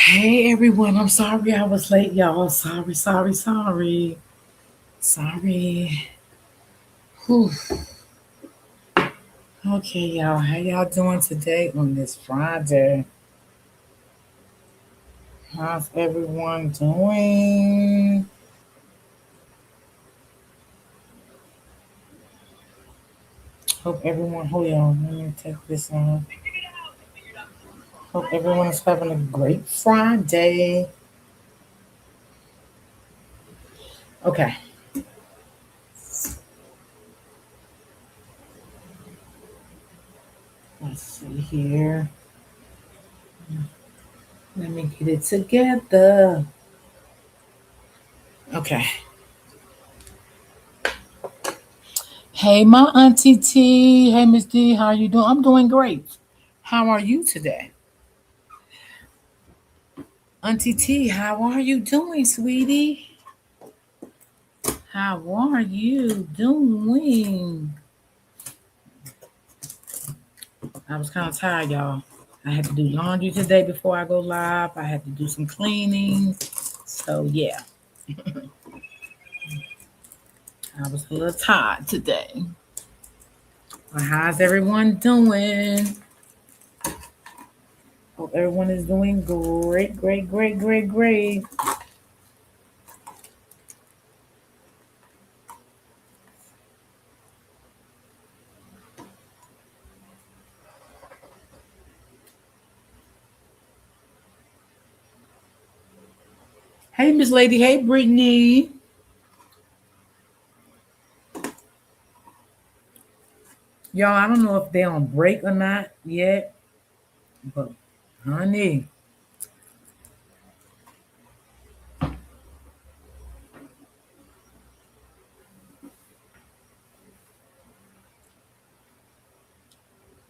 Hey everyone, I'm sorry I was late, y'all. Sorry. Whew. Okay, y'all. How y'all doing today on this Friday? How's everyone doing? Hold on, let me take this on. Hope everyone is having a great Friday. Okay, let's see here. Let me get it together. Okay. Hey, my Auntie T. Hey, Miss D. How are you doing? I'm doing great. How are you today? Auntie T, how are you doing, sweetie? How are you doing? I was kind of tired, y'all. I had to do laundry today before I go live. I had to do some cleaning. So, yeah, I was a little tired today. Well, how's everyone doing? Hope everyone is doing great. Hey, Miss Lady. Hey, Brittany. Y'all, I don't know if they're on break or not yet, but honey,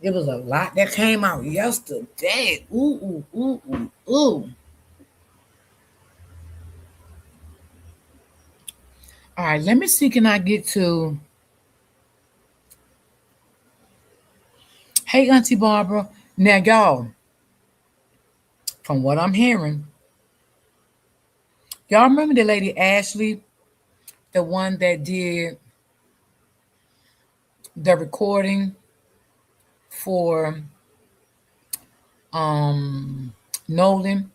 it was a lot that came out yesterday. Ooh. All right, let me see. Can I get to? Hey, Auntie Barbara. Now, y'all, from what I'm hearing, y'all remember the lady Ashley, the one that did the recording for um Nolan.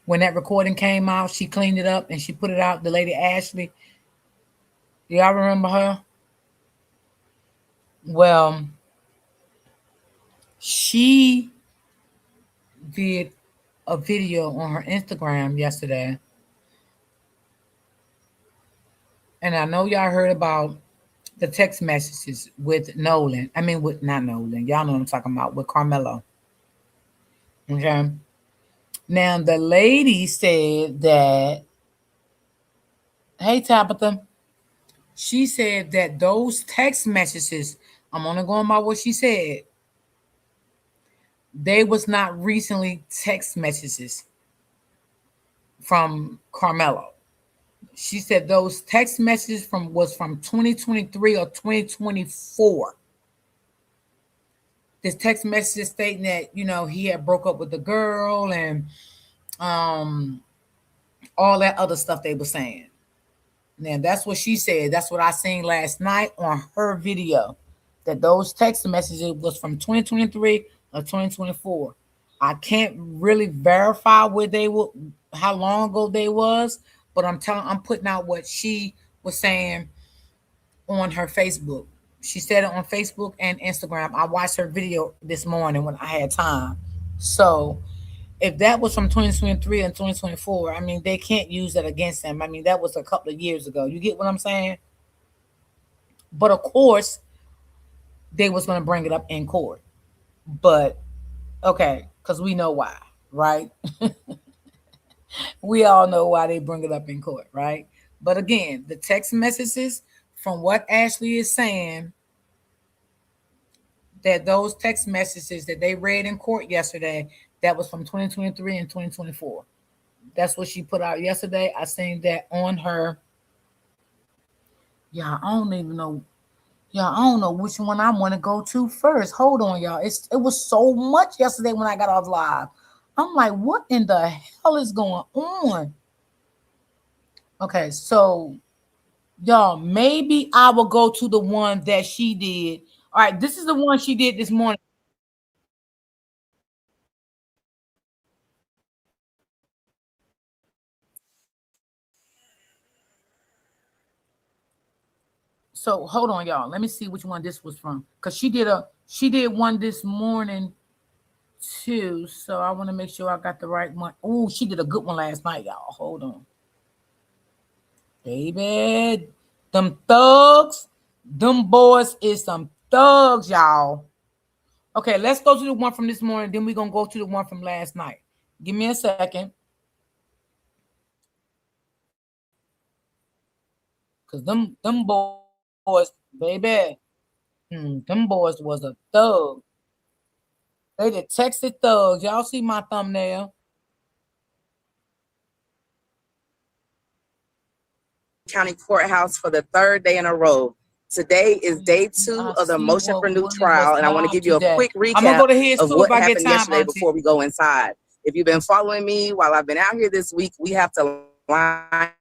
When that recording came out, she cleaned it up and she put it out. The lady Ashley, y'all remember her? Well, she did a video on her Instagram yesterday, and I know y'all heard about the text messages with Nolan. I mean, with not Nolan. Y'all know what I'm talking about with Carmelo. Okay. Now the lady said that, hey Tabitha, she said that those text messages, I'm only going by what she said, they was not recently text messages from Carmelo. She said those text messages from 2023 or 2024. This text message stating that he had broke up with the girl and um all that other stuff they were saying. Now that's what she said. That's what I seen last night on her video. That those text messages was from 2023 or 2024. I can't really verify where they were, how long ago they was, but I'm putting out what she was saying on her Facebook. She said it on Facebook and Instagram. I watched her video this morning when I had time. So if that was from 2023 and 2024, I mean, they can't use that against them. I mean, that was a couple of years ago. You get what I'm saying? But of course, they was going to bring it up in court. But okay, because we know why, right? We all know why they bring it up in court, right? But again, the text messages from what Ashley is saying, that those text messages that they read in court yesterday, that was from 2023 and 2024. That's what she put out yesterday. I seen that on her. Yeah, I don't even know. Yeah, I don't know which one I want to go to first. Hold on, y'all. It was so much yesterday when I got off live. I'm like, what in the hell is going on? Okay, so y'all, maybe I will go to the one that she did. All right, this is the one she did this morning. So hold on, y'all. Let me see which one this was from. Cause she did one this morning too. So I want to make sure I got the right one. Oh, she did a good one last night, y'all. Hold on. Baby. Them thugs. Them boys is some thugs, y'all. Okay, let's go to the one from this morning. Then we're gonna go to the one from last night. Give me a second. Cause them boys, baby. Them boys was a thug. They the Texas thugs. Y'all see my thumbnail? County Courthouse for the third day in a row. Today is day 2 of the motion for new trial, and I want to give you a quick recap of what happened yesterday before we go inside. If you've been following me while I've been out here this week, we have to line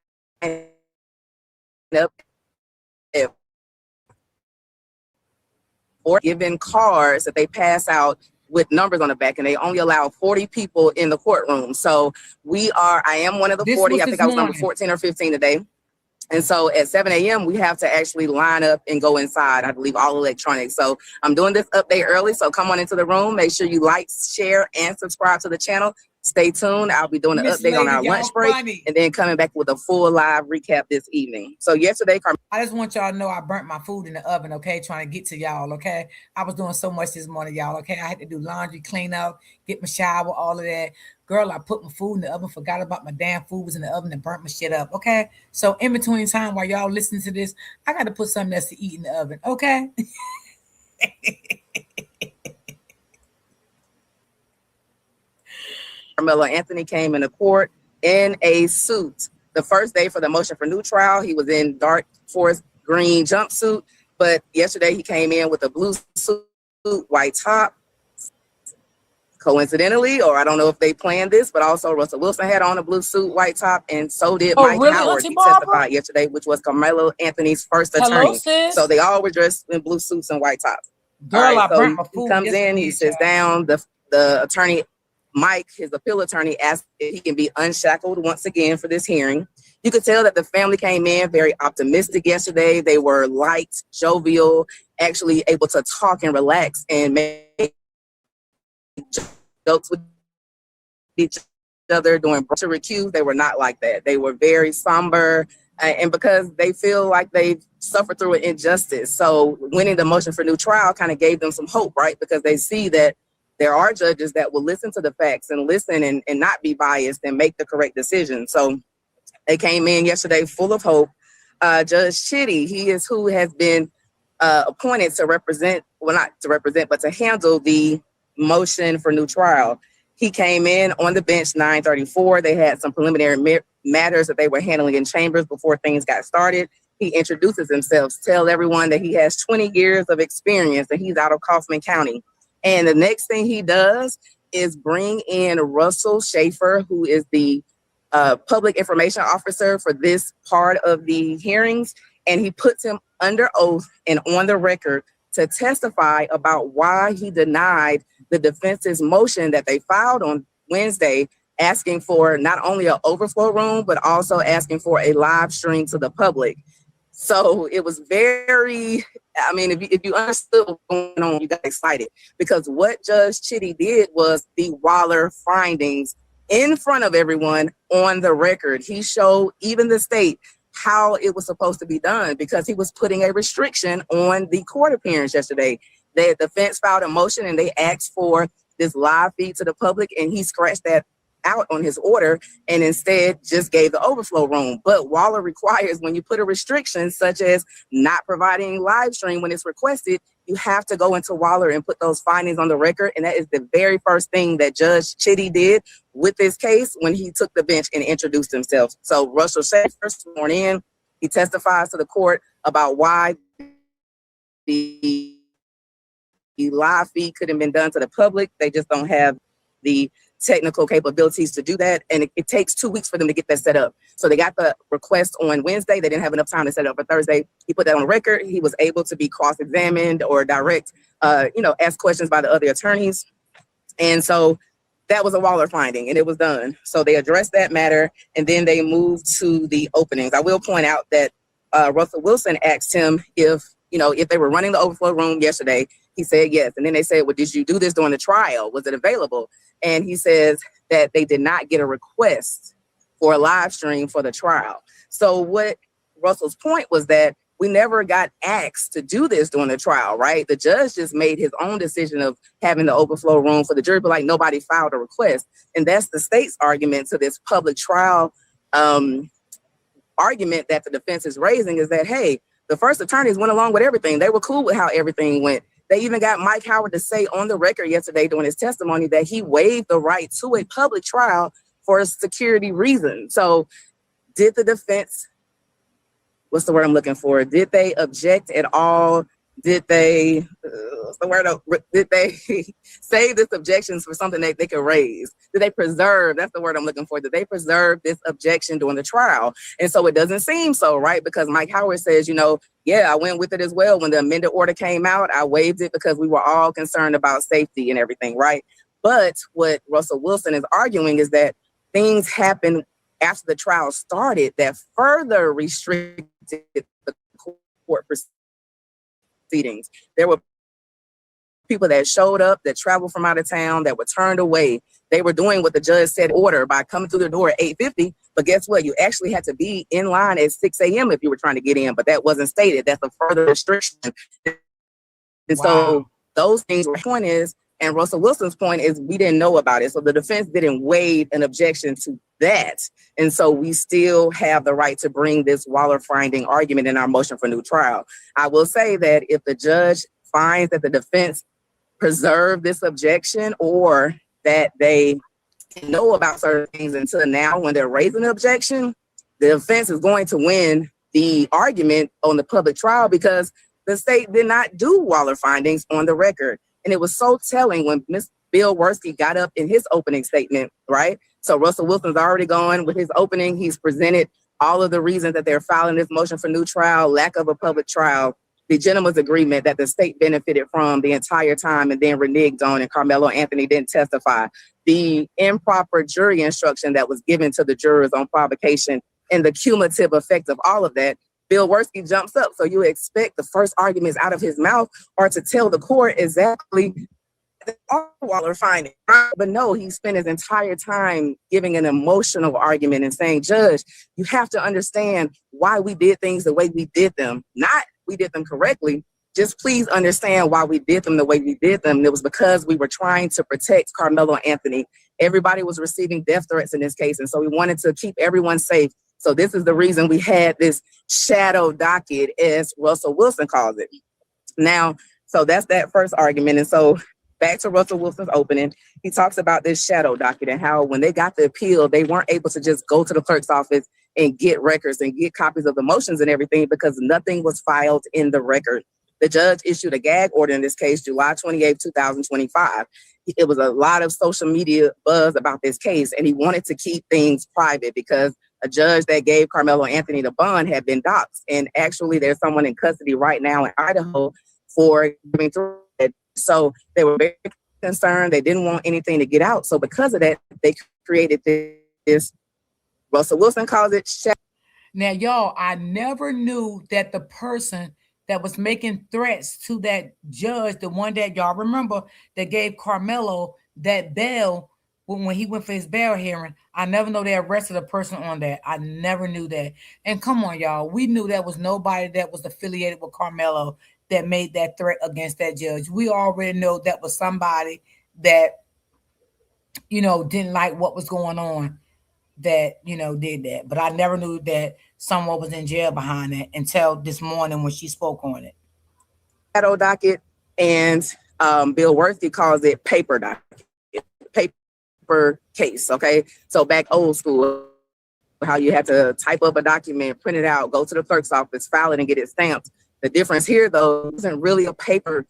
up or given cards that they pass out with numbers on the back, and they only allow 40 people in the courtroom. So I am one of the 40. I think I was number 14 or 15 today. And so at 7 a.m., we have to actually line up and go inside. I believe all electronics. So I'm doing this update early. So come on into the room. Make sure you like, share, and subscribe to the channel. Stay tuned. I'll be doing an update on our lunch break and then coming back with a full live recap this evening. So yesterday, I just want y'all to know I burnt my food in the oven, okay? Trying to get to y'all, okay? I was doing so much this morning, y'all, okay? I had to do laundry, clean up, get my shower, all of that. Girl, I put my food in the oven, forgot about my damn food was in the oven and burnt my shit up, okay? So in between time while y'all listening to this, I got to put something else to eat in the oven, okay? Carmelo Anthony came into court in a suit. The first day for the motion for new trial, he was in dark forest green jumpsuit, but yesterday he came in with a blue suit, white top. Coincidentally, or I don't know if they planned this, but also Russell Wilson had on a blue suit, white top, and so did Mike Howard. He testified yesterday, which was Carmelo Anthony's first attorney. So they all were dressed in blue suits and white tops. Girl, right, so he comes in, he sits down. The attorney, Mike, his appeal attorney, asked if he can be unshackled once again for this hearing. You could tell that the family came in very optimistic yesterday. They were light, jovial, actually able to talk and relax and make jokes with each other during to recuse. They were not like that. They were very somber, and because they feel like they've suffered through an injustice. So winning the motion for new trial kind of gave them some hope, right? Because they see that there are judges that will listen to the facts and listen and not be biased and make the correct decision. So they came in yesterday full of hope. Judge Chitty, he is who has been appointed to represent, well, not to represent, but to handle the motion for new trial. He came in on the bench 9:34. They had some preliminary matters that they were handling in chambers before things got started. He introduces himself, tell everyone that he has 20 years of experience and he's out of Kaufman County. And the next thing he does is bring in Russell Schaefer, who is the public information officer for this part of the hearings. And he puts him under oath and on the record to testify about why he denied the defense's motion that they filed on Wednesday, asking for not only an overflow room, but also asking for a live stream to the public. So it was very, I mean, if you understood what was going on, you got excited, because what Judge Chitty did was the Waller findings in front of everyone on the record. He showed even the state how it was supposed to be done, because he was putting a restriction on the court appearance yesterday. The defense filed a motion and they asked for this live feed to the public, and he scratched that out on his order and instead just gave the overflow room. But Waller requires, when you put a restriction such as not providing live stream when it's requested, you have to go into Waller and put those findings on the record. And that is the very first thing that Judge Chitty did with this case when he took the bench and introduced himself. So Russell Schaefer sworn in, he testifies to the court about why the live feed couldn't have been done to the public. They just don't have the technical capabilities to do that. And it takes 2 weeks for them to get that set up. So they got the request on Wednesday. They didn't have enough time to set it up for Thursday. He put that on record. He was able to be cross-examined or direct, ask questions by the other attorneys. And so that was a Waller finding, and it was done. So they addressed that matter, and then they moved to the openings. I will point out that Russell Wilson asked him if they were running the overflow room yesterday. He said yes. And then they said, well, did you do this during the trial? Was it available? And he says that they did not get a request for a live stream for the trial. So what Russell's point was that we never got asked to do this during the trial, right? The judge just made his own decision of having the overflow room for the jury, but like nobody filed a request. And that's the state's argument to this public trial argument that the defense is raising, is that, hey, the first attorneys went along with everything. They were cool with how everything went. They even got Mike Howard to say on the record yesterday during his testimony that he waived the right to a public trial for a security reason. So did the defense, what's the word I'm looking for? Did they object at all? Did they, did they save this objections for something that they could raise? Did they preserve, that's the word I'm looking for, did they preserve this objection during the trial? And so it doesn't seem so, right? Because Mike Howard says, yeah, I went with it as well. When the amended order came out, I waived it because we were all concerned about safety and everything, right? But what Russell Wilson is arguing is that things happened after the trial started that further restricted the court proceedings. There were people that showed up, that traveled from out of town, that were turned away. They were doing what the judge said order by coming through the door at 8:50. But guess what? You actually had to be in line at 6 a.m. if you were trying to get in, but that wasn't stated. That's a further restriction. And so those things, my point is, and Russell Wilson's point is, we didn't know about it. So the defense didn't waive an objection to that. And so we still have the right to bring this Waller finding argument in our motion for new trial. I will say that if the judge finds that the defense preserved this objection, or that they know about certain things until now when they're raising an objection, the defense is going to win the argument on the public trial because the state did not do Waller findings on the record. And it was so telling when Bill Werski got up in his opening statement, right? So Russell Wilson's already gone with his opening. He's presented all of the reasons that they're filing this motion for new trial, lack of a public trial, the gentleman's agreement that the state benefited from the entire time and then reneged on, and Carmelo Anthony didn't testify, the improper jury instruction that was given to the jurors on provocation, and the cumulative effect of all of that. Bill Werski jumps up. So you expect the first arguments out of his mouth are to tell the court exactly all Waller finding. But no, he spent his entire time giving an emotional argument and saying, Judge, you have to understand why we did things the way we did them. Not we did them correctly. Just please understand why we did them the way we did them. And it was because we were trying to protect Carmelo Anthony. Everybody was receiving death threats in this case. And so we wanted to keep everyone safe. So this is the reason we had this shadow docket, as Russell Wilson calls it. Now, so that's that first argument. And so back to Russell Wilson's opening, he talks about this shadow docket and how when they got the appeal, they weren't able to just go to the clerk's office and get records and get copies of the motions and everything because nothing was filed in the record. The judge issued a gag order in this case, July 28, 2025. It was a lot of social media buzz about this case, and he wanted to keep things private because a judge that gave Carmelo Anthony the bond had been doxxed. And actually, there's someone in custody right now in Idaho for giving through it. So they were very concerned. They didn't want anything to get out. So because of that, they created this, Russell Wilson calls it shadow. Now, y'all, I never knew that the person that was making threats to that judge, the one that y'all remember that gave Carmelo that bail when he went for his bail hearing, I never know they arrested a person on that. I never knew that. And come on, y'all, we knew that was nobody that was affiliated with Carmelo that made that threat against that judge. We already know that was somebody that, didn't like what was going on that, did that. But I never knew that someone was in jail behind that until this morning when she spoke on it. Shadow docket, and Bill Werski calls it paper docket, paper case, okay? So back old school, how you had to type up a document, print it out, go to the clerk's office, file it, and get it stamped. The difference here, though, isn't really a paper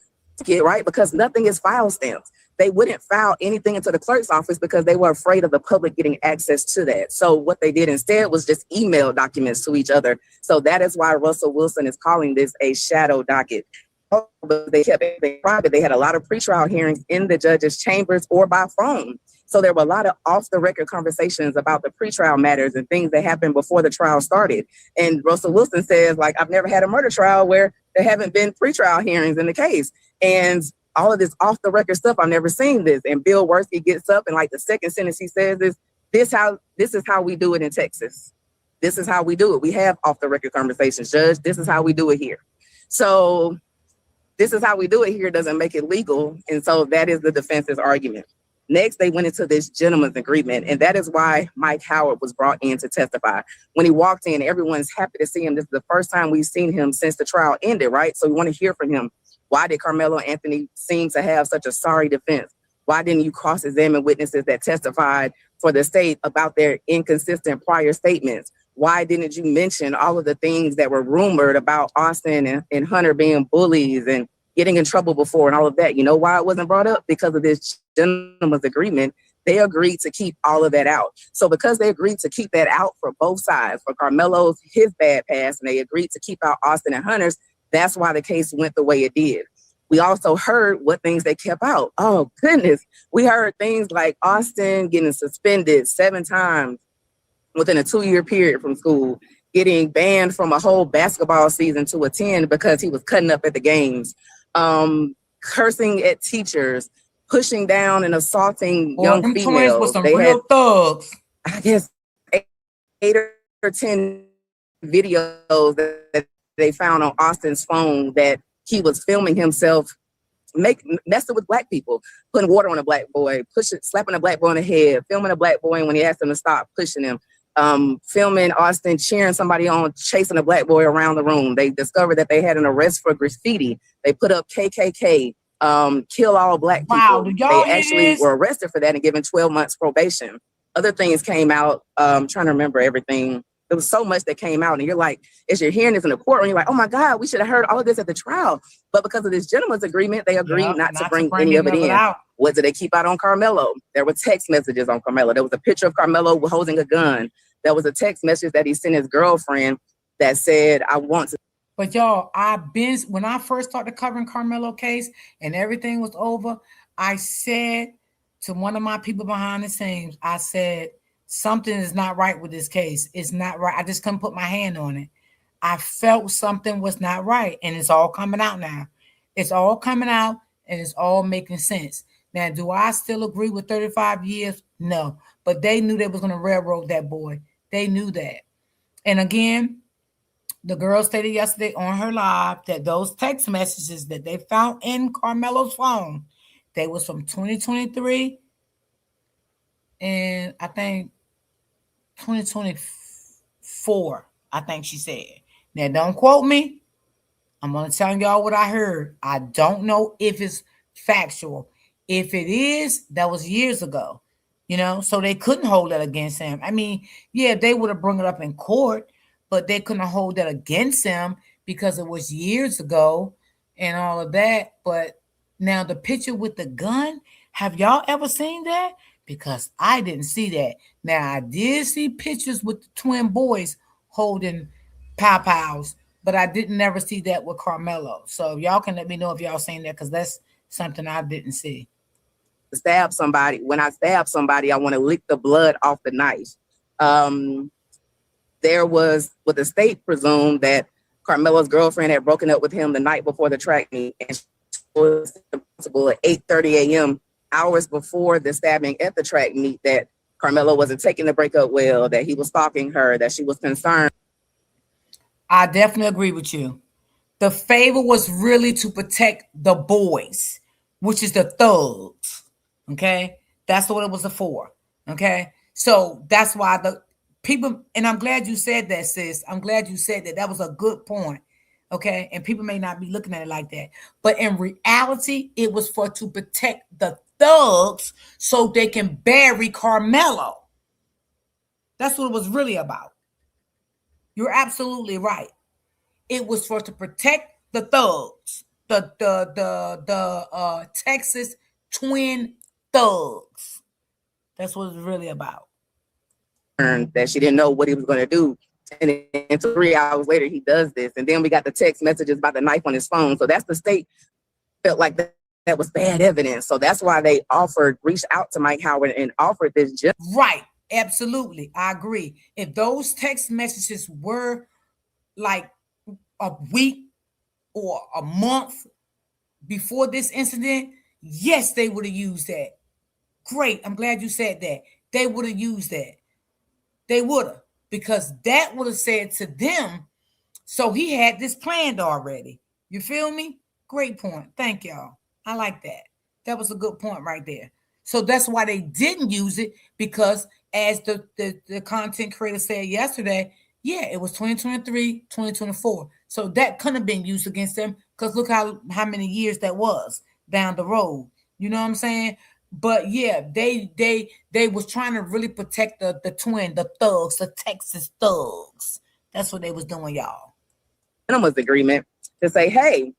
right? Because nothing is file stamped. They wouldn't file anything into the clerk's office because they were afraid of the public getting access to that. So what they did instead was just email documents to each other. So that is why Russell Wilson is calling this a shadow docket. But they kept it private. They had a lot of pretrial hearings in the judge's chambers or by phone. So there were a lot of off-the-record conversations about the pretrial matters and things that happened before the trial started. And Russell Wilson says, like, I've never had a murder trial where there haven't been pretrial hearings in the case. And all of this off-the-record stuff, I've never seen this. And Bill Worski gets up and like the second sentence he says is, this is how we do it in Texas. This is how we do it. We have off-the-record conversations, Judge. This is how we do it here. So this is how we do it here doesn't make it legal. And so that is the defense's argument. Next, they went into this gentleman's agreement, and that is why Mike Howard was brought in to testify. When he walked in, everyone's happy to see him. This is the first time we've seen him since the trial ended, right? So we want to hear from him. Why did Carmelo Anthony seem to have such a sorry defense? Why didn't you cross-examine witnesses that testified for the state about their inconsistent prior statements? Why didn't you mention all of the things that were rumored about Austin and Hunter being bullies and getting in trouble before and all of that? You know why it wasn't brought up? Because of this gentleman's agreement. They agreed to keep all of that out. So because they agreed to keep that out for both sides, for Carmelo's, his bad past, and they agreed to keep out Austin and Hunter's, that's why the case went the way it did. We also heard what things they kept out. Oh, goodness. We heard things like Austin getting suspended 7 times within a 2-year period from school, getting banned from a whole basketball season to attend because he was cutting up at the games, cursing at teachers, pushing down and assaulting young females. With some real thugs. I guess 8 or 10 videos that they found on Austin's phone that he was filming himself messing with black people, putting water on a black boy, slapping a black boy on the head, filming a black boy when he asked him to stop, pushing him, filming Austin cheering somebody on, chasing a black boy around the room. They discovered that they had an arrest for graffiti. They put up KKK, kill all black people. Wow, they actually were arrested for that and given 12 months probation. Other things came out. Trying to remember everything. There was so much that came out, and you're like, as you're hearing this in the courtroom, you're like, oh my God, we should have heard all of this at the trial. But because of this gentleman's agreement, they agreed not to bring any of it in. What did they keep out on Carmelo? There were text messages on Carmelo. There was a picture of Carmelo holding a gun. There was a text message that he sent his girlfriend that said, I want to. But y'all, when I first started covering Carmelo case and everything was over, I said to one of my people behind the scenes, I said, something is not right with this case. It's not right. I just couldn't put my hand on it. I felt something was not right, and it's all coming out now. It's all coming out, and it's all making sense. Now, do I still agree with 35 years? No, but they knew they was going to railroad that boy. They knew that. And again, the girl stated yesterday on her live that those text messages that they found in Carmelo's phone, they was from 2023 and I think 2024, I think she said. Now, don't quote me. I'm going to tell y'all what I heard. I don't know if it's factual. If it is, that was years ago, so they couldn't hold that against him. I mean, yeah, they would have brought it up in court, but they couldn't hold that against him because it was years ago and all of that. But now the picture with the gun, have y'all ever seen that? Because I didn't see that. Now, I did see pictures with the twin boys holding pow-pows, but I didn't never see that with Carmelo. So y'all can let me know if y'all seen that, because that's something I didn't see. Stab somebody. When I stab somebody, I want to lick the blood off the knife. There was, what the state presumed, that Carmelo's girlfriend had broken up with him the night before the track meet, and she was responsible at 8:30 a.m., hours before the stabbing at the track meet, that Carmelo wasn't taking the breakup well, that he was stalking her, that she was concerned. I definitely agree with you. The favor was really to protect the boys, which is the thugs. Okay? That's what it was for. Okay? So that's why the people, and I'm glad you said that, sis. I'm glad you said that. That was a good point. Okay? And people may not be looking at it like that. But in reality, it was to protect the thugs so they can bury Carmelo. That's what it was really about. You're absolutely right. It was to protect the thugs the Texas twin thugs. That's what it's really about. That she didn't know what he was going to do. And then 3 hours later, he does this. And then we got the text messages about the knife on his phone. So that's the state felt like that was bad evidence. So that's why they reached out to Mike Howard and offered this. Right. Absolutely. I agree. If those text messages were like a week or a month before this incident, yes, they would have used that. Great. I'm glad you said that. They would have used that. They would have, because that would have said to them, so he had this planned already. You feel me? Great point. Thank y'all. I like that. That was a good point right there. So that's why they didn't use it, because as the content creator said yesterday, yeah, it was 2023, 2024. So that couldn't have been used against them, because look how many years that was down the road. You know what I'm saying? But yeah, they was trying to really protect the twin, the thugs, the Texas thugs. That's what they was doing, y'all. Gentleman's agreement to say, hey,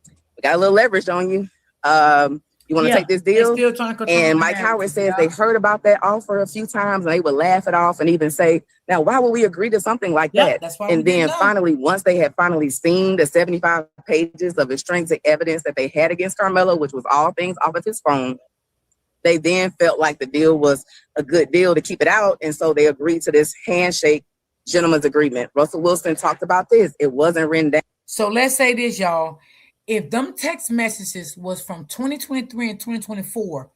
we got a little leverage on you. You want to take this deal? And Mike Howard says they heard about that offer a few times and they would laugh it off and even say, now, why would we agree to something like that? That's why. And then finally, once they had finally seen the 75 pages of extrinsic evidence that they had against Carmelo, which was all things off of his phone, they then felt like the deal was a good deal to keep it out. And so they agreed to this handshake gentleman's agreement. Russell Wilson talked about this. It wasn't written down. So let's say this, y'all. If them text messages was from 2023 and 2024,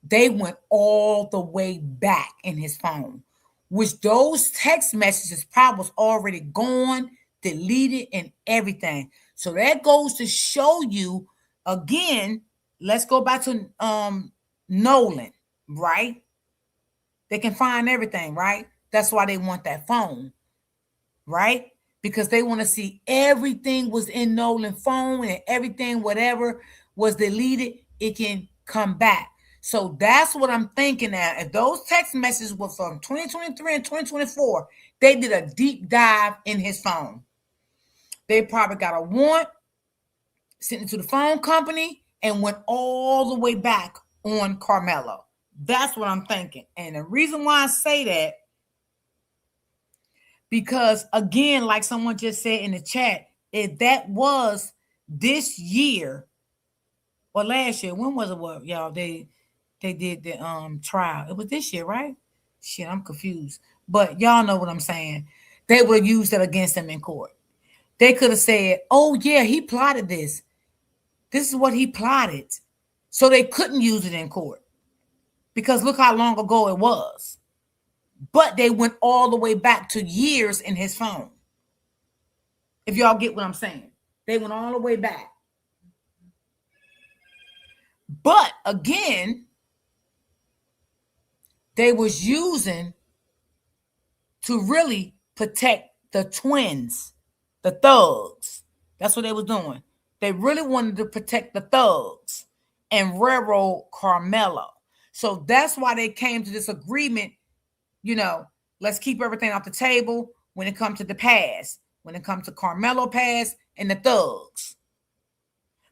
they went all the way back in his phone, which those text messages probably was already gone, deleted, and everything. So that goes to show you, again, let's go back to Nolan, right? They can find everything, right? That's why they want that phone, right? Because they want to see everything was in Nolan's phone, and everything, whatever was deleted, it can come back. So that's what I'm thinking now. If those text messages were from 2023 and 2024, they did a deep dive in his phone. They probably got a warrant, sent it to the phone company, and went all the way back on Carmelo. That's what I'm thinking. And the reason why I say that, because again, like someone just said in the chat, if that was this year or last year, when was it? What y'all? They did the trial. It was this year, right? Shit, I'm confused. But y'all know what I'm saying. They would have used that against him in court. They could have said, "Oh yeah, he plotted this. This is what he plotted." So they couldn't use it in court because look how long ago it was. But they went all the way back to years in his phone. If y'all get what I'm saying. They went all the way back. But again, they was using to really protect the twins, the thugs. That's what they was doing. They really wanted to protect the thugs and railroad Carmelo. So that's why they came to this agreement. You know, let's keep everything off the table when it comes to the past, when it comes to Carmelo past and the thugs.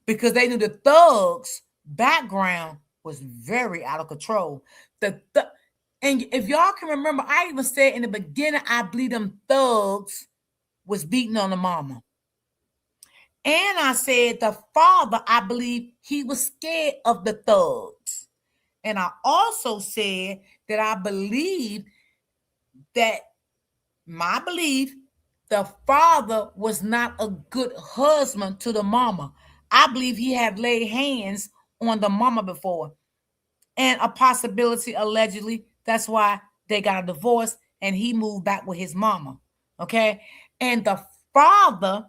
Because they knew the thugs' background was very out of control. And if y'all can remember, I even said in the beginning, I believe them thugs was beating on the mama. And I said the father, I believe he was scared of the thugs. And I also said that I believe that my belief, the father was not a good husband to the mama. I believe he had laid hands on the mama before. And a possibility, allegedly, that's why they got a divorce and he moved back with his mama. Okay. And the father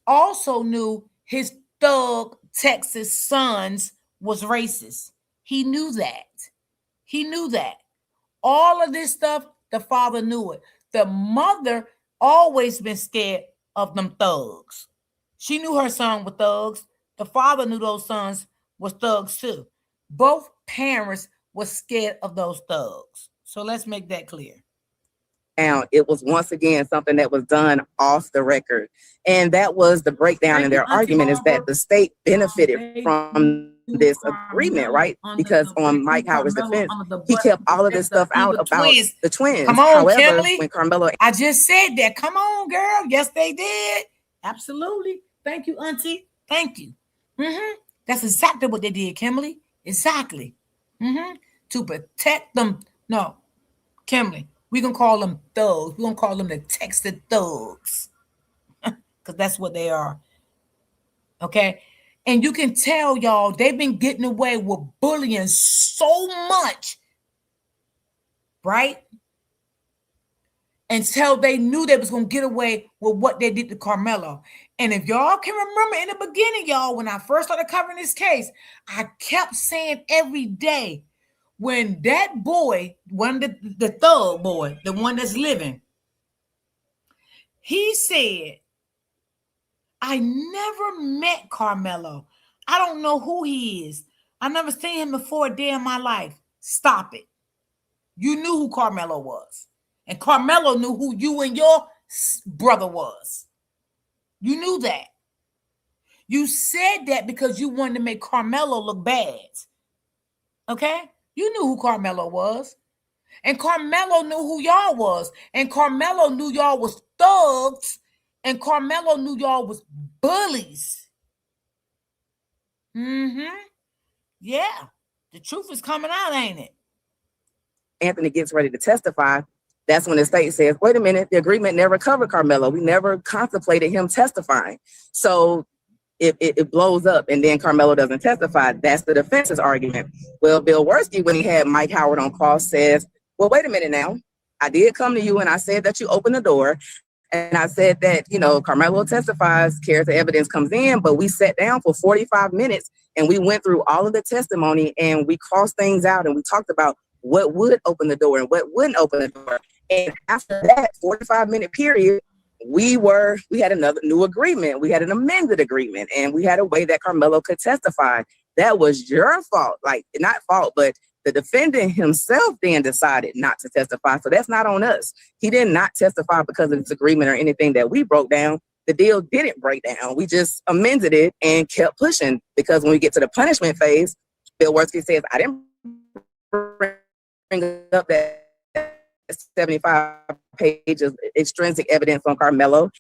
also knew his thug Texas sons was racist. He knew that. He knew that. All of this stuff, the father knew it. The mother always been scared of them thugs. She knew her son was thugs. The father knew those sons was thugs too. Both parents were scared of those thugs. So let's make that clear. down, it was once again something that was done off the record. And that was the breakdown in their argument, is that the state benefited from this agreement, right? Because on Mike Howard's defense, he kept all of this stuff out about the twins. Come on, however, Kimberly. when Carmelo, I just said that. Come on, girl. Yes, they did. Absolutely. Thank you, Auntie. Thank you. That's exactly what they did, Kimberly. Exactly. To protect them. No, Kimberly, we're going to call them thugs. We're going to call them the Texas thugs. Because that's what they are. Okay? And you can tell, y'all, they've been getting away with bullying so much, right? Until they knew they was going to get away with what they did to Carmelo. And if y'all can remember in the beginning, y'all, when I first started covering this case, I kept saying every day, when that boy, the thug boy, the one that's living, he said, I never met Carmelo. I don't know who he is. I never seen him before a day in my life. Stop it. You knew who Carmelo was. And Carmelo knew who you and your brother was. You knew that. You said that because you wanted to make Carmelo look bad. Okay? You knew who Carmelo was. And Carmelo knew who y'all was. And Carmelo knew y'all was thugs. And Carmelo knew y'all was bullies. Yeah. The truth is coming out, ain't it? Anthony gets ready to testify. That's when the state says, wait a minute, the agreement never covered Carmelo. We never contemplated him testifying. So it blows up, and then Carmelo doesn't testify. That's the defense's argument. Well, Bill Werski, when he had Mike Howard on call, says, well, wait a minute now. I did come to you and I said that you opened the door. And I said that, Carmelo testifies, cares the evidence comes in, but we sat down for 45 minutes and we went through all of the testimony and we crossed things out and we talked about what would open the door and what wouldn't open the door. And after that 45-minute period, we had another new agreement. We had an amended agreement, and we had a way that Carmelo could testify. That was your fault. Like, not fault, but the defendant himself then decided not to testify. So that's not on us. He did not testify because of this agreement or anything that we broke down. The deal didn't break down. We just amended it and kept pushing, because when we get to the punishment phase, Bill Werski says, I didn't bring up that 75 pages extrinsic evidence on Carmelo.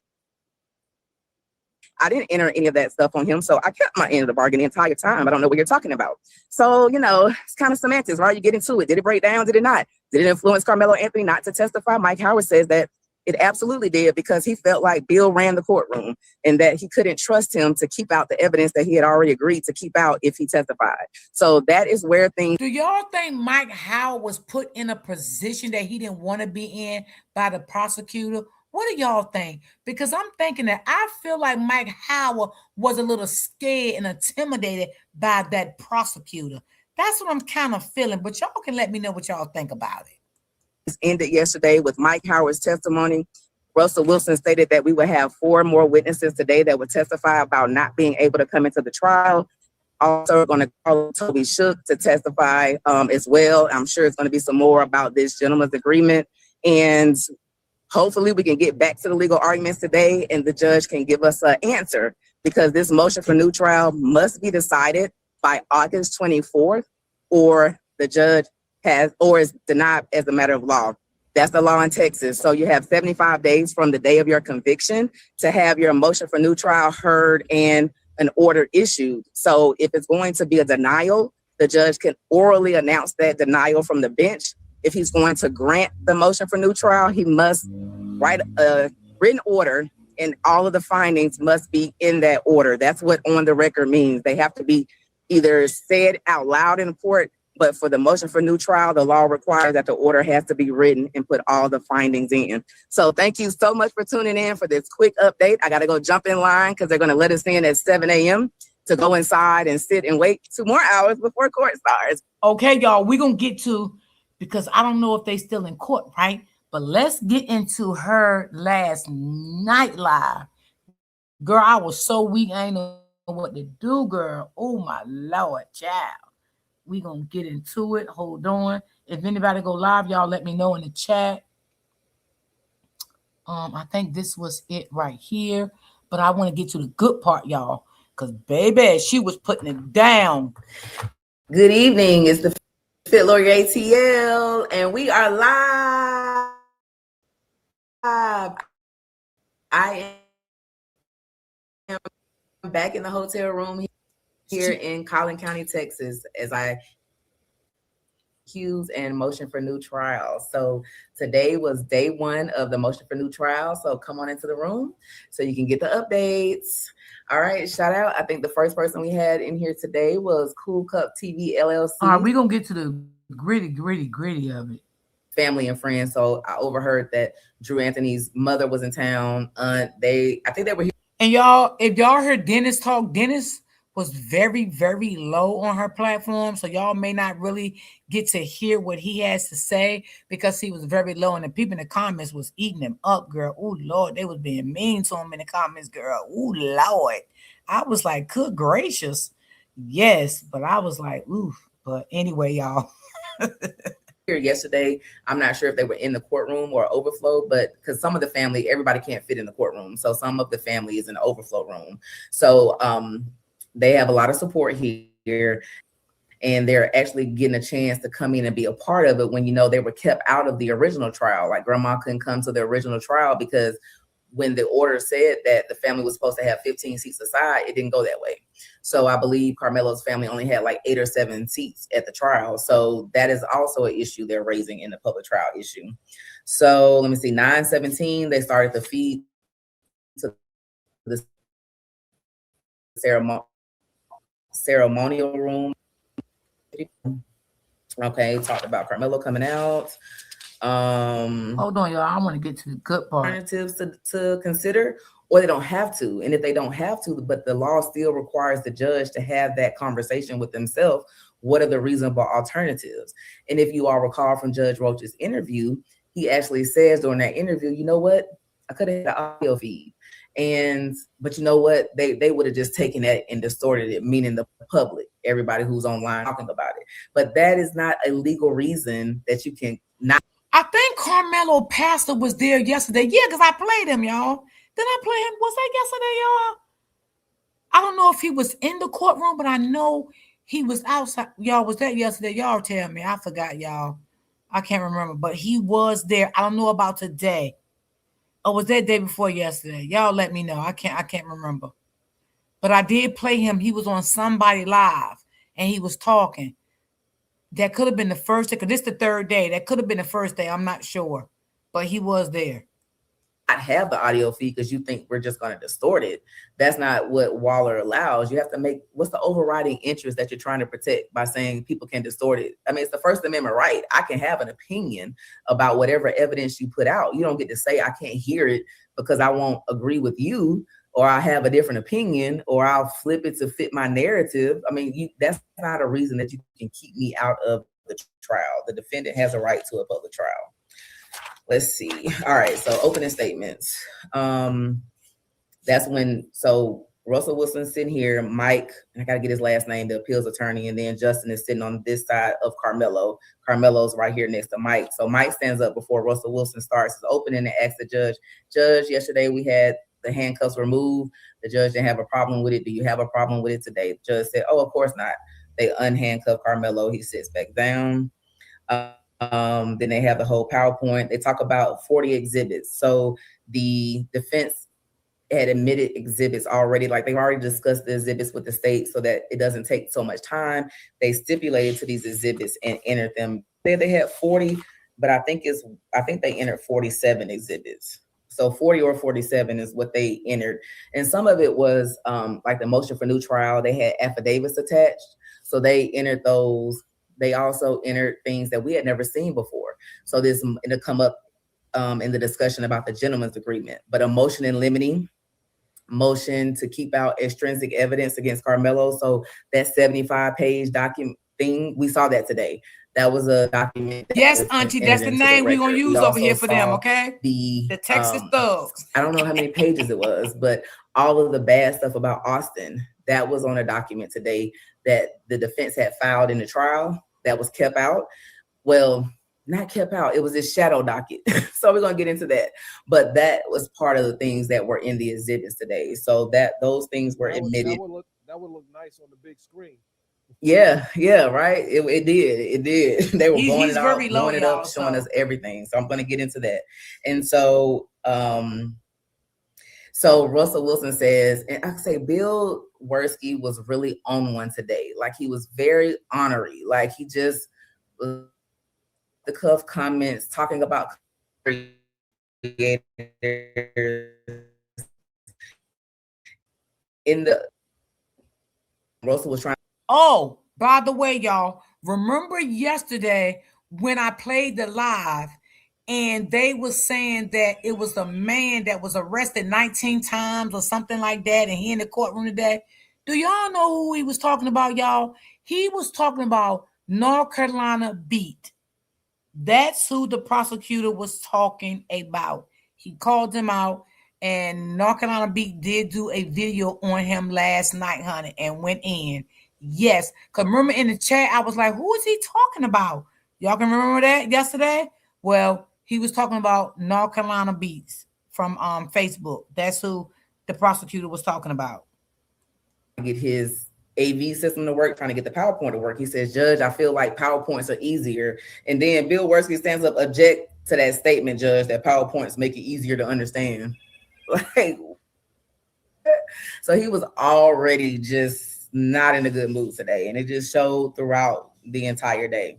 I didn't enter any of that stuff on him, so I kept my end of the bargain the entire time. I don't know what you're talking about. So, it's kind of semantics, right? You get into it. Did it break down? Did it not? Did it influence Carmelo Anthony not to testify? Mike Howard says that it absolutely did, because he felt like Bill ran the courtroom and that he couldn't trust him to keep out the evidence that he had already agreed to keep out if he testified. So that is where things... Do y'all think Mike Howard was put in a position that he didn't want to be in by the prosecutor? What do y'all think? Because I'm thinking that I feel like Mike Howard was a little scared and intimidated by that prosecutor. That's what I'm kind of feeling, but y'all can let me know what y'all think about it. Ended yesterday with Mike Howard's testimony. Russell Wilson stated that we would have 4 more witnesses today that would testify about not being able to come into the trial. Also, we're going to call Toby Shook to testify as well. I'm sure it's going to be some more about this gentleman's agreement. And hopefully we can get back to the legal arguments today and the judge can give us an answer, because this motion for new trial must be decided by August 24th, or the judge is denied as a matter of law. That's the law in Texas. So you have 75 days from the day of your conviction to have your motion for new trial heard and an order issued. So if it's going to be a denial, the judge can orally announce that denial from the bench. If he's going to grant the motion for new trial, he must write a written order, and all of the findings must be in that order. That's what on the record means. They have to be either said out loud in court, but for the motion for new trial, the law requires that the order has to be written and put all the findings in. So thank you so much for tuning in for this quick update. I got to go jump in line because they're going to let us in at 7 a.m. to go inside and sit and wait 2 more hours before court starts. Okay, y'all, we're going to get to, because I don't know if they still in court, right? But let's get into her last night live. Girl, I was so weak, I ain't know what to do, girl. Oh, my Lord, child. We gonna get into it. Hold on. If anybody go live, y'all let me know in the chat. I think this was it right here, but I want to get to the good part, y'all, because baby, she was putting it down. Good evening. It's the Fit Lawyer ATL, and we are live. I am back in the hotel room here in Collin County, Texas, as I accused and motion for new trial. So today was day one of the motion for new trial. So come on into the room so you can get the updates. All right, shout out. I think the first person we had in here today was Cool Cup TV LLC. All right, we're gonna get to the gritty of it. Family and friends. So I overheard that Drew Anthony's mother was in town. I think they were here. And y'all, if y'all heard Dennis talk, Dennis was very, very low on her platform. So y'all may not really get to hear what he has to say because he was very low. And the people in the comments was eating him up, girl. Oh, Lord, they was being mean to him in the comments, girl. Oh, Lord. I was like, good gracious. Yes. But I was like, oof. But anyway, y'all. Here yesterday. I'm not sure if they were in the courtroom or overflow, but because some of the family, everybody can't fit in the courtroom. So some of the family is in the overflow room. So they have a lot of support here, and they're actually getting a chance to come in and be a part of it when, you know, they were kept out of the original trial. Like grandma couldn't come to the original trial because when the order said that the family was supposed to have 15 seats aside, it didn't go that way. So I believe Carmelo's family only had like 8 or 7 seats at the trial. So that is also an issue they're raising in the public trial issue. So let me see, 9/17, they started the feed to the ceremonial room. Okay, talked about Carmelo coming out. Hold on, y'all. I want to get to the good part. Alternatives to consider, or they don't have to. And if they don't have to, but the law still requires the judge to have that conversation with themselves, what are the reasonable alternatives? And if you all recall from Judge Roach's interview, he actually says during that interview, you know what, I could have had an audio feed. But you know what, they would have just taken that and distorted it, meaning the public, everybody who's online talking about it. But that is not a legal reason that you can not. I think Carmelo Pastor was there yesterday. Yeah, because I played him, y'all. Did I play him? Was that yesterday, y'all? I don't know if he was in the courtroom, but I know he was outside. Y'all, was that yesterday? Y'all tell me. I forgot, y'all. I can't remember, but he was there. I don't know about today. Or was that day before yesterday? Y'all let me know. I can't remember. But I did play him. He was on Somebody Live, and he was talking. That could have been the first day, because this is the third day. That could have been the first day. I'm not sure. But he was there. Not have the audio feed because you think we're just going to distort it. That's not what Waller allows. You have to make, what's the overriding interest that you're trying to protect by saying people can distort it? I mean, it's the First Amendment right. I can have an opinion about whatever evidence you put out. You don't get to say I can't hear it because I won't agree with you, or I have a different opinion, or I'll flip it to fit my narrative. I mean, that's not a reason that you can keep me out of the trial. The defendant has a right to a public trial. Let's see. All right. So opening statements. That's when, so Russell Wilson's sitting here, Mike, and I got to get his last name, the appeals attorney, and then Justin is sitting on this side of Carmelo. Carmelo's right here next to Mike. So Mike stands up before Russell Wilson starts his opening and asks the judge, yesterday we had the handcuffs removed. The judge didn't have a problem with it. Do you have a problem with it today? The judge said, oh, of course not. They unhandcuff Carmelo. He sits back down. Then they have the whole PowerPoint. They talk about 40 exhibits. So the defense had admitted exhibits already, like they've already discussed the exhibits with the state so that it doesn't take so much time. They stipulated to these exhibits and entered them. They had 40, but I think they entered 47 exhibits. So 40 or 47 is what they entered. And some of it was like the motion for new trial. They had affidavits attached. So they entered those. They also entered things that we had never seen before. So it'll come up in the discussion about the gentleman's agreement, but a motion in limine, motion to keep out extrinsic evidence against Carmelo. So that 75-page document thing, we saw that today. That was a document. Yes, Auntie, that's the name we're going to use over here for them, okay? The Texas thugs. I don't know how many pages it was, but all of the bad stuff about Austin, that was on a document today that the defense had filed in the trial that was kept out. Well, not kept out. It was his shadow docket. So we're gonna get into that. But that was part of the things that were in the exhibits today. So that those things were admitted. That would look nice on the big screen. Yeah, right. It did. They were He's very low, blowing it up, showing us everything. So I'm gonna get into that. And so so Russell Wilson says, and I say Bill Werski was really on one today. Like he was very honorary. Like he just the cuff comments talking about creators in the Russell was trying. Oh, by the way, y'all, remember yesterday when I played the live and they was saying that it was a man that was arrested 19 times or something like that, and he in the courtroom today. Do y'all know who he was talking about, y'all? He was talking about North Carolina Beat. That's who the prosecutor was talking about. He called him out, and North Carolina Beat did do a video on him last night, honey, and went in. Yes, because remember in the chat, I was like, who is he talking about? Y'all can remember that yesterday? Well, he was talking about North Carolina Beats from Facebook. That's who the prosecutor was talking about. Get his AV system to work, trying to get the PowerPoint to work. He says, Judge, I feel like PowerPoints are easier. And then Bill Werski stands up, object to that statement, Judge, that PowerPoints make it easier to understand. Like, so he was already just not in a good mood today. And it just showed throughout the entire day.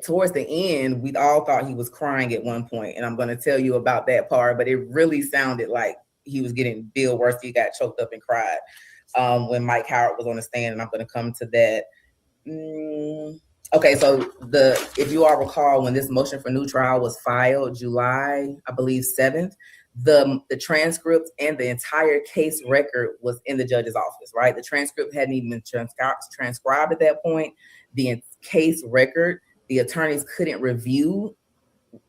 Towards the end, we all thought he was crying at one point, and I'm going to tell you about that part, but it really sounded like he was getting Bill Werski got choked up and cried when Mike Howard was on the stand, and I'm going to come to that. Okay, so if you all recall, when this motion for new trial was filed, July, I believe 7th, the transcript and the entire case record was in the judge's office, right? The transcript hadn't even been transcribed at that point. The case record, the attorneys couldn't review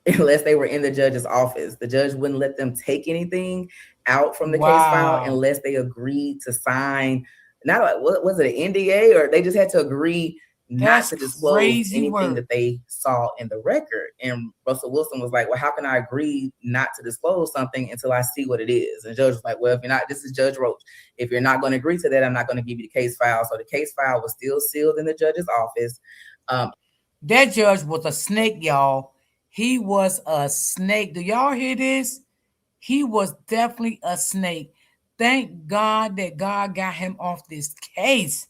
unless they were in the judge's office. The judge wouldn't let them take anything out from the case file unless they agreed to sign, not like, what was it, an NDA, or they just had to agree not to disclose anything that they saw in the record. And Russell Wilson was like, well, how can I agree not to disclose something until I see what it is? And the judge was like, well, if you're not, this is Judge Roach. If you're not going to agree to that, I'm not going to give you the case file. So the case file was still sealed in the judge's office. That judge was a snake, y'all. He was a snake. Do y'all hear this? He was definitely a snake. Thank God that God got him off this case.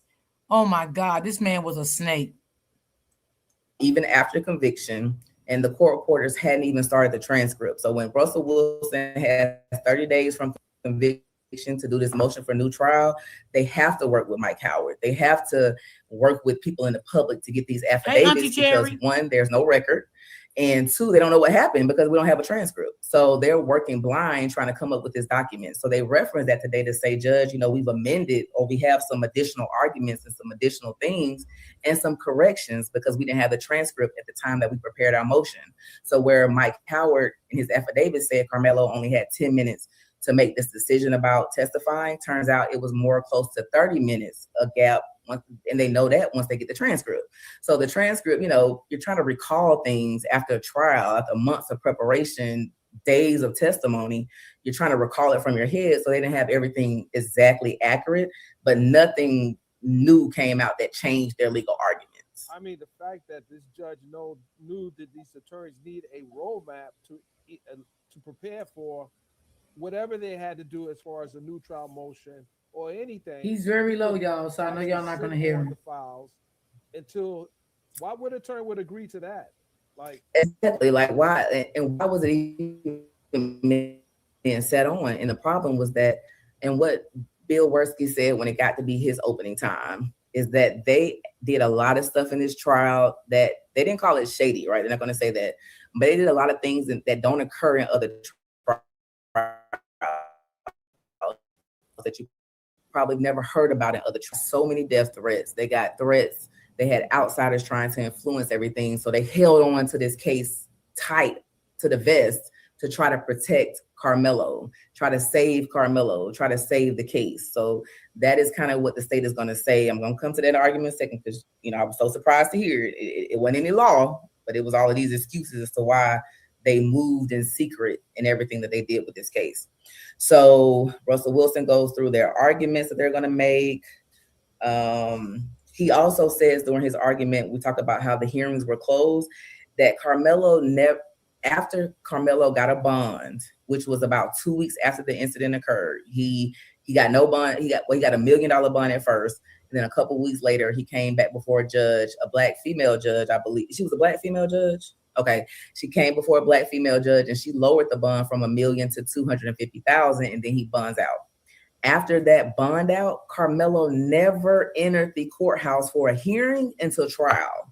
Oh my God, this man was a snake. Even after conviction, and the court reporters hadn't even started the transcript. So when Russell Wilson has 30 days from conviction to do this motion for new trial, they have to work with Mike Howard. They have to work with people in the public to get these affidavits because one, there's no record. And two, they don't know what happened because we don't have a transcript. So they're working blind trying to come up with this document. So they reference that today to say, Judge, we've amended, or we have some additional arguments and some additional things and some corrections because we didn't have the transcript at the time that we prepared our motion. So where Mike Howard in his affidavit said Carmelo only had 10 minutes to make this decision about testifying, turns out it was more close to 30 minutes, a gap. And they know that once they get the transcript. So the transcript, you're trying to recall things after a trial, after months of preparation, days of testimony, you're trying to recall it from your head. So they didn't have everything exactly accurate, but nothing new came out that changed their legal arguments. I mean, the fact that this judge knew that these attorneys need a roadmap to prepare for whatever they had to do as far as a new trial motion or anything. He's very low, y'all, so I know y'all not going to hear him. The files until, why would an attorney would agree to that? Like, exactly, like why, and why was it even being set on? And the problem was that, and what Bill Werski said when it got to be his opening time, is that they did a lot of stuff in this trial that they didn't call it shady, right? They're not going to say that, but they did a lot of things that don't occur in other trials that you probably never heard about in other trials. So many death threats. They got threats. They had outsiders trying to influence everything. So they held on to this case tight to the vest to try to protect Carmelo, try to save Carmelo, try to save the case. So that is kind of what the state is going to say. I'm going to come to that argument in a second because, I was so surprised to hear it. It wasn't any law, but it was all of these excuses as to why they moved in secret and everything that they did with this case. So Russell Wilson goes through their arguments that they're going to make. He also says during his argument, we talked about how the hearings were closed, that Carmelo after Carmelo got a bond, which was about 2 weeks after the incident occurred, he got no bond. He got $1 million bond at first. And then a couple weeks later, he came back before a judge, a black female judge, I believe. She was a black female judge. Okay. She came before a black female judge and she lowered the bond from $1 million to $250,000, and then he bonds out. After that bond out, Carmelo never entered the courthouse for a hearing until trial.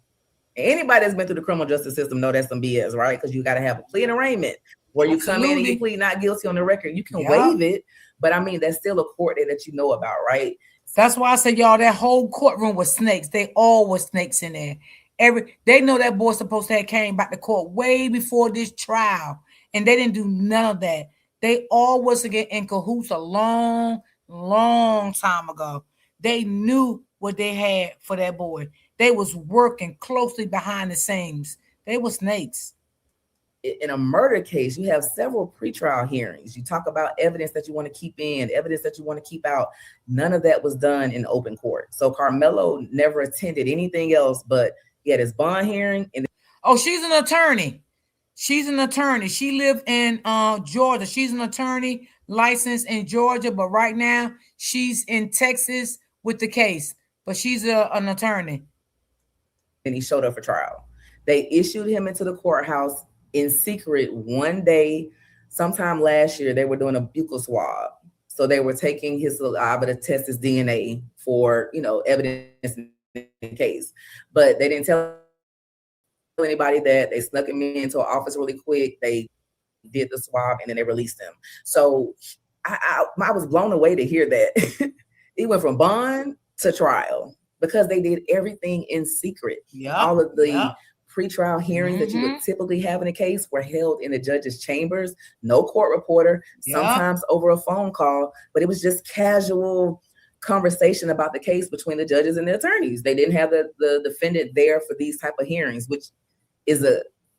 Anybody that's been through the criminal justice system know that's some BS, right? Because you got to have a plea and arraignment where you come in and you plead not guilty on the record. You can waive it, but I mean, that's still a court day that you know about, right? That's why I said, y'all, that whole courtroom was snakes. They all were snakes in there. They know that boy supposed to have came back to court way before this trial, and they didn't do none of that. They all was to get in cahoots a long, long time ago. They knew what they had for that boy. They was working closely behind the scenes. They were snakes. In a murder case, you have several pretrial hearings. You talk about evidence that you want to keep in, evidence that you want to keep out. None of that was done in open court. So Carmelo never attended anything else, but he had his bond hearing. She's an attorney. She's an attorney. She lived in Georgia. She's an attorney licensed in Georgia, but right now she's in Texas with the case. But she's an attorney. And he showed up for trial. They issued him into the courthouse in secret one day, sometime last year. They were doing a buccal swab. So they were taking his saliva to test his DNA for, evidence in the case. But they didn't tell anybody that. They snuck him into an office really quick. They did the swab and then they released him. So I was blown away to hear that. He went from bond to trial because they did everything in secret. All of the pretrial hearings that you would typically have in a case were held in the judge's chambers, no court reporter, sometimes over a phone call, but it was just casual conversation about the case between the judges and the attorneys. They didn't have the defendant there for these type of hearings, which is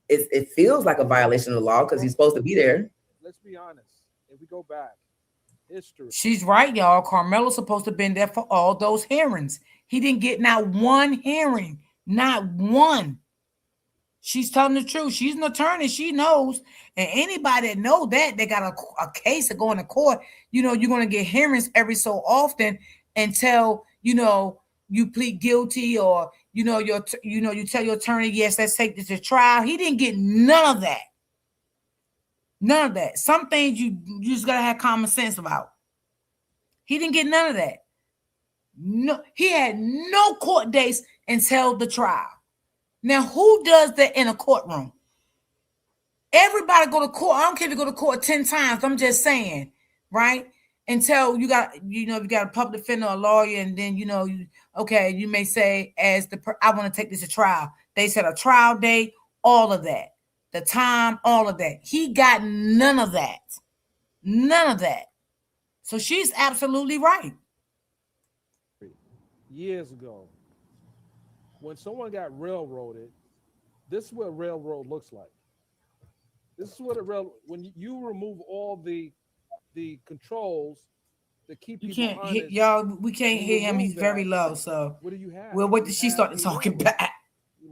it feels like a violation of the law because he's supposed to be there. Let's be honest. If we go back, history. She's right, y'all. Carmelo's supposed to have been there for all those hearings. He didn't get not one hearing, not one. She's telling the truth. She's an attorney. She knows. And anybody that know that, they got a case to go into court, you're going to get hearings every so often until, you plead guilty or, you tell your attorney, yes, let's take this to trial. He didn't get none of that. None of that. Some things you just got to have common sense about. He didn't get none of that. No, he had no court dates until the trial. Now, who does that in a courtroom? Everybody go to court. I don't care if you go to court 10 times. I'm just saying, right? Until you got, you got a public defender, a lawyer, and then, you may say, I want to take this to trial. They set a trial date, all of that. The time, all of that. He got none of that. None of that. So she's absolutely right. Years ago, when someone got railroaded, this is what a railroad looks like. This is what when you remove all the controls that keep you people can't honest, y'all. We can't hear him. He's very low. So what do you have? Well, what did she start talking back?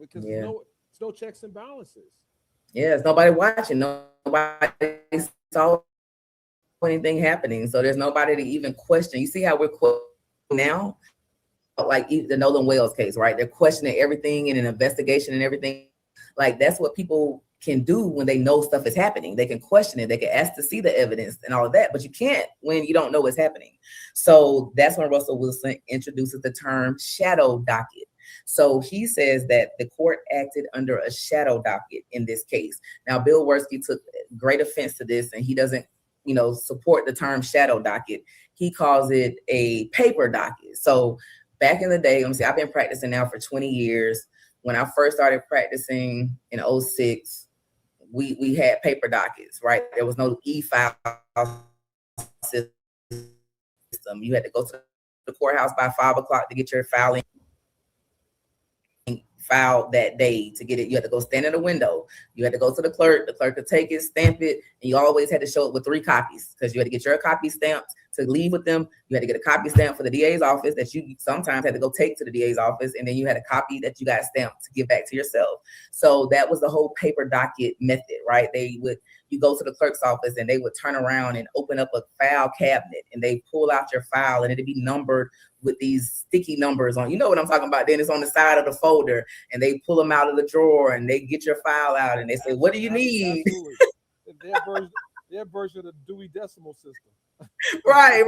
Because there's no checks and balances. Yeah, it's nobody watching. Nobody saw anything happening. So there's nobody to even question. You see how we're questioning now? Like the Nolan Wells case, right? They're questioning everything in an investigation and everything. Like that's what people can do when they know stuff is happening. They can question it. They can ask to see the evidence and all of that, but you can't when you don't know what's happening. So that's when Russell Wilson introduces the term shadow docket. So he says that the court acted under a shadow docket in this case. Now, Bill Werski took great offense to this, and he doesn't, support the term shadow docket. He calls it a paper docket. So back in the day, I've been practicing now for 20 years. When I first started practicing in 2006, we had paper dockets, right? There was no e-file system. You had to go to the courthouse by 5 o'clock to get your filing filed that day. To get it, you had to go stand in the window. You had to go to the clerk could take it, stamp it, and you always had to show it with 3 copies, because you had to get your copy stamped to leave with them. You had to get a copy stamp for the DA's office that you sometimes had to go take to the DA's office, and then you had a copy that you got stamped to give back to yourself. So that was the whole paper docket method, right? You go to the clerk's office and they would turn around and open up a file cabinet, and they pull out your file, and it'd be numbered with these sticky numbers on, you know what I'm talking about? Then it's on the side of the folder, and they pull them out of the drawer, and they get your file out, and they say, "What do you need?" Their version of the Dewey Decimal System. Right.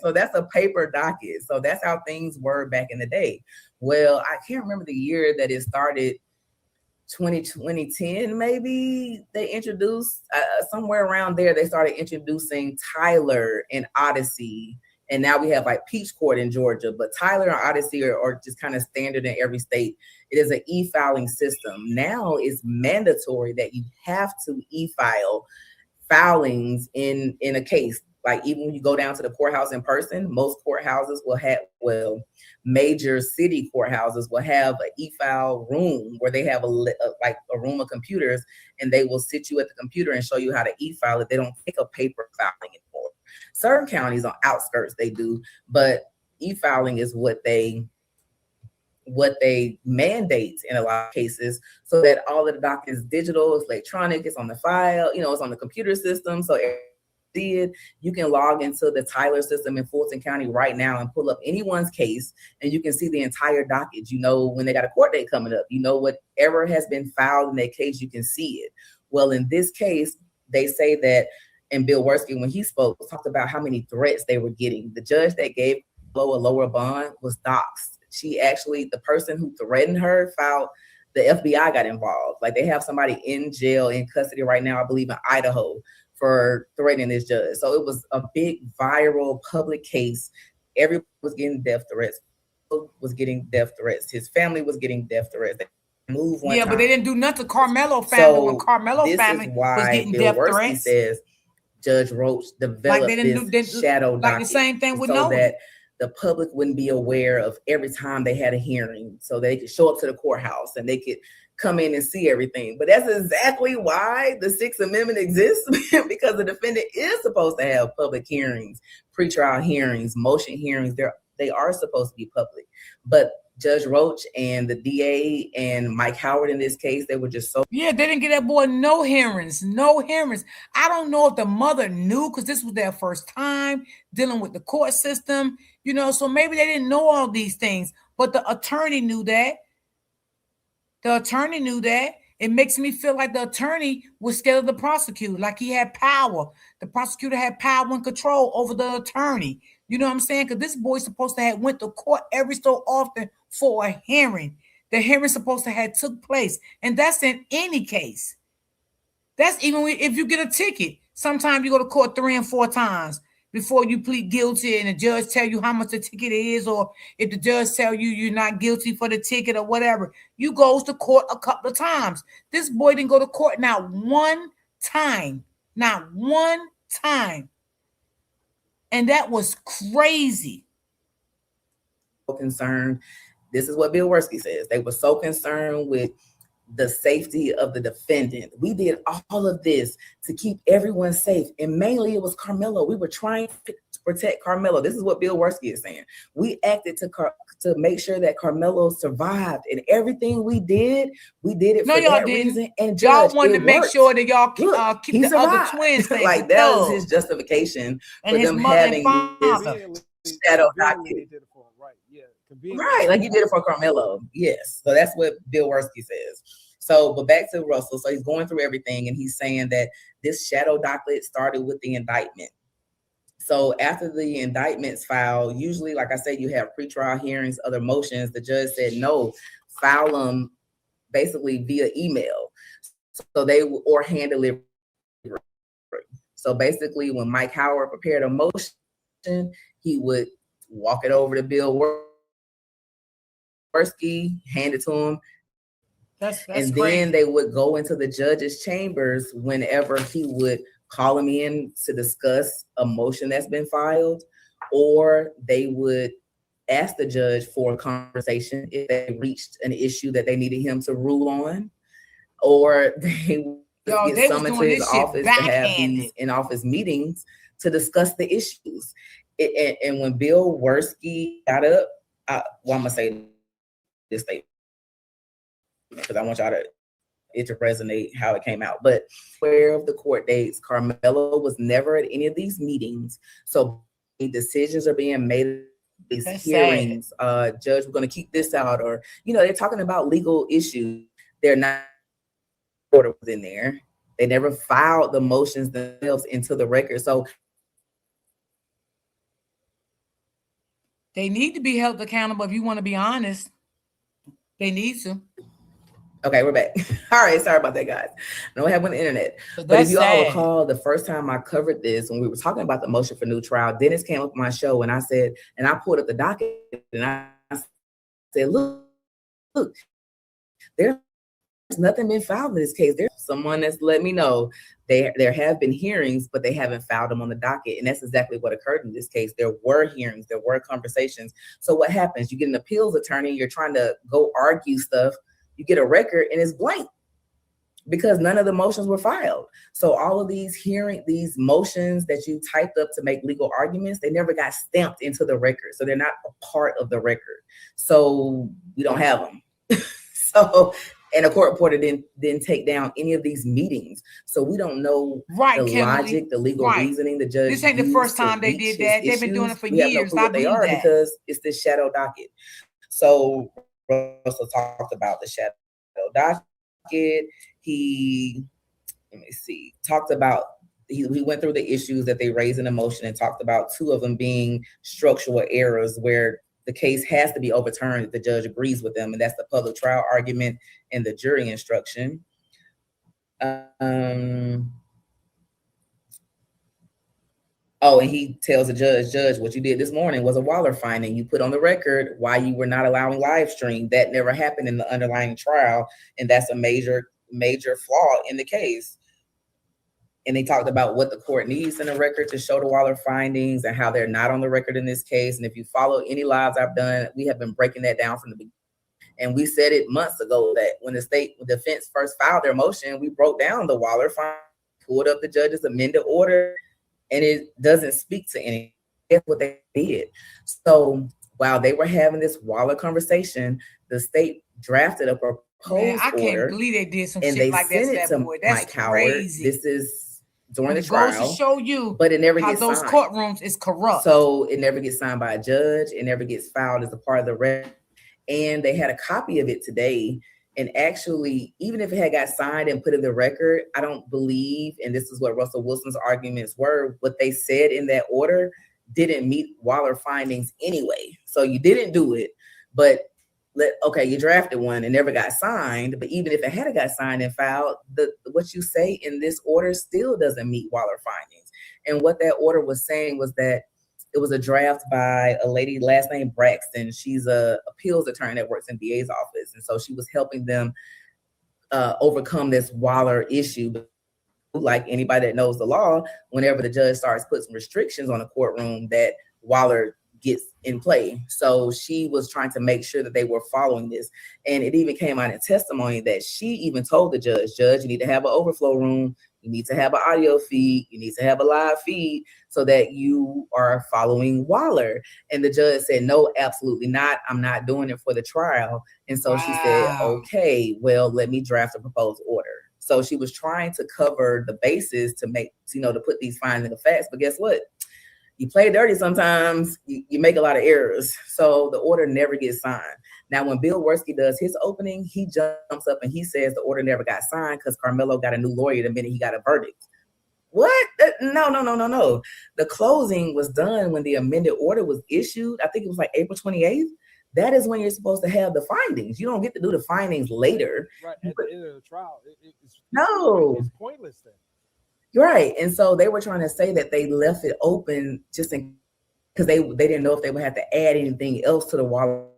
So that's a paper docket. So that's how things were back in the day. Well, I can't remember the year that it started. 2010, maybe they introduced somewhere around there. They started introducing Tyler and Odyssey, and now we have like Peach Court in Georgia. But Tyler and Odyssey are just kind of standard in every state. It is an e-filing system. Now it's mandatory that you have to e-file filings in a case. Like even when you go down to the courthouse in person, most courthouses will have, major city courthouses will have an e-file room where they have a room of computers, and they will sit you at the computer and show you how to e-file it. They don't take a paper filing anymore. Certain counties on outskirts they do, but e-filing is what they mandate in a lot of cases, so that all of the docket is digital, it's electronic, it's on the file, it's on the computer system. So you can log into the Tyler system in Fulton County right now and pull up anyone's case, and you can see the entire docket. When they got a court date coming up, whatever has been filed in that case, you can see it. Well, in this case, they say that, and Bill Werski, when he spoke, talked about how many threats they were getting. The judge that gave a lower bond was doxxed. The person who threatened her filed, the FBI got involved. Like, they have somebody in jail, in custody right now, I believe in Idaho, for threatening this judge. So it was a big viral public case. Everyone was getting death threats. Was getting death threats. His family was getting death threats. They moved one time. But they didn't do nothing. Carmelo family, when Carmelo family was getting Bill death Werski threats. Says Judge Roach developed this shadow docket, the same thing with so that the public wouldn't be aware of every time they had a hearing, so they could show up to the courthouse and they could come in and see everything. But that's exactly why the Sixth Amendment exists, because the defendant is supposed to have public hearings, pretrial hearings, motion hearings. They are supposed to be public. But Judge Roach and the DA and Mike Howard in this case, they were just so... Yeah, they didn't get that boy no hearings. I don't know if the mother knew, because this was their first time dealing with the court system, so maybe they didn't know all these things. But the attorney knew that. It makes me feel like the attorney was scared of the prosecutor, like he had power. The prosecutor had power and control over the attorney. You know what I'm saying? Because this boy's supposed to have went to court every so often for a hearing. The hearing's supposed to have took place. And that's in any case. That's even if you get a ticket. Sometimes you go to court 3 and 4 times before you plead guilty, and the judge tell you how much the ticket is, or if the judge tell you you're not guilty for the ticket or whatever, you goes to court a couple of times. This boy didn't go to court not one time. And that was crazy. Concerned. This is what Bill Werski says. They were so concerned with the safety of the defendant. We did all of this to keep everyone safe. And mainly it was Carmelo. We were trying to protect Carmelo. This is what Bill Werski is saying. We acted to make sure that Carmelo survived. And everything we did it for that reason. And y'all wanted to make sure that y'all keep the other twins safe. Like, that was his justification for them having this shadow docket. Right, like you did it for Carmelo. Yes. So that's what Bill Werski says. So, but back to Russell. So he's going through everything, and he's saying that this shadow docket started with the indictment. So after the indictment's filed, usually, like I said, you have pretrial hearings, other motions. The judge said, no, file them basically via email. So or hand delivery. So basically, when Mike Howard prepared a motion, he would walk it over to Bill Werski, hand it to him. That's and crazy. then they would go into the judge's chambers whenever he would call them in to discuss a motion that's been filed, or they would ask the judge for a conversation if they reached an issue that they needed him to rule on, or they would Yo, get they was summoned to doing his this shit office to have these backhanded. in-office meetings to discuss the issues. And when Bill Werski got up, I'm gonna say this statement because I want y'all to it to resonate how it came out. But aware of the court dates, Carmelo was never at any of these meetings. So decisions are being made at these That's hearings. Judge, we're going to keep this out, or they're talking about legal issues. They're not order within there. They never filed the motions themselves into the record. So They need to be held accountable. If you want to be honest, they need to. okay, we're back. All right, sorry about that, guys. No, I have on the internet. But if you all recall, the first time I covered this, when we were talking about the motion for new trial, Dennis came up on my show and I said, and I pulled up the docket and I said, look, there's nothing been filed in this case. There's someone that's let me know there have been hearings, but they haven't filed them on the docket. And that's exactly what occurred in this case. There were hearings, there were conversations. So what happens? You get an appeals attorney, you're trying to go argue stuff. You get a record and it's blank because none of the motions were filed. So all of these motions that you typed up to make legal arguments, they never got stamped into the record. So they're not a part of the record. So we don't have them. And a court reporter didn't take down any of these meetings. So we don't know the logic, the legal reasoning the judge. This ain't the first time they did that. They've been doing it for years. I believe that because it's the shadow docket. So Russell talked about the shadow docket. He talked about, he went through the issues that they raised in the motion and talked about two of them being structural errors where the case has to be overturned if the judge agrees with them. And that's the public trial argument and the jury instruction. And he tells the judge, what you did this morning was a Waller finding. You put on the record why you were not allowing live stream. That never happened in the underlying trial. And that's a major flaw in the case. And they talked about what the court needs in the record to show the Waller findings and how they're not on the record in this case. And if you follow any lives I've done, we have been breaking that down from the beginning. And we said it months ago that when the defense first filed their motion, we broke down the Waller findings, pulled up the judge's amended order, and it doesn't speak to any. That's what they did. So while they were having this Waller conversation, the state drafted a proposed order. I can't believe they did some shit like that to that boy. That's crazy. This is during the trial. Goes to show you, but it never gets those signed. Courtrooms is corrupt. So it never gets signed by a judge. It never gets filed as a part of the record. And they had a copy of it today. And actually, even if it had got signed and put in the record, I don't believe, and this is what Russell Wilson's arguments were, what they said in that order didn't meet Waller findings anyway. So you didn't do it, but you drafted one and never got signed. But even if it had got signed and filed, what you say in this order still doesn't meet Waller findings. And what that order was saying was that it was a draft by a lady, last name Braxton. She's a appeals attorney that works in DA's office. And so she was helping them overcome this Waller issue. Like anybody that knows the law, whenever the judge starts putting some restrictions on a courtroom, that Waller gets in play. So she was trying to make sure that they were following this. And it even came out in testimony that she even told the judge, you need to have an overflow room. You need to have an audio feed. You need to have a live feed so that you are following Waller. And the judge said, no, absolutely not. I'm not doing it for the trial. And so she said, okay, well, let me draft a proposed order. So she was trying to cover the bases to make, to put these findings of facts. But guess what? You play dirty sometimes, you make a lot of errors. So the order never gets signed. Now, when Bill Werski does his opening, he jumps up and he says the order never got signed because Carmelo got a new lawyer the minute he got a verdict. What? No. The closing was done when the amended order was issued. I think it was like April 28th. That is when you're supposed to have the findings. You don't get to do the findings later. Right, at the end of the trial. It's pointless then. Right. And so they were trying to say that they left it open just because they didn't know if they would have to add anything else to the Waller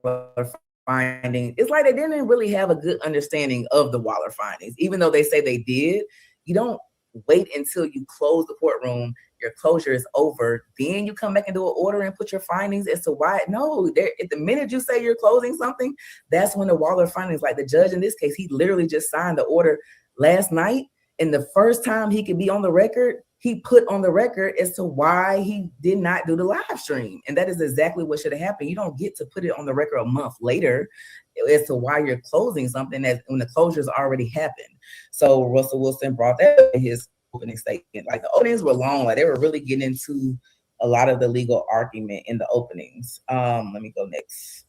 findings. It's like they didn't really have a good understanding of the Waller findings, even though they say they did. You don't wait until you close the courtroom, your closure is over, then you come back and do an order and put your findings as to why. No, at the minute you say you're closing something, that's when the Waller findings, like the judge in this case, he literally just signed the order last night. And the first time he could be on the record, he put on the record as to why he did not do the live stream. And that is exactly what should have happened. You don't get to put it on the record a month later as to why you're closing something that when the closure's already happened. So Russell Wilson brought that in his opening statement. Like the openings were long, like they were really getting into a lot of the legal argument in the openings. Let me go next.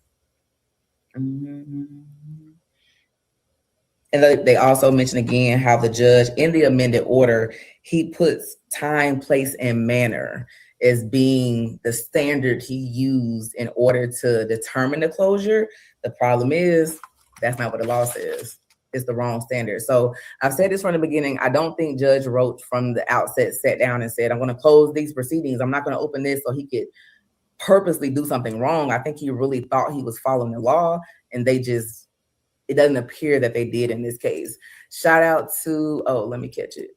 And they also mentioned again how the judge in the amended order, he puts time, place, and manner as being the standard he used in order to determine the closure. The problem is that's not what the law says. It's the wrong standard. So I've said this from the beginning. I don't think Judge Roach from the outset sat down and said, I'm going to close these proceedings. I'm not going to open this so he could purposely do something wrong. I think he really thought he was following the law, and it doesn't appear that they did in this case. Shout out to, let me catch it.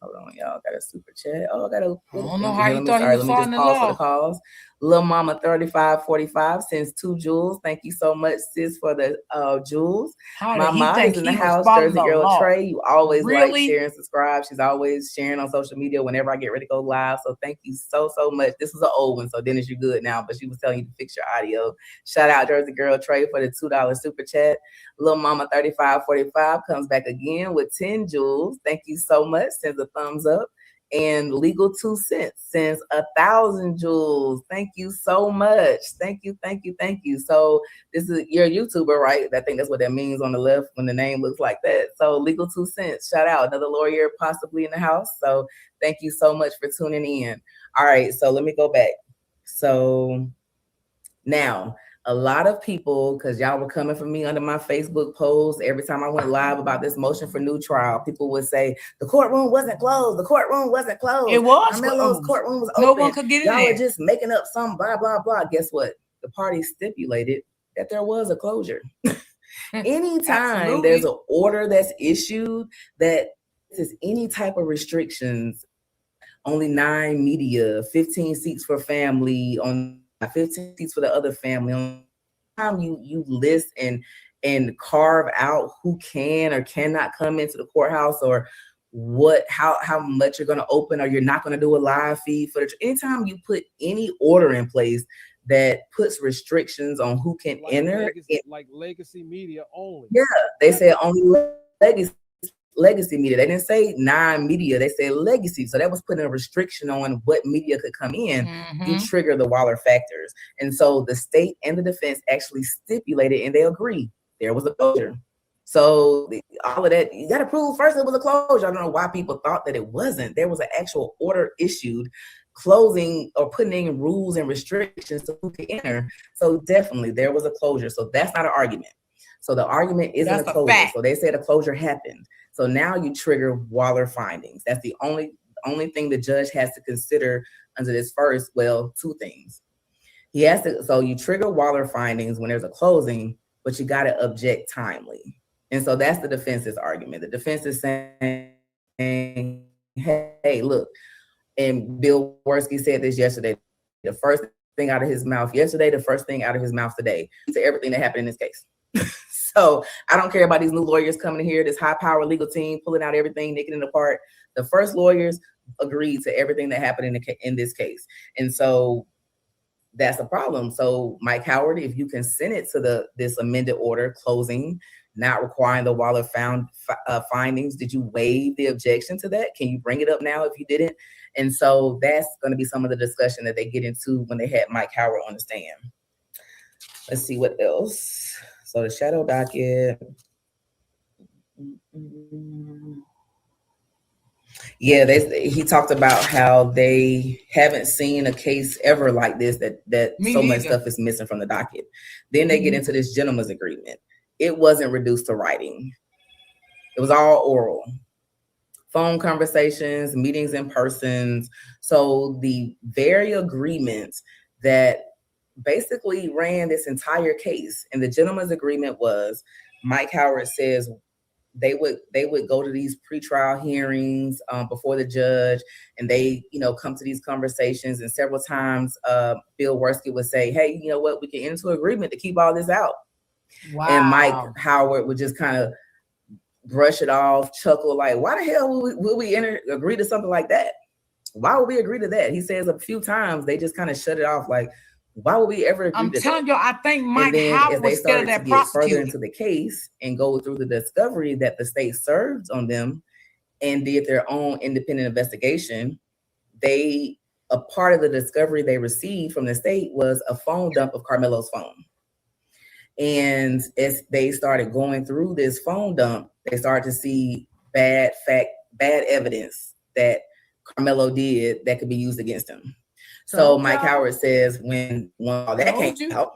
Hold on, y'all. Got a super chat. I don't know how you thought he was following the law. For the calls. Lil Mama 3545 sends 2 jewels. Thank you so much, sis, for the jewels. My mom is in the house. Jersey Girl Trey. You always like, share, and subscribe. She's always sharing on social media whenever I get ready to go live. So thank you so much. This is an old one, so Dennis, you're good now. But she was telling you to fix your audio. Shout out Jersey Girl Trey for the $2 super chat. Lil Mama 3545 comes back again with 10 jewels. Thank you so much. Sends a thumbs up. And Legal 2 Cents sends 1,000 jewels. Thank you so much. Thank you. So this is your YouTuber, right? I think that's what that means on the left when the name looks like that. So Legal 2 Cents, shout out, another lawyer possibly in the house. So thank you so much for tuning in. All right, so let me go back. So now, a lot of people, because y'all were coming for me under my Facebook post every time I went live about this motion for new trial, people would say the courtroom wasn't closed. The courtroom wasn't closed. It was. Carmelo's courtroom was open. No one could get in y'all there. Are just making up some blah blah blah. Guess what? The party stipulated that there was a closure. Anytime there's an order that's issued that says any type of restrictions, only 9 media, 15 seats for family, on 15 seats for the other family. On time you list and carve out who can or cannot come into the courthouse, or how much you're going to open, or you're not going to do a live feed for anytime you put any order in place that puts restrictions on who can enter. Like legacy media only. Yeah, they said only legacy media. They didn't say non-media. They said legacy. So that was putting a restriction on what media could come in. You trigger the Waller factors. And so the state and the defense actually stipulated, and they agreed there was a closure. So all of that, you got to prove first it was a closure. I don't know why people thought that it wasn't. There was an actual order issued closing or putting in rules and restrictions to who could enter. So definitely there was a closure. So that's not an argument. So the argument isn't a closure. Fact. So they said a closure happened. So now you trigger Waller findings. That's the only thing the judge has to consider under this first. Well, 2 things. He has to. So you trigger Waller findings when there's a closing, but you got to object timely. And so that's the defense's argument. The defense is saying, "Hey, look." And Bill Worski said this yesterday. The first thing out of his mouth yesterday, the first thing out of his mouth today, to everything that happened in this case. So I don't care about these new lawyers coming here, this high-power legal team pulling out everything, nicking it apart. The first lawyers agreed to everything that happened in this case. And so that's a problem. So Mike Howard, if you consent it to this amended order closing, not requiring the Waller findings, did you waive the objection to that? Can you bring it up now if you didn't? And so that's going to be some of the discussion that they get into when they had Mike Howard on the stand. Let's see what else. So the shadow docket. Yeah, he talked about how they haven't seen a case ever like this, that so much stuff is missing from the docket. Then they get into this gentleman's agreement. It wasn't reduced to writing. It was all oral. Phone conversations, meetings in person. So the very agreements that basically ran this entire case. And the gentleman's agreement was Mike Howard says they would go to these pretrial hearings before the judge, and they, come to these conversations. And several times, Bill Werski would say, "Hey, you know what? We can enter into agreement to keep all this out." Wow. And Mike Howard would just kind of brush it off, chuckle, like, "Why the hell will we agree to something like that? Why would we agree to that?" He says a few times they just kind of shut it off, like, why would we ever agree I'm to telling that? you, I think Mike And then Howard as they was scared of started to that get further prosecutor. into the case and go through the discovery that the state served on them and did their own independent investigation, a part of the discovery they received from the state was a phone dump of Carmelo's phone. And as they started going through this phone dump, they started to see bad evidence that Carmelo did that could be used against him. So Mike Howard says when all that came out,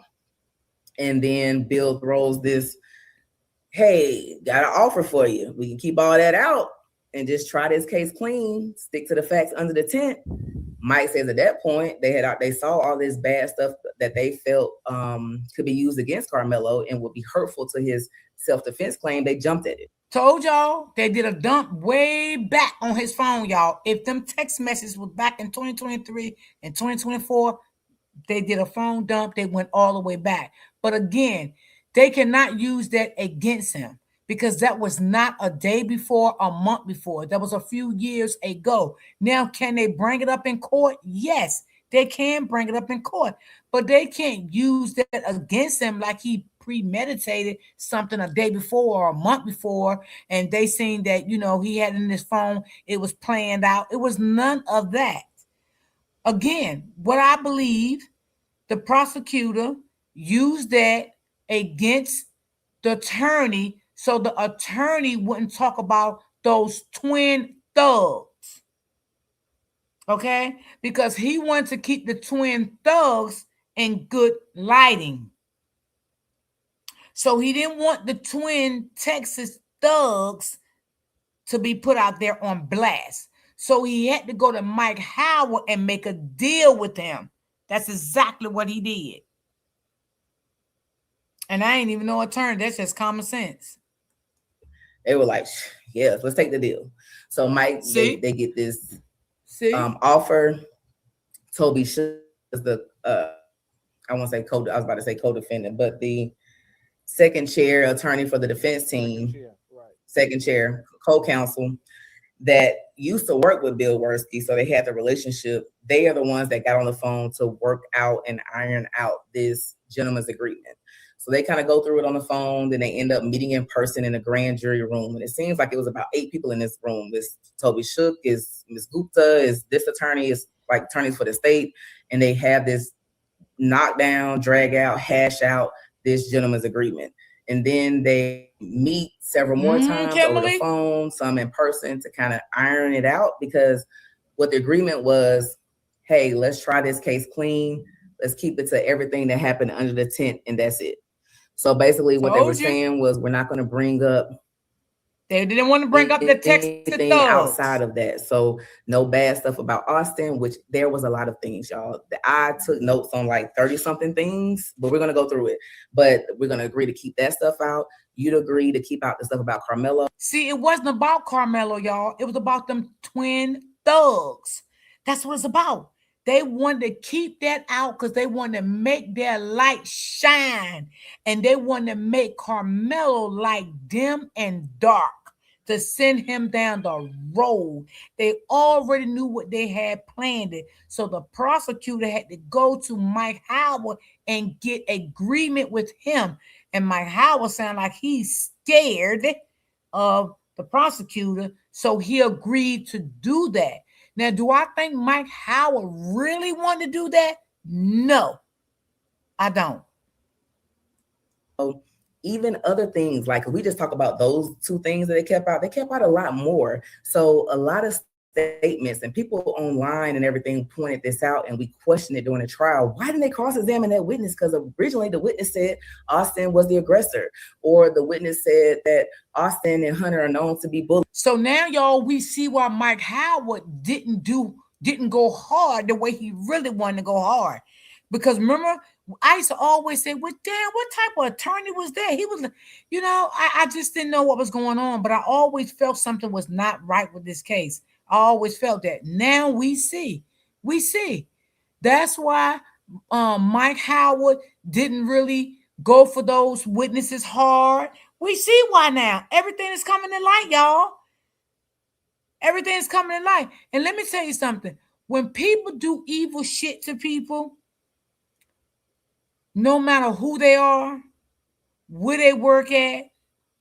and then Bill throws this, "Hey, got an offer for you. We can keep all that out and just try this case clean, stick to the facts under the tent." Mike says at that point they saw all this bad stuff that they felt could be used against Carmelo and would be hurtful to his self-defense claim. They jumped at it. Told y'all they did a dump way back on his phone, y'all. If them text messages was back in 2023 and 2024, they did a phone dump. They went all the way back. But again, they cannot use that against him because that was not a day before, a month before. That was a few years ago. Now, can they bring it up in court? Yes, they can bring it up in court, but they can't use that against him like he premeditated something a day before or a month before, and they seen that, he had in his phone, it was planned out. It was none of that. Again, what I believe, the prosecutor used that against the attorney so the attorney wouldn't talk about those twin thugs. Okay? Because he wanted to keep the twin thugs in good lighting. So he didn't want the twin Texas thugs to be put out there on blast. So he had to go to Mike Howard and make a deal with him. That's exactly what he did. And I ain't even no attorney. That's just common sense. They were like, "Yeah, let's take the deal." So Mike, they get this offer. Toby Shook is the I won't say I was about to say co-defendant, but the second chair attorney for the defense team, second chair co-counsel that used to work with Bill Werski, so they had the relationship. They are the ones that got on the phone to work out and iron out this gentleman's agreement. So they kind of go through it on the phone, then they end up meeting in person in a grand jury room. And it seems like it was about 8 people in this room. This Toby Shook, is Ms. Gupta, is this attorney, is like attorneys for the state. And they have this knockdown, drag out, hash out this gentleman's agreement. And then they meet several more times over the phone, some in person, to kind of iron it out, because what the agreement was, hey, let's try this case clean. Let's keep it to everything that happened under the tent, and that's it. So basically what they were saying was, we're not going to bring up. They didn't want to bring up the text outside of that. So no bad stuff about Austin, which there was a lot of things, y'all. I took notes on like 30 something things, but we're going to go through it. But we're going to agree to keep that stuff out. You'd agree to keep out the stuff about Carmelo. See, it wasn't about Carmelo, y'all. It was about them twin thugs. That's what it's about. They wanted to keep that out because they wanted to make their light shine. And they wanted to make Carmelo like dim and dark, to send him down the road. They already knew what they had planned it. So the prosecutor had to go to Mike Howard and get agreement with him. And Mike Howard sounded like he's scared of the prosecutor. So he agreed to do that. Now, do I think Mike Howard really wanted to do that? No, I don't. So even other things, like we just talk about those 2 things that they kept out a lot more. So a lot of statements, and people online and everything pointed this out, and we questioned it during the trial. Why didn't they cross-examine that witness? Because originally the witness said Austin was the aggressor, or the witness said that Austin and Hunter are known to be bullies. So now, y'all, we see why Mike Howard didn't go hard the way he really wanted to go hard. Because remember, I used to always say, well, damn, what type of attorney was that? He was, I just didn't know what was going on, but I always felt something was not right with this case. I always felt that. Now we see. That's why Mike Howard didn't really go for those witnesses hard. We see why now. Everything is coming to light, y'all. Everything is coming to light. And let me tell you something. When people do evil shit to people, no matter who they are, where they work at,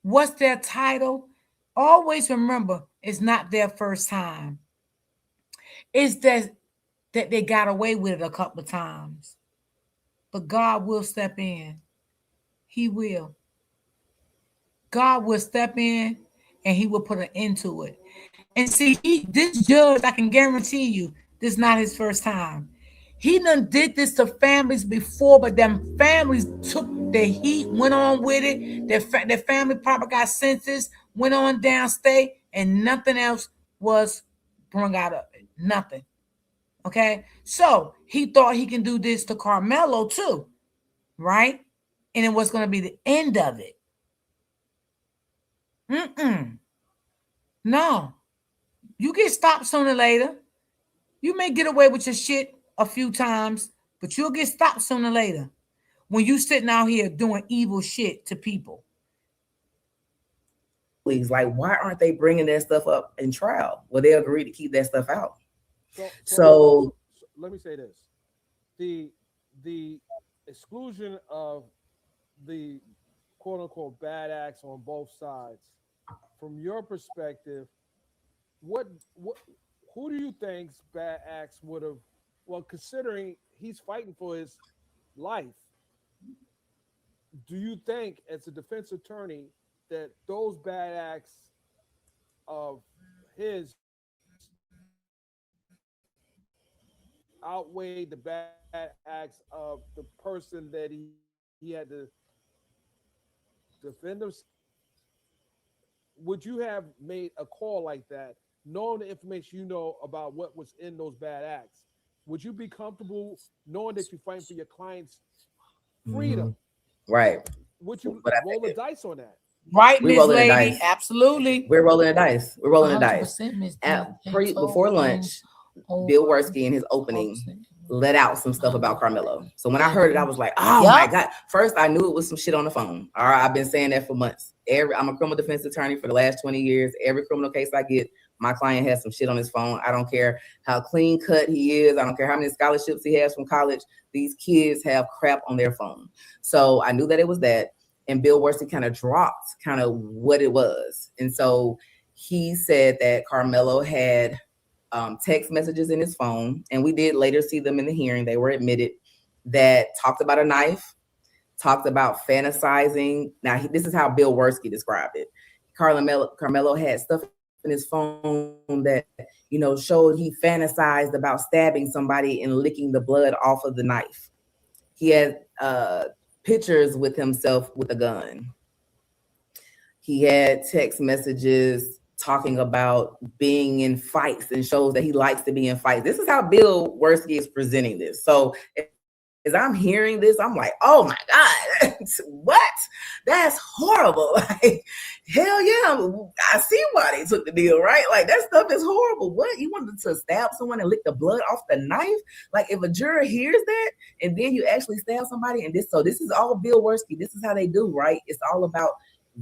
what's their title, always remember it's not their first time. It's that they got away with it a couple of times. But God will step in. He will. God will step in and he will put an end to it. And see, this judge, I can guarantee you, this is not his first time. He done did this to families before, but them families took the heat, went on with it. Their family probably got sentenced, went on downstate, and nothing else was brought out of it. Nothing. Okay? So he thought he can do this to Carmelo too, right? And it was going to be the end of it. No. You get stopped sooner or later. You may get away with your shit a few times, but you'll get stopped sooner or later when you sitting out here doing evil shit to people. Please, like, why aren't they bringing that stuff up in trial? Well, they agree to keep that stuff out. So let me say this: the exclusion of the quote unquote bad acts on both sides. From your perspective, who do you think's bad acts would have? Well, considering he's fighting for his life, do you think, as a defense attorney, that those bad acts of his outweigh the bad acts of the person that he had to defend himself? Would you have made a call like that, knowing the information you know about what was in those bad acts? Would you be comfortable knowing that you're fighting for your client's freedom? Right. Would you roll the dice on that? Right, Miss Lady. Absolutely. We're rolling the dice. We're rolling the dice. Before lunch, Bill Worski in his opening let out some stuff about Carmelo. So when I heard it, I was like, oh my God. First, I knew it was some shit on the phone. All right, I've been saying that for months. I'm a criminal defense attorney for the last 20 years. Every criminal case I get, my client has some shit on his phone. I don't care how clean cut he is. I don't care how many scholarships he has from college. These kids have crap on their phone. So I knew that it was that. And Bill Worski kind of dropped kind of what it was. And so he said that Carmelo had text messages in his phone, and we did later see them in the hearing. They were admitted, that talked about a knife, talked about fantasizing. Now, this is how Bill Worski described it. Carmelo had stuff in his phone that, showed he fantasized about stabbing somebody and licking the blood off of the knife. He had pictures with himself with a gun. He had text messages talking about being in fights and shows that he likes to be in fights. This is how Bill Worski is presenting this. So as I'm hearing this, I'm like, oh my God, what? That's horrible. Like, hell yeah, I see why they took the deal, right? Like, that stuff is horrible. What? You wanted to stab someone and lick the blood off the knife? Like, if a juror hears that and then you actually stab somebody, and this is all Bill Worski. This is how they do, right? It's all about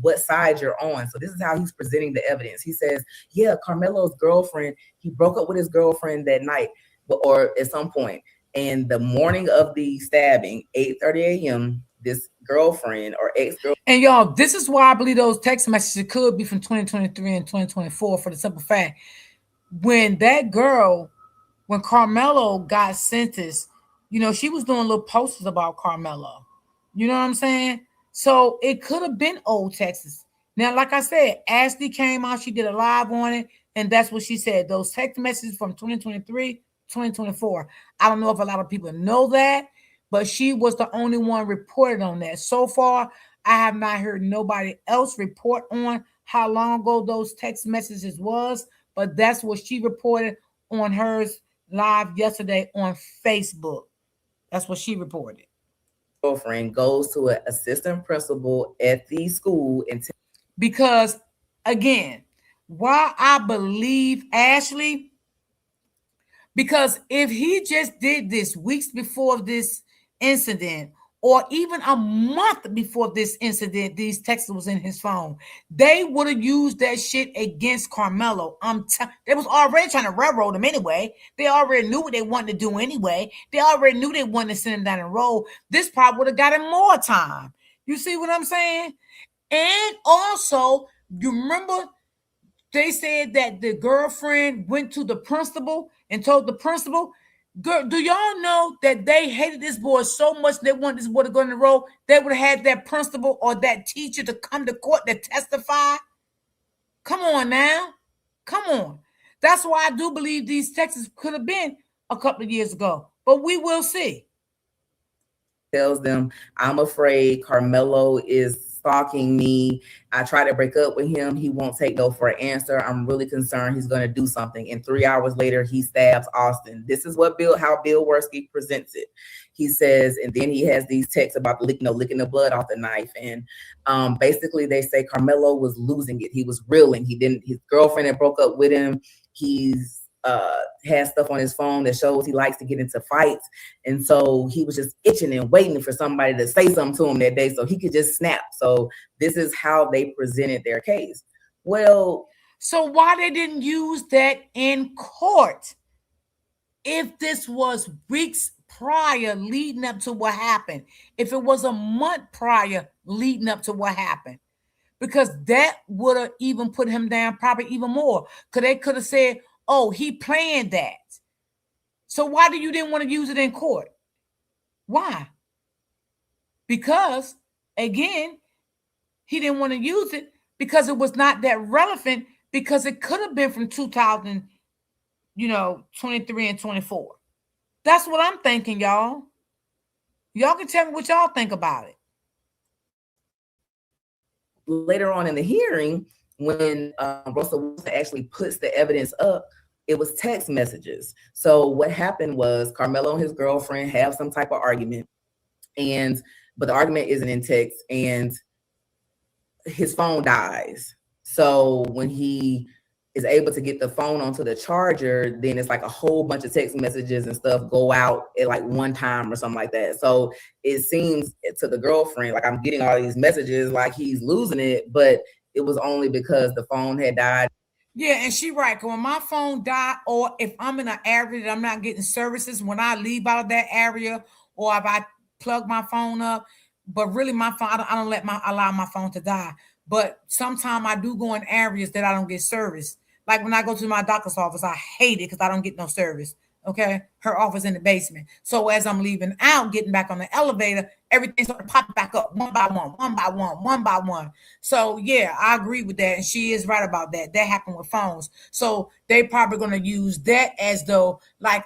what side you're on. So this is how he's presenting the evidence. He says, yeah, Carmelo's girlfriend, he broke up with his girlfriend that night, or at some point. And the morning of the stabbing, 8:30 a.m., this girlfriend or ex-girlfriend. And y'all, this is why I believe those text messages could be from 2023 and 2024, for the simple fact, when Carmelo got sentenced, she was doing little posters about Carmelo. You know what I'm saying? So it could have been old Texas. Now, like I said, Ashley came out, she did a live on it, and that's what she said. Those text messages from 2023, 2024. I don't know if a lot of people know that, but she was the only one reported on that. So far, I have not heard nobody else report on how long ago those text messages was, but that's what she reported on hers live yesterday on Facebook. That's what she reported. girlfriend goes to an assistant principal at the school and because again, why I believe Ashley, because if he just did this weeks before this incident, or even a month before this incident, these texts was in his phone, they would have used that shit against Carmelo. They was already trying to railroad him anyway. They already knew what they wanted to do anyway. They already knew they wanted to send him down the road. This probably would have got him more time. You see what I'm saying? And also, you remember they said that the girlfriend went to the principal and told the principal, girl, do y'all know that they hated this boy so much they wanted this boy to go in the road? They would have had that principal or that teacher to come to court to testify. Come on now. Come on. That's why I do believe these texts could have been a couple of years ago, but we will see. Tells them, I'm afraid Carmelo is stalking me. I try to break up with him. He won't take no for an answer. I'm really concerned he's going to do something. And 3 hours later, he stabs Austin. This is what how Bill Werski presents it. He says, and then he has these texts about licking the blood off the knife. And basically they say Carmelo was losing it. He was reeling. His girlfriend had broke up with him. He's has stuff on his phone that shows he likes to get into fights, and so he was just itching and waiting for somebody to say something to him that day so he could just snap. So this is how they presented their case. Well, so why they didn't use that in court if this was weeks prior leading up to what happened, if it was a month prior leading up to what happened? Because that would have even put him down probably even more, because they could have said, oh, he planned that. So why do you didn't want to use it in court? Why? Because, again, he didn't want to use it because it was not that relevant, because it could have been from 2023 and 24. That's what I'm thinking, y'all. Y'all can tell me what y'all think about it. Later on in the hearing, when Russell Wilson actually puts the evidence up, it was text messages. So what happened was Carmelo and his girlfriend have some type of argument, but the argument isn't in text, and his phone dies. So when he is able to get the phone onto the charger, then it's like a whole bunch of text messages and stuff go out at like one time or something like that. So it seems to the girlfriend like, I'm getting all these messages like he's losing it, but it was only because the phone had died. Yeah, and she right. When my phone died, or if I'm in an area that I'm not getting services, when I leave out of that area, or if I plug my phone up, but really my phone, I don't allow my phone to die. But sometimes I do go in areas that I don't get service. Like when I go to my doctor's office, I hate it because I don't get no service. Okay, her office in the basement. So as I'm leaving out, getting back on the elevator, everything started popping back up one by one. So yeah, I agree with that, and she is right about that. That happened with phones. So they probably gonna use that as though like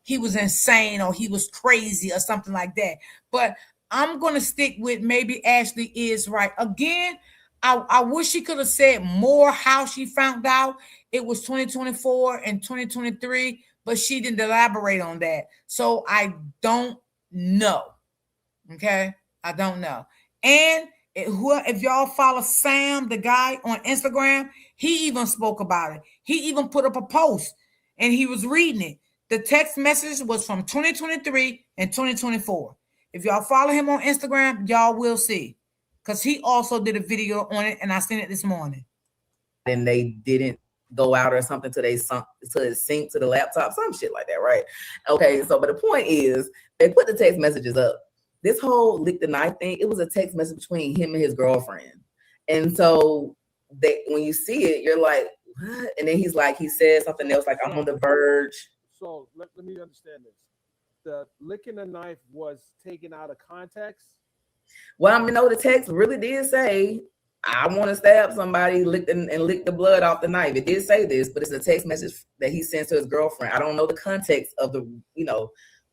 he was insane or he was crazy or something like that. But I'm gonna stick with maybe Ashley is right. Again, I wish she could have said more how she found out it was 2024 and 2023. But she didn't elaborate on that. So I don't know. Okay? I don't know. And if y'all follow Sam, the guy on Instagram, he even spoke about it. He even put up a post and he was reading it. The text message was from 2023 and 2024. If y'all follow him on Instagram, y'all will see. Because he also did a video on it and I seen it this morning. And they didn't go out or something to sync to the laptop, some shit like that, right? Okay, so but the point is they put the text messages up. This whole lick the knife thing, it was a text message between him and his girlfriend. And so when you see it, you're like, what? And then he said something else like, I'm on the verge. So let me understand this. The licking the knife was taken out of context? Well, I mean, no, the text really did say, I want to stab somebody, lick the blood off the knife. It did say this, but it's a text message that he sent to his girlfriend. I don't know the context of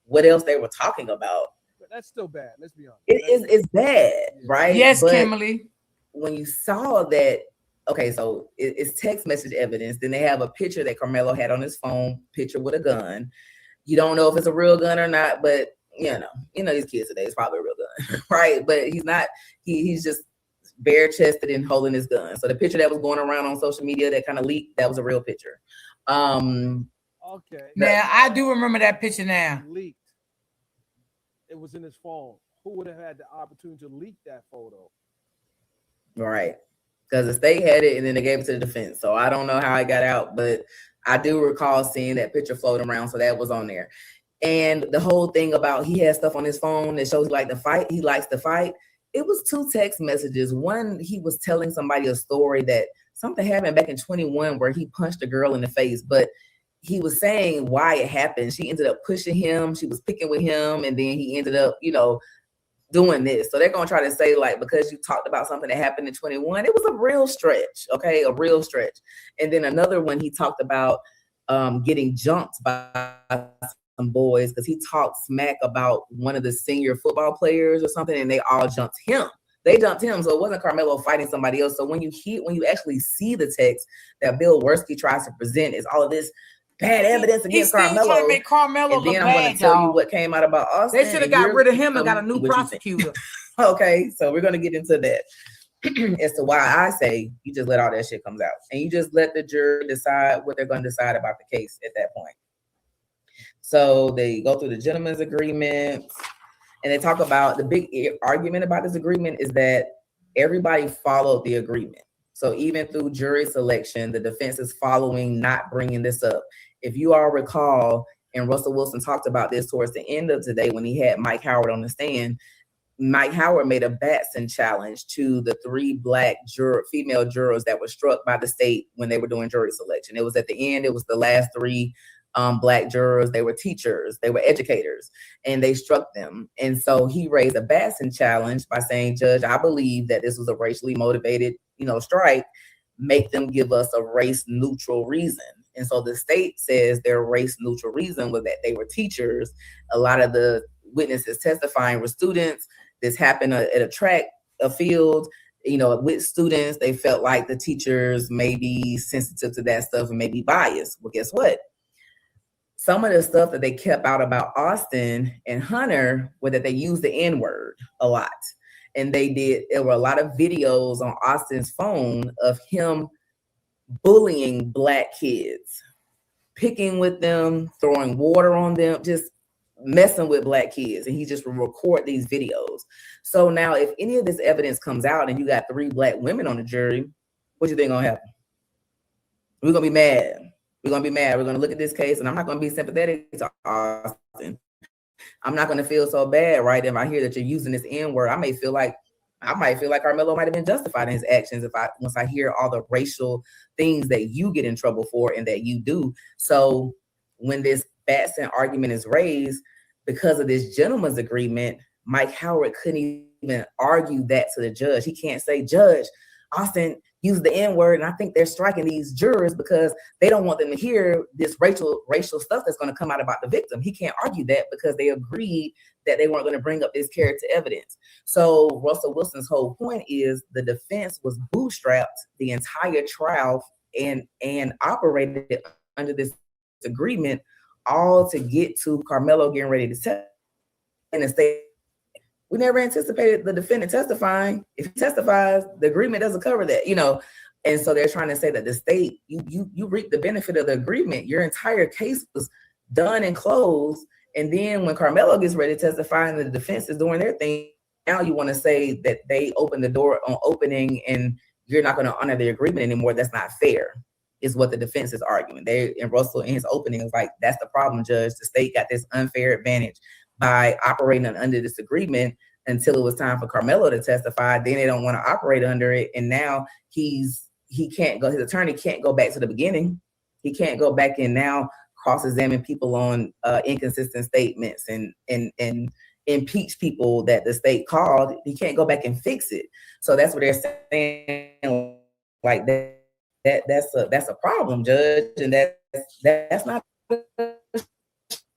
what else they were talking about. But that's still bad. Let's be honest. It's bad, right? Yes, but Kimberly. When you saw that, okay, so it's text message evidence. Then they have a picture that Carmelo had on his phone, picture with a gun. You don't know if it's a real gun or not, but you know these kids today, it's probably a real gun. right? But he's not. He's just bare chested and holding his gun. So the picture that was going around on social media that kind of leaked, that was a real picture. Okay. Now I do remember that picture now. Leaked. It was in his phone. Who would have had the opportunity to leak that photo? Right. Because the state had it and then they gave it to the defense. So I don't know how it got out, but I do recall seeing that picture floating around. So that was on there. And the whole thing about he has stuff on his phone that shows like the fight, he likes to fight. It was 2 text messages. One, he was telling somebody a story that something happened back in 21 where he punched a girl in the face, but he was saying why it happened. She ended up pushing him. She was picking with him. And then he ended up, doing this. So they're going to try to say like, because you talked about something that happened in 21, it was a real stretch. Okay. A real stretch. And then another one, he talked about getting jumped by some boys because he talked smack about one of the senior football players or something, and they all jumped him. They jumped him, so it wasn't Carmelo fighting somebody else. So when you actually see the text that Bill Werski tries to present, is all of this bad evidence against Carmelo. Trying to make Carmelo and then look I'm going bad, to tell y'all. you what came out about Austin. They should have got rid of him and got a new prosecutor. Okay, so we're going to get into that as to why I say you just let all that shit comes out, and you just let the jury decide what they're going to decide about the case at that point. So they go through the gentleman's agreement, and they talk about the big argument about this agreement is that everybody followed the agreement. So even through jury selection, the defense is following not bringing this up. If you all recall, and Russell Wilson talked about this towards the end of today when he had Mike Howard on the stand, Mike Howard made a Batson challenge to the 3 black female jurors that were struck by the state when they were doing jury selection. It was at the end, it was the last 3 black jurors. They were teachers, they were educators, and they struck them. And so he raised a Batson challenge by saying, Judge, I believe that this was a racially motivated, strike. Make them give us a race neutral reason. And so the state says their race neutral reason was that they were teachers. A lot of the witnesses testifying were students. This happened at a field, with students. They felt like the teachers may be sensitive to that stuff and may be biased. Well, guess what? Some of the stuff that they kept out about Austin and Hunter was that they used the N-word a lot. And there were a lot of videos on Austin's phone of him bullying black kids, picking with them, throwing water on them, just messing with black kids. And he just would record these videos. So now if any of this evidence comes out and you got 3 black women on the jury, what do you think gonna happen? We're gonna be mad. We're going to be mad. We're going to look at this case, and I'm not going to be sympathetic to Austin. I'm not going to feel so bad, right? If I hear that you're using this N-word, I might feel like Carmelo might have been justified in his actions once I hear all the racial things that you get in trouble for and that you do. So when this Batson argument is raised, because of this gentleman's agreement, Mike Howard couldn't even argue that to the judge. He can't say, Judge, Austin used the N-word, and I think they're striking these jurors because they don't want them to hear this racial stuff that's going to come out about the victim. He can't argue that because they agreed that they weren't going to bring up this character evidence. So Russell Wilson's whole point is the defense was bootstrapped the entire trial and operated under this agreement, all to get to Carmelo getting ready to testify in the state. We never anticipated the defendant testifying. If he testifies, the agreement doesn't cover that, And so they're trying to say that the state, you reap the benefit of the agreement. Your entire case was done and closed. And then when Carmelo gets ready to testify and the defense is doing their thing, now you want to say that they opened the door on opening and you're not going to honor the agreement anymore. That's not fair, is what the defense is arguing. And Russell in his opening was like, that's the problem, Judge. The state got this unfair advantage by operating under this agreement until it was time for Carmelo to testify. Then they don't want to operate under it. And now his attorney can't go back to the beginning. He can't go back and now cross-examine people on inconsistent statements and impeach people that the state called. He can't go back and fix it. So that's what they're saying, like that's a problem, Judge. And that's not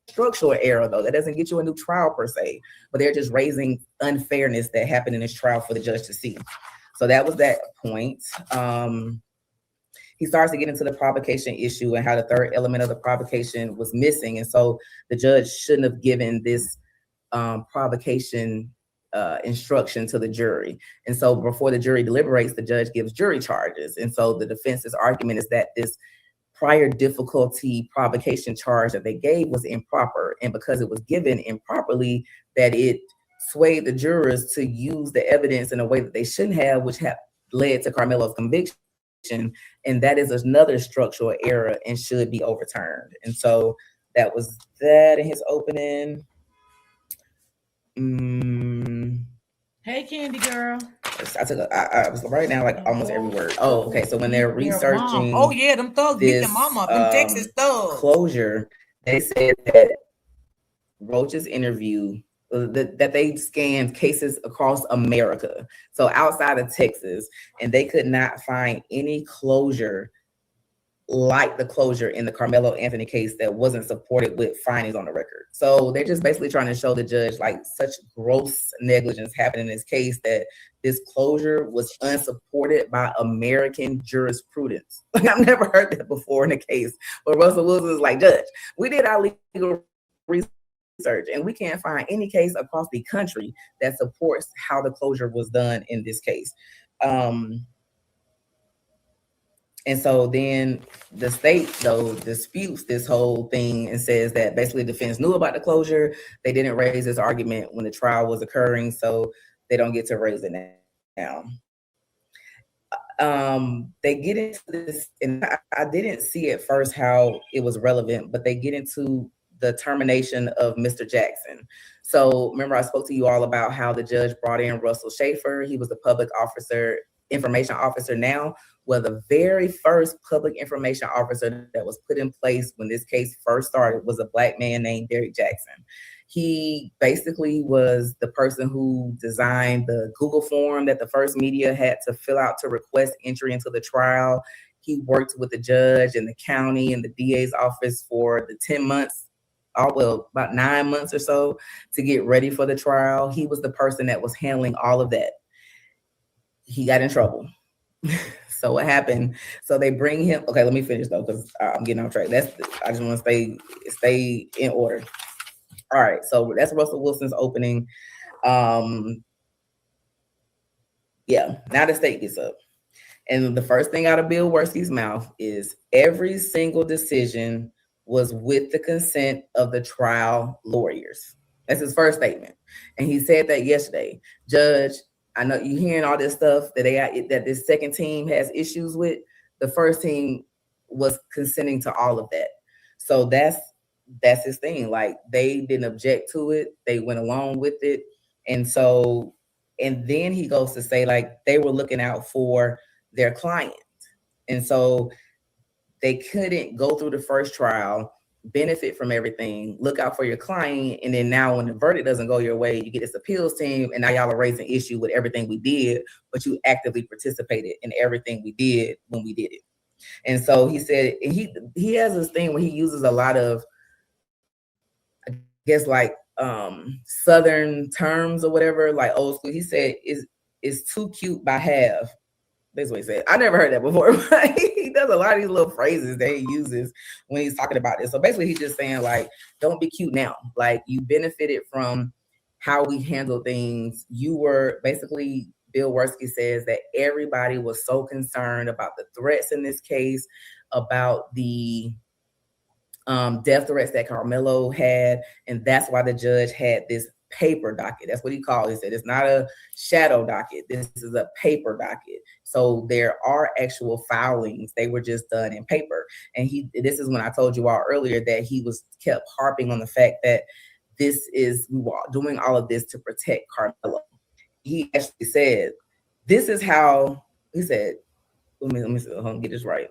structural error, though. That doesn't get you a new trial per se, but they're just raising unfairness that happened in this trial for the judge to see. So that was that point. He starts to get into the provocation issue and how the third element of the provocation was missing. And so the judge shouldn't have given this provocation instruction to the jury. And so before the jury deliberates, the judge gives jury charges. And so the defense's argument is that this prior difficulty provocation charge that they gave was improper. And because it was given improperly, that it swayed the jurors to use the evidence in a way that they shouldn't have, which led to Carmelo's conviction. And that is another structural error and should be overturned. And so that was that in his opening. Hey, Candy girl. I was right now like almost every word. Oh, okay. So when they're researching, oh yeah, them thugs beat their mama, them Texas thugs. Closure, they said that Roach's interview, that they scanned cases across America, so outside of Texas, and they could not find any closure like the closure in the Carmelo Anthony case that wasn't supported with findings on the record. So they're just basically trying to show the judge like such gross negligence happened in this case that this closure was unsupported by American jurisprudence. I've never heard that before in a case. But Russell Wilson is like, Judge, we did our legal research and we can't find any case across the country that supports how the closure was done in this case. And so then the state, though, disputes this whole thing and says that basically the defense knew about the closure. They didn't raise this argument when the trial was occurring, so they don't get to raise it now. They get into this, and I didn't see at first how it was relevant, but they get into the termination of Mr. Jackson. So remember I spoke to you all about how the judge brought in Russell Schaefer. He was the public information officer now. Well, the very first public information officer that was put in place when this case first started was a Black man named Derrick Jackson. He basically was the person who designed the Google form that the First Media had to fill out to request entry into the trial. He worked with the judge and the county and the DA's office for the 10 months, about 9 months or so to get ready for the trial. He was the person that was handling all of that. He got in trouble. So what happened? So they bring him. Okay, let me finish though, because I'm getting off track. I just want to stay in order. All right, so that's Russell Wilson's opening. Yeah, now the state gets up. And the first thing out of Bill Werskey's mouth is every single decision was with the consent of the trial lawyers. That's his first statement. And he said that yesterday. Judge, I know you're hearing all this stuff that this second team has issues with. The first team was consenting to all of that. So that's his thing. Like, they didn't object to it. They went along with it. And then he goes to say, like, they were looking out for their client. And so they couldn't go through the first trial, benefit from everything, look out for your client, and then now when the verdict doesn't go your way, you get this appeals team, and now y'all are raising issue with everything we did, but you actively participated in everything we did when we did it. And so he said, and he has this thing where he uses a lot of, I guess, like Southern terms or whatever, like old school. He said, is too cute by half. That's what he said. I never heard that before. But he does a lot of these little phrases that he uses when he's talking about this. So basically, he's just saying, like, don't be cute now. Like, you benefited from how we handle things. You were basically, Bill Werskey says that everybody was so concerned about the threats in this case, about the death threats that Carmelo had. And that's why the judge had this paper docket. That's what he called it. He said it's not a shadow docket. This is a paper docket. So there are actual filings. They were just done in paper. And this is when I told you all earlier that he kept harping on the fact that we were doing all of this to protect Carmelo. He actually said, this is how, he said, let me see, hold on, get this right.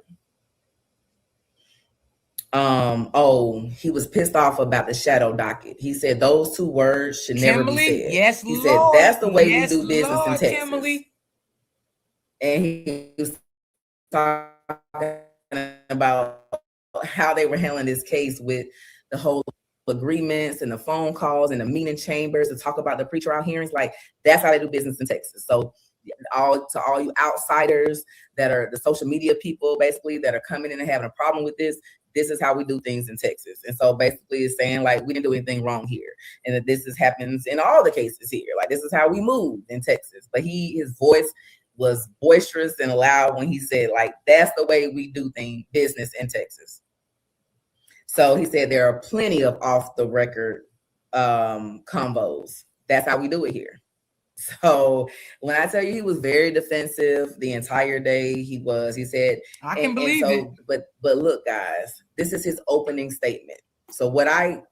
He was pissed off about the shadow docket. He said those two words should never be said. Yes, he Lord. Said that's the way we do business in Texas. Kimberly. And he was talking about how they were handling this case with the whole agreements and the phone calls and the meeting chambers to talk about the pretrial hearings. Like, that's how they do business in Texas. So to all you outsiders that are the social media people, basically, that are coming in and having a problem with this, this is how we do things in Texas. And so basically it's saying like we didn't do anything wrong here, and that this happens in all the cases here. Like this is how we moved in Texas. But his voice was boisterous and loud when he said like that's the way we do business in Texas. So he said there are plenty of off the record combos. That's how we do it here. So when I tell you he was very defensive the entire day, he said, I can believe it. But look, guys, this is his opening statement. So what I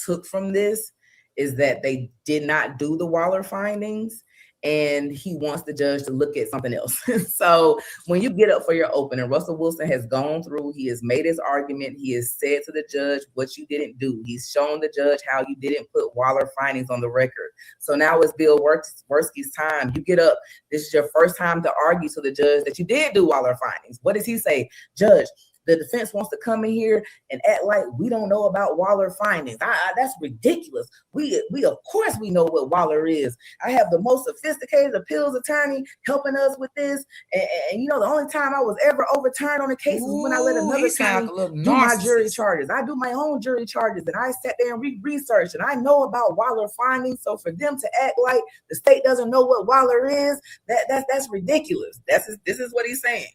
took from this is that they did not do the Waller findings, and he wants the judge to look at something else. So when you get up for your opening, Russell Wilson has gone through, he has made his argument. He has said to the judge what you didn't do. He's shown the judge how you didn't put Waller findings on the record. So now it's Bill Werskey's time. You get up. This is your first time to argue to the judge that you did do Waller findings. What does he say? Judge, the defense wants to come in here and act like we don't know about Waller findings. That's ridiculous. We of course we know what Waller is. I have the most sophisticated appeals attorney helping us with this. And you know, the only time I was ever overturned on a case was when I let another attorney do my jury charges. I do my own jury charges, and I sat there and researched, and I know about Waller findings. So for them to act like the state doesn't know what Waller is, that's ridiculous. This is what he's saying.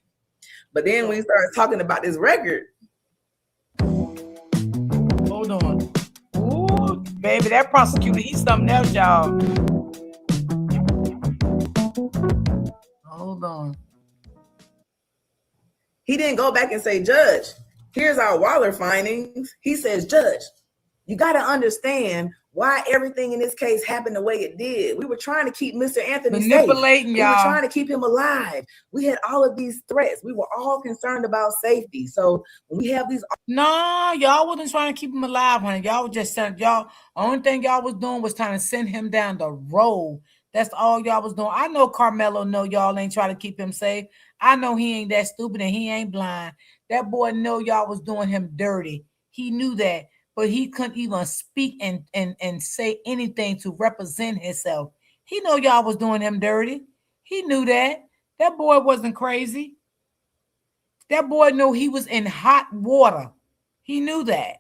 But then when he starts talking about this record, hold on. Ooh, baby, that prosecutor, he's something else, y'all. Hold on. He didn't go back and say, Judge, here's our Waller findings. He says, Judge, you got to understand why everything in this case happened the way it did. We were trying to keep Mr. Anthony manipulating safe. Y'all. We were trying to keep him alive. We had all of these threats. We were all concerned about safety. So when we have these, no, y'all wasn't trying to keep him alive, honey. Y'all was just saying, only thing y'all was doing was trying to send him down the road. That's all y'all was doing. I know Carmelo know y'all ain't trying to keep him safe. I know he ain't that stupid and he ain't blind. That boy know y'all was doing him dirty. He knew that. But he couldn't even speak and say anything to represent himself. He know y'all was doing him dirty. He knew that. That boy wasn't crazy. That boy knew he was in hot water. He knew that.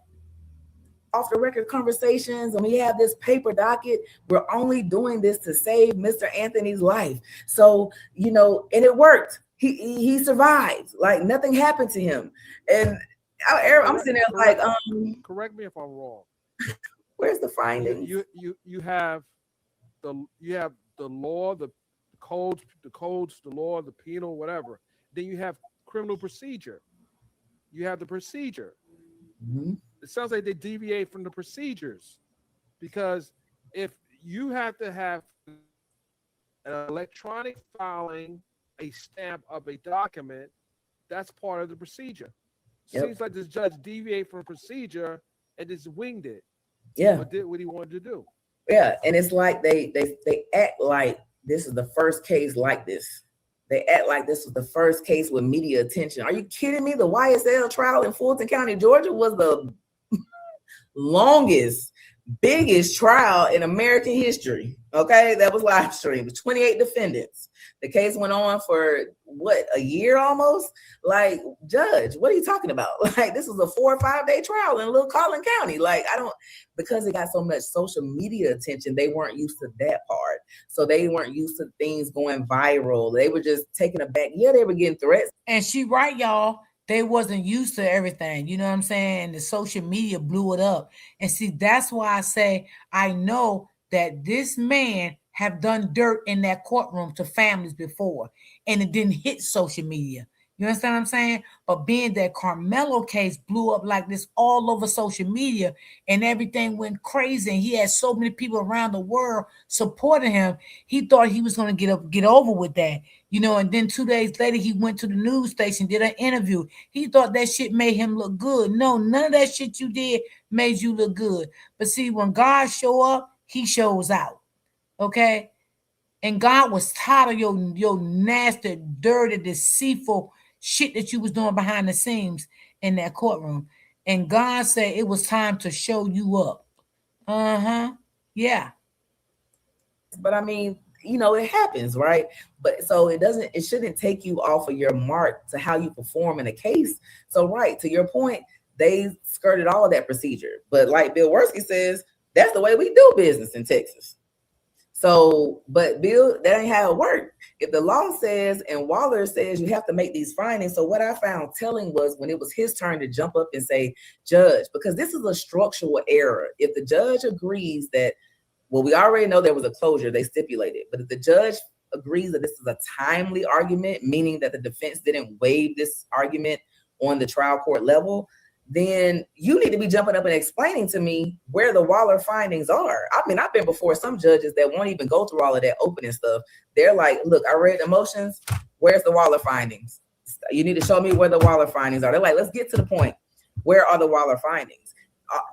Off the record conversations, and we have this paper docket. We're only doing this to save Mr. Anthony's life. So, you know, and it worked. He survived. Like nothing happened to him. And I'm sitting there like, correct me if I'm wrong. Where's the findings? You have the law, the codes, the law, the penal, whatever. Then you have criminal procedure. You have the procedure. Mm-hmm. It sounds like they deviate from the procedures, because if you have to have an electronic filing, a stamp of a document, that's part of the procedure. Yep. Seems like this judge deviated from procedure and just winged it. Yeah. But did what he wanted to do. Yeah. And it's like they act like this is the first case like this. They act like this was the first case with media attention. Are you kidding me? The YSL trial in Fulton County, Georgia was the longest, biggest trial in American history. Okay. That was live streamed. 28 defendants. The case went on for a year almost? Like, Judge, what are you talking about? Like, this was a 4 or 5 day trial in little Collin County. Like, because it got so much social media attention, they weren't used to that part. So they weren't used to things going viral. They were just taken aback. Yeah, they were getting threats. And she right, y'all. They wasn't used to everything. You know what I'm saying? The social media blew it up. And see, that's why I say I know that this man have done dirt in that courtroom to families before, and it didn't hit social media. You understand what I'm saying? But being that Carmelo case blew up like this all over social media and everything went crazy, and he had so many people around the world supporting him, he thought he was going to get over with that, you know. And then 2 days later, he went to the news station, did an interview. He thought that shit made him look good. No, none of that shit you did made you look good. But see, when God show up, he shows out. Okay? And God was tired of your nasty, dirty, deceitful shit that you was doing behind the scenes in that courtroom. And God said it was time to show you up. Yeah. But I mean, you know, it happens, right? But so it shouldn't take you off of your mark to how you perform in a case. So, right, to your point, they skirted all of that procedure. But like Bill Worski says, that's the way we do business in Texas. So, but Bill, that ain't how it worked. If the law says and Waller says you have to make these findings. So what I found telling was when it was his turn to jump up and say, judge, because this is a structural error. If the judge agrees that, well, we already know there was a closure, they stipulated, but if the judge agrees that this is a timely argument, meaning that the defense didn't waive this argument on the trial court level, then you need to be jumping up and explaining to me where the Waller findings are. I mean, I've been before some judges that won't even go through all of that opening stuff. They're like, look, I read the motions. Where's the Waller findings? You need to show me where the Waller findings are. They're like, let's get to the point. Where are the Waller findings?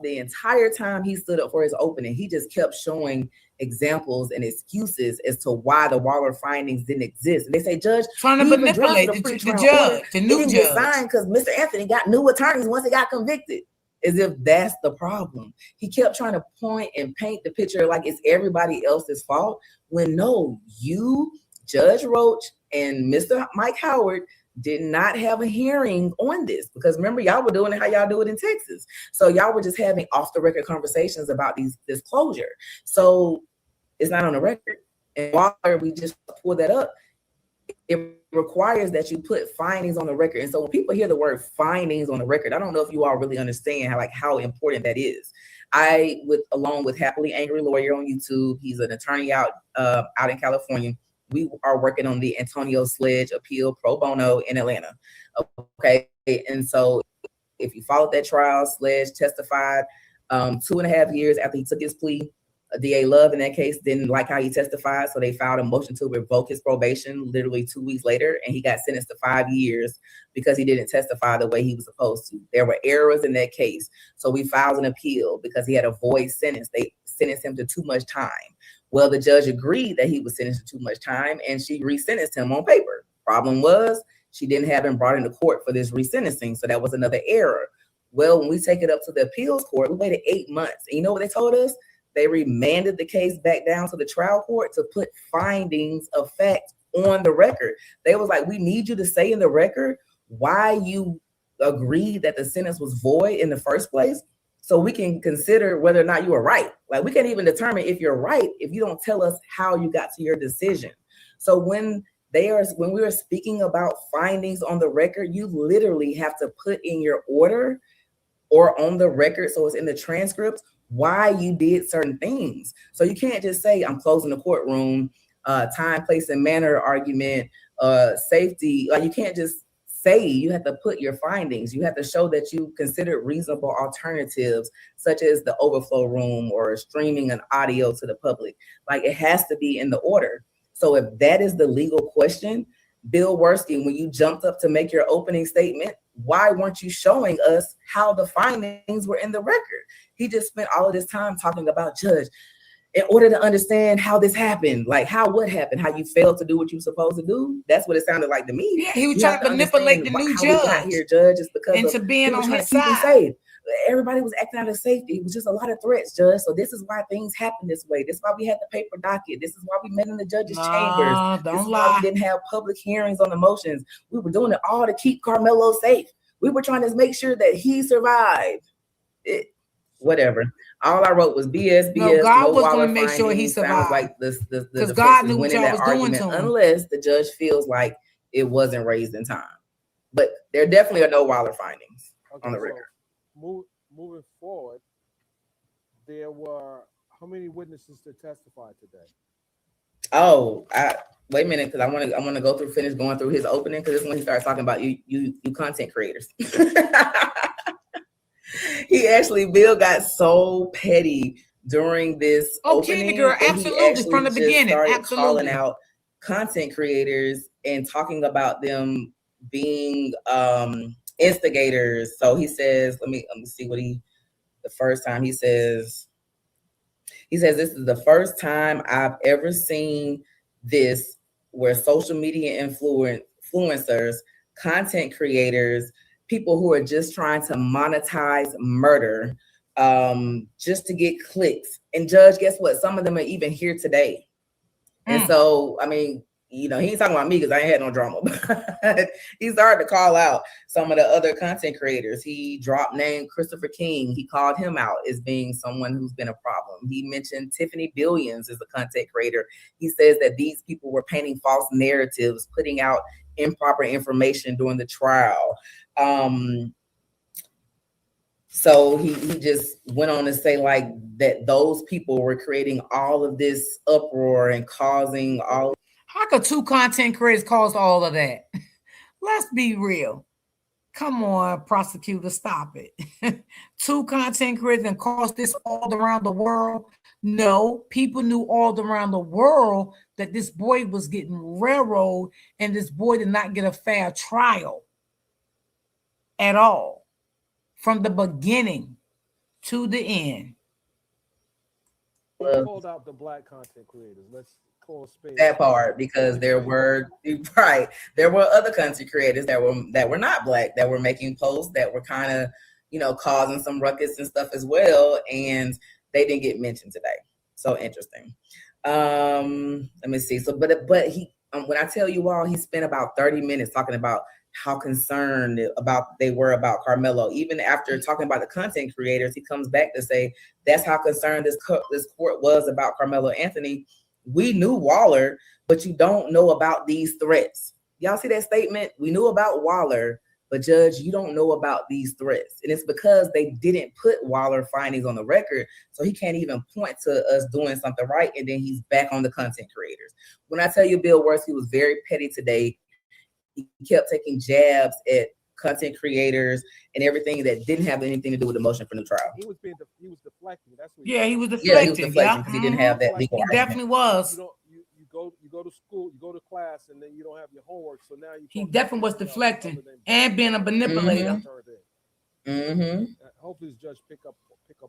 The entire time he stood up for his opening, he just kept showing examples and excuses as to why the Waller findings didn't exist. And they say, Judge, trying to manipulate the judge, the new judge. Signed because Mr. Anthony got new attorneys once he got convicted. As if that's the problem. He kept trying to point and paint the picture like it's everybody else's fault, when no, you, Judge Roach, and Mr. Mike Howard did not have a hearing on this, because remember, y'all were doing it how y'all do it in Texas. So y'all were just having off the record conversations about this closure. So it's not on the record. And while we just pull that up, it requires that you put findings on the record. And so when people hear the word findings on the record, I don't know if you all really understand how important that is. Along with Happily Angry Lawyer on YouTube, he's an attorney out in California. We are working on the Antonio Sledge appeal pro bono in Atlanta. Okay. And so if you followed that trial, Sledge testified 2.5 years after he took his plea. DA Love in that case didn't like how he testified, so they filed a motion to revoke his probation literally 2 weeks later, and he got sentenced to 5 years because he didn't testify the way he was supposed to. There were errors in that case, so we filed an appeal because he had a void sentence. They sentenced him to too much time. Well, the judge agreed that he was sentenced to too much time, and she resentenced him on paper. Problem was, she didn't have him brought into court for this resentencing, so that was another error. Well, when we take it up to the appeals court, we waited 8 months. And you know what they told us? They remanded the case back down to the trial court to put findings of fact on the record. They was like, we need you to say in the record why you agreed that the sentence was void in the first place, so we can consider whether or not you were right. Like, we can't even determine if you're right if you don't tell us how you got to your decision. So when we are speaking about findings on the record, you literally have to put in your order or on the record, so it's in the transcripts, why you did certain things. So you can't just say, I'm closing the courtroom, time, place, and manner argument, safety. Like, you can't just say, you have to put your findings. You have to show that you considered reasonable alternatives, such as the overflow room or streaming an audio to the public. Like, it has to be in the order. So if that is the legal question, Bill Worski, when you jumped up to make your opening statement, why weren't you showing us how the findings were in the record? He just spent all of this time talking about, Judge, in order to understand how this happened, like what happened, how you failed to do what you were supposed to do. That's what it sounded like to me. Yeah, he was trying to manipulate the new judge. Got here, Judge, is because into being on his side. Everybody was acting out of safety. It was just a lot of threats, Judge. So this is why things happen this way. This is why we had the paper docket. This is why we met in the judge's chambers. This is why we didn't have public hearings on the motions. We were doing it all to keep Carmelo safe. We were trying to make sure that he survived. Whatever. All I wrote was BS. No, God was going to make sure he survived. Like the because God knew what y'all was doing to him. Unless the judge feels like it wasn't raised in time. But there definitely are no Waller findings on the record. Moving forward, there were how many witnesses to testify today? Oh, wait a minute, because I want to finish going through his opening, because this is when he starts talking about you content creators. Bill got so petty during this opening. Girl, absolutely, from the beginning, absolutely calling out content creators and talking about them being instigators. So he says, let me see what the first time he says, this is the first time I've ever seen this where social media influencers, content creators, people who are just trying to monetize murder, just to get clicks. And Judge, guess what? Some of them are even here today. And so, I mean, he ain't talking about me because I ain't had no drama. But he started to call out some of the other content creators. He dropped name Christopher King. He called him out as being someone who's been a problem. He mentioned Tiffany Billions as a content creator. He says that these people were painting false narratives, putting out improper information during the trial. So he just went on to say like that those people were creating all of this uproar and causing all. How could two content creators cause all of that? Let's be real. Come on, prosecutor, stop it. Two content creators and cause this all around the world. No, people knew all around the world that this boy was getting railroaded and this boy did not get a fair trial at all. From the beginning to the end. We called out the black content creators. Let's call space that part because there were other content creators that were not black that were making posts that were kind of causing some ruckus and stuff as well, and they didn't get mentioned today. So interesting. Let me see. So but he when I tell you all, he spent about 30 minutes talking about how concerned they were about Carmelo. Even after talking about the content creators, he comes back to say that's how concerned this court was about Carmelo Anthony. We knew Waller, but you don't know about these threats. Y'all see that statement? We knew about Waller, but Judge, you don't know about these threats. And it's because they didn't put Waller findings on the record, so he can't even point to us doing something right, and then he's back on the content creators. When I tell you Bill Worski was very petty today, he kept taking jabs at content creators and everything that didn't have anything to do with the motion for new trial. He was deflecting. That's what he was deflecting. Yeah, he was deflecting because he didn't have that legal He argument. definitely was. You go to school, you go to class, and then you don't have your homework. So now he definitely was deflecting and being a manipulator. Mm-hmm. Hopefully, the judge pick up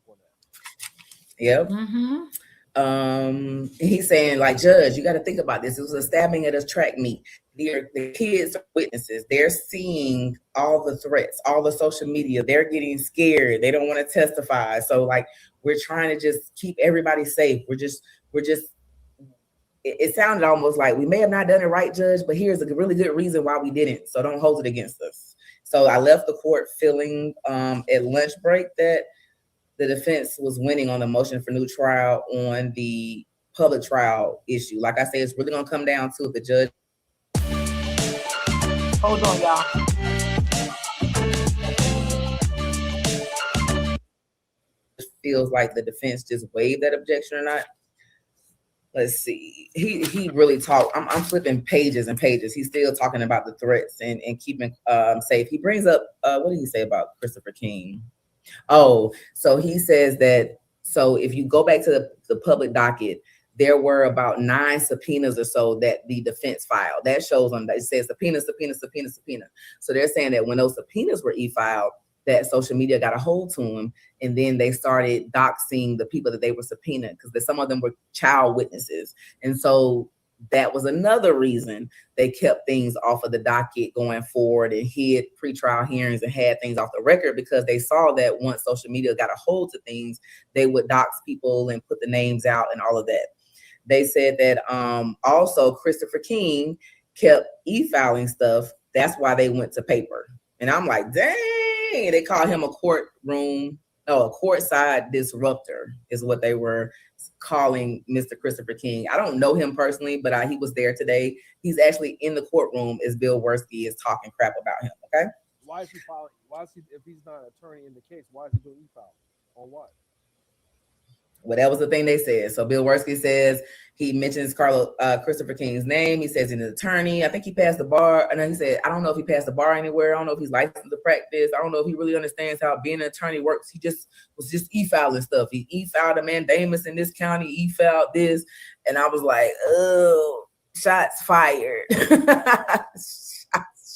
on that. Yep. Mm-hmm. He's saying, like, Judge, you got to think about this. It was a stabbing at a track meet. The kids are witnesses. They're seeing all the threats, all the social media. They're getting scared. They don't want to testify. So, like, we're trying to just keep everybody safe. We're just. It sounded almost like we may have not done it right, Judge, but here's a really good reason why we didn't. So don't hold it against us. So I left the court feeling at lunch break that the defense was winning on the motion for new trial on the public trial issue. Like I said, it's really gonna come down to the judge. Hold on, y'all. Feels like the defense just waived that objection or not. Let's see. He really talked. I'm flipping pages and pages. He's still talking about the threats and keeping safe. He brings up what did he say about Christopher King? Oh, so he says that if you go back to the public docket, there were about 9 subpoenas or so that the defense filed. That shows on that it says subpoena. So they're saying that when those subpoenas were e-filed, that social media got a hold to them, and then they started doxing the people that they were subpoenaed because some of them were child witnesses. And so that was another reason they kept things off of the docket going forward and hid pretrial hearings and had things off the record, because they saw that once social media got a hold to things, they would dox people and put the names out and all of that. They said that also Christopher King kept e-filing stuff. That's why they went to paper. And I'm like, dang, they called him a courtside disruptor is what they were calling Mr. Christopher King. I don't know him personally, but he was there today. He's actually in the courtroom as Bill Worski is talking crap about him, okay? Why is he filing? If he's not an attorney in the case, why is he doing e-file? On what? Well, that was the thing they said. So Bill Worski says he mentions Christopher King's name. He says he's an attorney. I think he passed the bar. And then he said, I don't know if he passed the bar anywhere. I don't know if he's licensed to practice. I don't know if he really understands how being an attorney works. He was e-filing stuff. He e-filed a mandamus in this county, e-filed this. And I was like, oh, shots fired.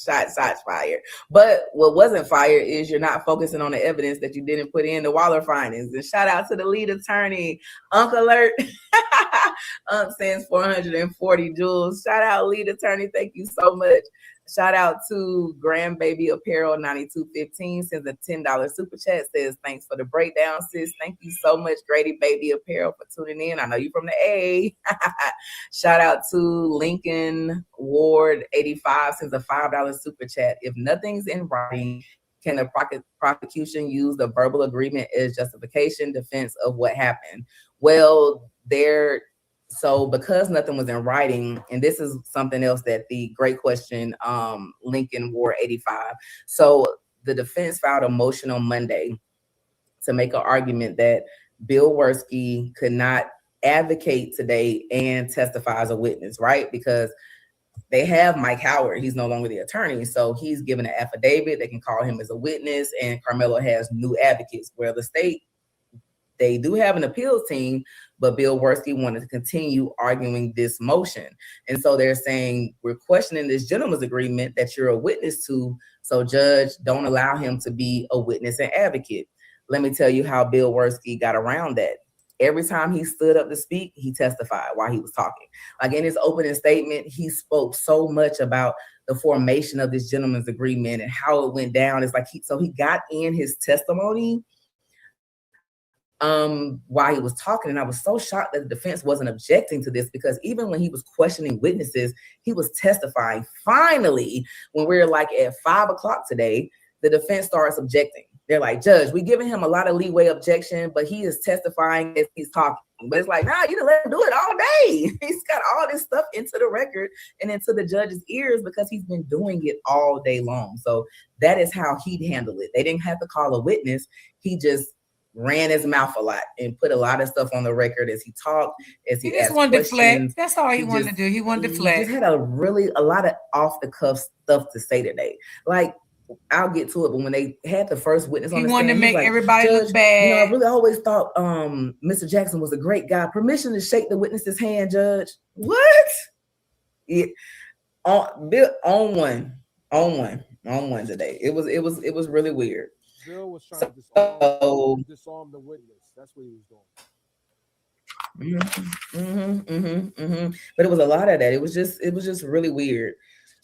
Shots fired. But what wasn't fired is you're not focusing on the evidence that you didn't put in the Waller findings. And shout out to the lead attorney, Uncle Alert. Sends 440 jewels. Shout out, lead attorney. Thank you so much. Shout out to Grandbaby Apparel 9215 sends a $10 super chat, says thanks for the breakdown, sis. Thank you so much, Grady Baby Apparel, for tuning in. I know you from the A. Shout out to Lincoln Ward 85 sends a $5 super chat. If nothing's in writing, can the prosecution use the verbal agreement as justification defense of what happened? Well, so because nothing was in writing, and this is something else that the great question, Lincoln Ward 85. So the defense filed a motion on Monday to make an argument that Bill Werski could not advocate today and testify as a witness, right? Because they have Mike Howard. He's no longer the attorney. So he's given an affidavit. They can call him as a witness, and Carmelo has new advocates, where the state, they do have an appeals team, but Bill Werski wanted to continue arguing this motion. And so they're saying, we're questioning this gentleman's agreement that you're a witness to. So judge, don't allow him to be a witness and advocate. Let me tell you how Bill Werski got around that. Every time he stood up to speak, he testified while he was talking. Like in his opening statement, he spoke so much about the formation of this gentleman's agreement and how it went down. It's like he got in his testimony while he was talking, and I was so shocked that the defense wasn't objecting to this, because even when he was questioning witnesses, he was testifying. Finally, when we were like at 5 o'clock today, the defense starts objecting. They're like, Judge, we're giving him a lot of leeway objection, but he is testifying as he's talking. But it's like, nah, you done let him do it all day. He's got all this stuff into the record and into the judge's ears because he's been doing it all day long. So that is how he'd handle it. They didn't have to call a witness. He just ran his mouth a lot and put a lot of stuff on the record as he talked, as he just asked wanted questions. to flex. That's all he wanted to do. He wanted to flex. He just had a lot of off the cuff stuff to say today. Like, I'll get to it, but when they had the first witness on the stand, he wanted to make everybody look bad. You know, I really always thought Mr. Jackson was a great guy. Permission to shake the witness's hand, Judge. What? Yeah. On one today. It was really weird. Bill was trying to disarm the witness. That's what he was doing. But it was a lot of that. It was just really weird.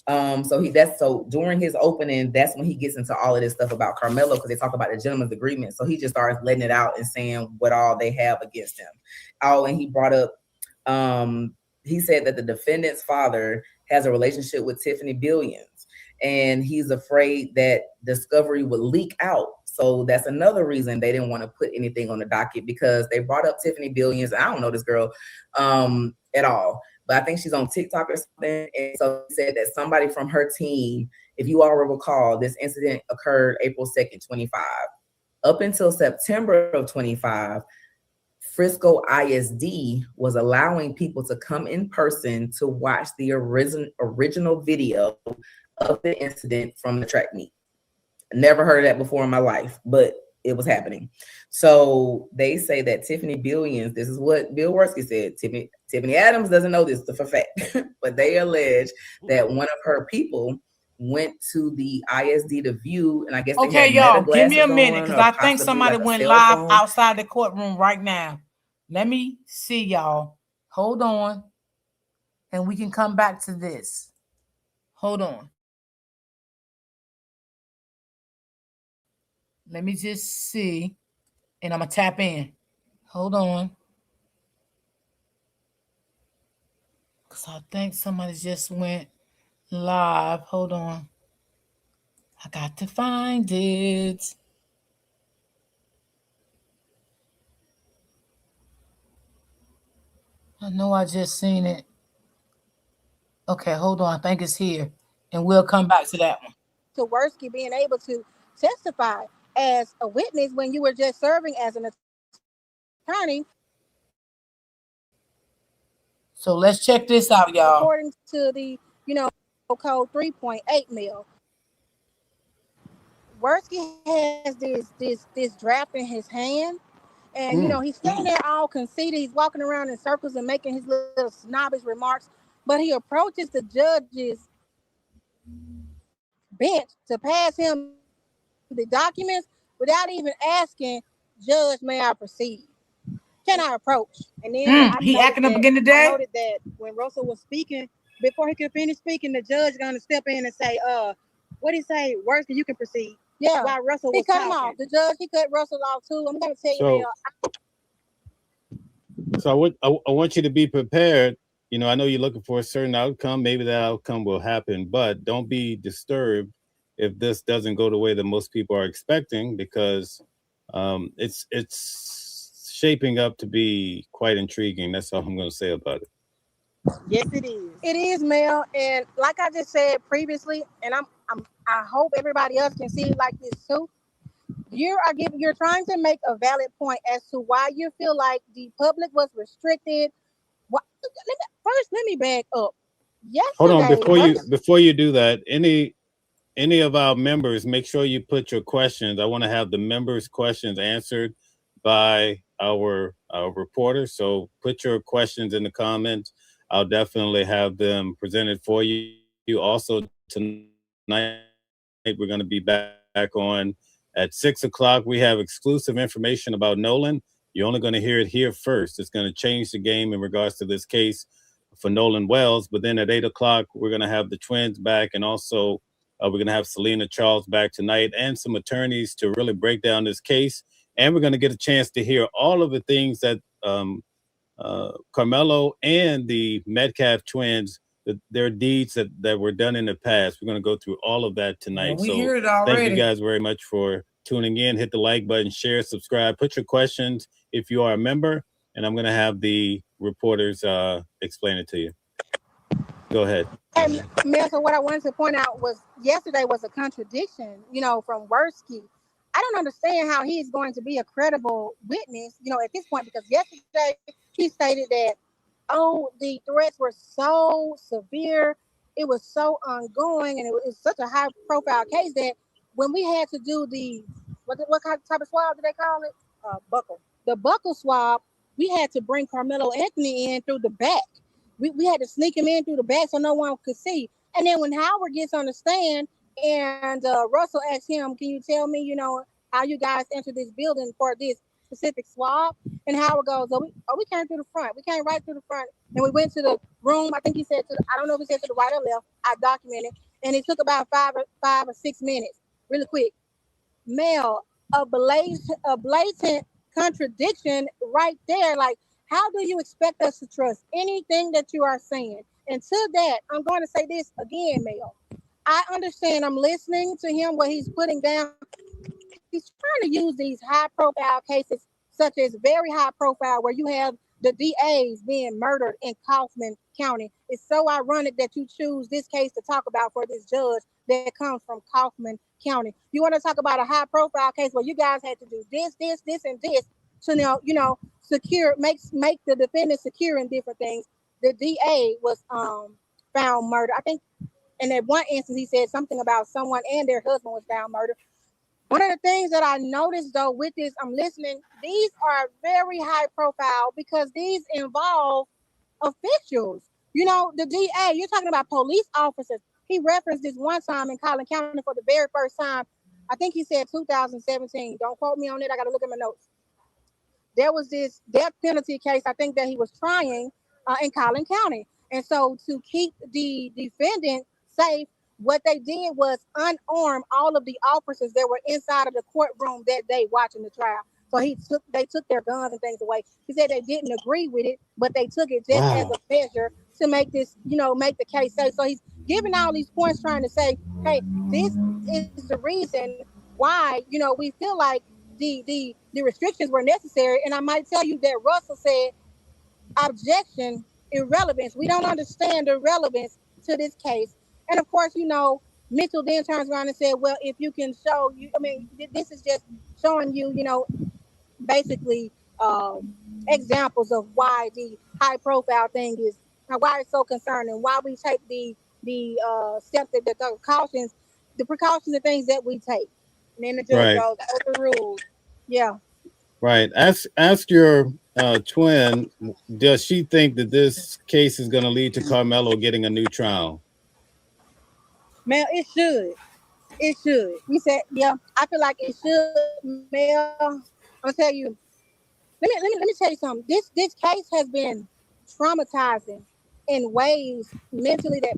So during his opening, that's when he gets into all of this stuff about Carmelo, because they talk about the gentleman's agreement. So he just starts letting it out and saying what all they have against him. Oh, and he brought up, he said that the defendant's father has a relationship with Tiffany Billions, and he's afraid that discovery would leak out. So that's another reason they didn't want to put anything on the docket, because they brought up Tiffany Billions. I don't know this girl at all, but I think she's on TikTok or something. And so he said that somebody from her team, if you all recall, this incident occurred April 2nd, 25. Up until September of 25, Frisco ISD was allowing people to come in person to watch the original video of the incident from the track meet. Never heard of that before in my life, but it was happening. So they say that Tiffany Billions, this is what Bill Werski said, Tiffany Adams doesn't know this for fact, but they allege that one of her people went to the ISD to view, and I guess okay, y'all, give me a minute, because I think somebody went live outside the courtroom right now. Let me see, y'all. Hold on, and we can come back to this. Hold on. Let me just see, and I'm going to tap in. Hold on. Because I think somebody just went live. Hold on. I got to find it. I know I just seen it. Okay, hold on. I think it's here, and we'll come back to that one. To Werski being able to testify as a witness when you were just serving as an attorney. So let's check this out, y'all. According to the, code 3.8 mil, Werski has this draft in his hand, and he's standing there all conceited. He's walking around in circles and making his little snobbish remarks, but he approaches the judge's bench to pass him the documents without even asking, Judge, may I proceed? Can I approach? And then he acting up again today. I noted that when Russell was speaking, before he could finish speaking, the judge gonna step in and say, what did he say? Worse than you can proceed. Yeah. While Russell was cut him off. The judge, he cut Russell off too. I'm gonna tell you, Mel. So I want you to be prepared. You know, I know you're looking for a certain outcome. Maybe that outcome will happen, but don't be disturbed if this doesn't go the way that most people are expecting, because it's shaping up to be quite intriguing. That's all I'm going to say about it. Yes, it is. It is, Mel. And like I just said previously, and I hope everybody else can see it like this too. You're trying to make a valid point as to why you feel like the public was restricted. Let me back up. Yesterday, hold on, before you do that, any of our members, make sure you put your questions. I want to have the members' questions answered by our reporter. So put your questions in the comments. I'll definitely have them presented for you. Also tonight, we're going to be back on at 6 o'clock. We have exclusive information about Nolan. You're only going to hear it here first. It's going to change the game in regards to this case for Nolan Wells. But then at 8 o'clock, we're going to have the twins back, and also we're going to have Selena Charles back tonight and some attorneys to really break down this case. And we're going to get a chance to hear all of the things that Carmelo and the Metcalf twins, their deeds that were done in the past. We're going to go through all of that tonight. Well, we hear it already. Thank you guys very much for tuning in. Hit the like button, share, subscribe, put your questions if you are a member, and I'm going to have the reporters explain it to you. Go ahead. And Mel, so what I wanted to point out was yesterday was a contradiction, from Worski. I don't understand how he's going to be a credible witness, at this point, because yesterday he stated that, the threats were so severe, it was so ongoing, and it was such a high profile case that when we had to do what type of swab did they call it? Buckle. The buckle swab, we had to bring Carmelo Anthony in through the back. We had to sneak him in through the back so no one could see. And then when Howard gets on the stand and Russell asks him, can you tell me, how you guys entered this building for this specific swab? And Howard goes, we came through the front. We came right through the front. And we went to the room. I think he said I don't know if he said to the right or left. I documented. And it took about 5 or 6 minutes, really quick. Mel, a blatant contradiction right there. Like, how do you expect us to trust anything that you are saying? And to that, I'm going to say this again, Mel. I understand. I'm listening to him, what he's putting down. He's trying to use these high-profile cases, such as very high-profile, where you have the DAs being murdered in Kaufman County. It's so ironic that you choose this case to talk about for this judge that comes from Kaufman County. You want to talk about a high-profile case where you guys had to do this, and this to secure, make the defendant secure in different things. The DA was found murdered. I think in that one instance he said something about someone and their husband was found murdered. One of the things that I noticed though with this, I'm listening, these are very high profile because these involve officials. The DA, you're talking about police officers. He referenced this one time in Collin County for the very first time. I think he said 2017. Don't quote me on it. I got to look at my notes. There was this death penalty case, I think, that he was trying in Collin County. And so to keep the defendant safe, what they did was unarm all of the officers that were inside of the courtroom that day watching the trial. So they took their guns and things away. He said they didn't agree with it, but they took it just as a measure to make this, make the case safe. So he's giving all these points trying to say, hey, this is the reason why, we feel like the restrictions were necessary. And I might tell you that Russell said, objection, irrelevance. We don't understand the relevance to this case. And of course, Mitchell then turns around and said, well, if you can show this is just showing you, basically examples of why the high profile thing is, why it's so concerning, why we take the steps, the precautions and things that we take. And then the judge goes overruled. Yeah. Right. Ask your twin, does she think that this case is going to lead to Carmelo getting a new trial? Mel, it should. It should. You said, yeah, I feel like it should, Mel. I'll tell you. Let me tell you something. This case has been traumatizing in ways mentally that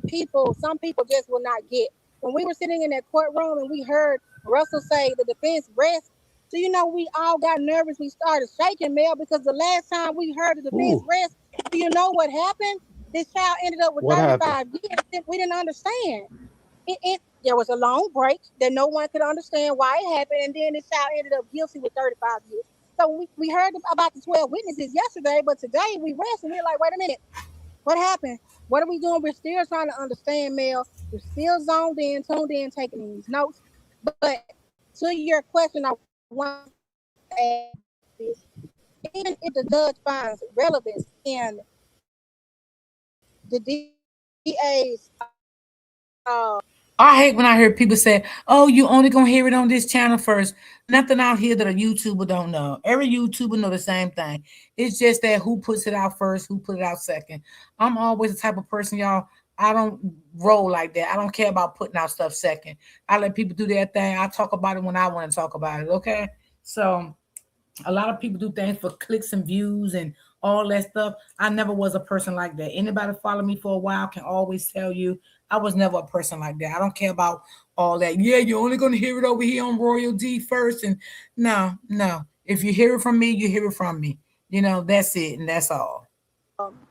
some people just will not get. When we were sitting in that courtroom and we heard Russell say the defense rest, so we all got nervous. We started shaking, Mel, because the last time we heard the defense Ooh. rest, do you know what happened? This child ended up with What 35 years. We didn't understand. There was a long break that no one could understand why it happened, and then this child ended up guilty with 35 years. So we heard about the 12 witnesses yesterday, but today we rest and we're like, wait a minute, what happened? What are we doing? We're still trying to understand, Mel. We're still zoned in, tuned in, taking these notes. But to your question, I want to ask this. Even if the judge finds relevance in the DA's I hate when I hear people say, "Oh, you only gonna hear it on this channel first." Nothing out here that a YouTuber don't know. Every YouTuber know the same thing. It's just that who puts it out first, who put it out second. I'm always the type of person, y'all. I don't roll like that. I don't care about putting out stuff second. I let people do their thing. I talk about it when I want to talk about it. Okay, so a lot of people do things for clicks and views and all that stuff. I never was a person like that. Anybody follow me for a while can always tell you I was never a person like that. I don't care about all that. Yeah, you're only going to hear it over here on Royal D first. And no. If you hear it from me, you hear it from me. That's it. And that's all.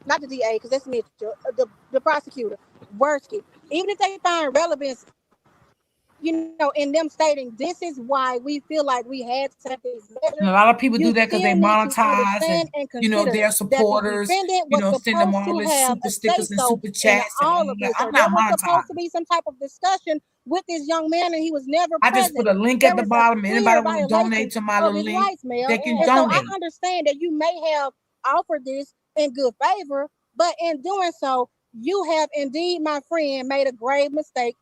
not the DA, because that's Mitchell, the prosecutor, Worski. Even if they find relevance, in them stating this is why we feel like we had to take these measures. And a lot of people do You that because they still need to monetize understand and consider their that the supporters, defendant was send them supposed all to this have super a stickers and say-so super in chats and all all of that. this. I'm Or there not was supposed to monetizing. be some type of discussion with this young man, and he was never I present. just put a link There at the was a bottom. clear Anybody want to violation donate to my of little his link, rights, Mel. they can And so I donate. understand that you may have offered this in good favor, but in doing so, you have indeed, my friend, made a grave mistake.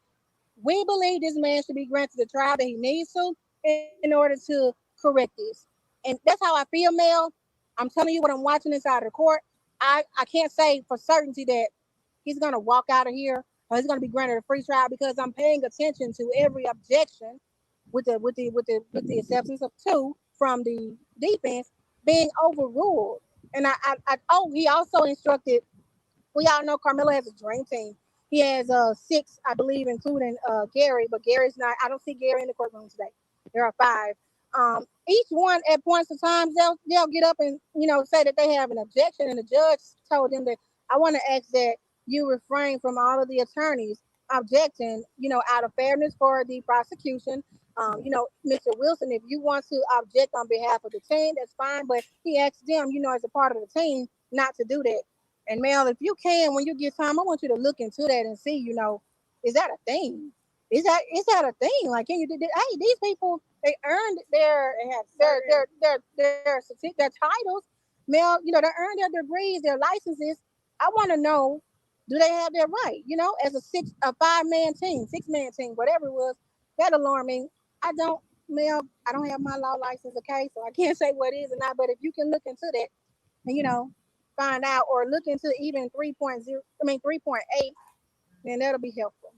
We believe this man should be granted the trial that he needs to in order to correct this. And that's how I feel, Mel. I'm telling you what I'm watching inside of the court. I can't say for certainty that he's going to walk out of here or he's going to be granted a free trial, because I'm paying attention to every objection with the exceptions of two from the defense being overruled. And he also instructed. We all know Carmelo has a dream team. He has 6, I believe, including Gary, but Gary's not. I don't see Gary in the courtroom today. There are 5. Each one at points of times they'll get up and say that they have an objection, and the judge told them that I want to ask that you refrain from all of the attorneys objecting, out of fairness for the prosecution. Mr. Wilson, if you want to object on behalf of the team, that's fine. But he asked them, as a part of the team, not to do that. And Mel, if you can, when you get time, I want you to look into that and see, is that a thing? Is that a thing? Like, can you do? Hey, these people, they earned their titles. Mel, they earned their degrees, their licenses. I want to know, do they have that right? As a 5-man team, 6-man team, whatever it was, that alarming. Mel, I don't have my law license, okay, so I can't say what is or not. But if you can look into that, and find out, or look into even 3.8, then that'll be helpful.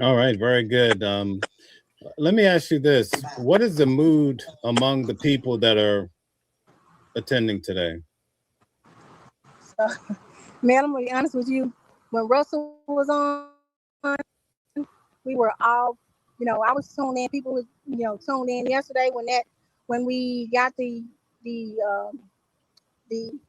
All right, very good. Let me ask you this. What is the mood among the people that are attending today? So, man, I'm going to be honest with you. When Russell was on, we were all, I was tuned in. People was, tuned in yesterday when we got the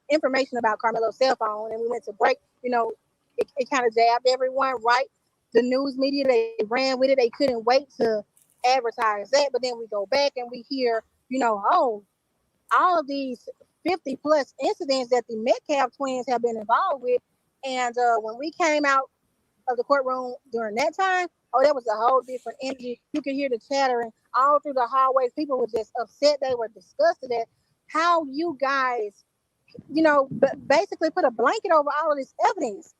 information about Carmelo's cell phone and we went to break, it kind of jabbed everyone, right? The news media, they ran with it. They couldn't wait to advertise that. But then we go back and we hear, all of these 50 plus incidents that the Metcalf twins have been involved with. And when we came out of the courtroom during that time, that was a whole different energy. You could hear the chattering all through the hallways. People were just upset. They were disgusted at how you guys, basically put a blanket over all of this evidence.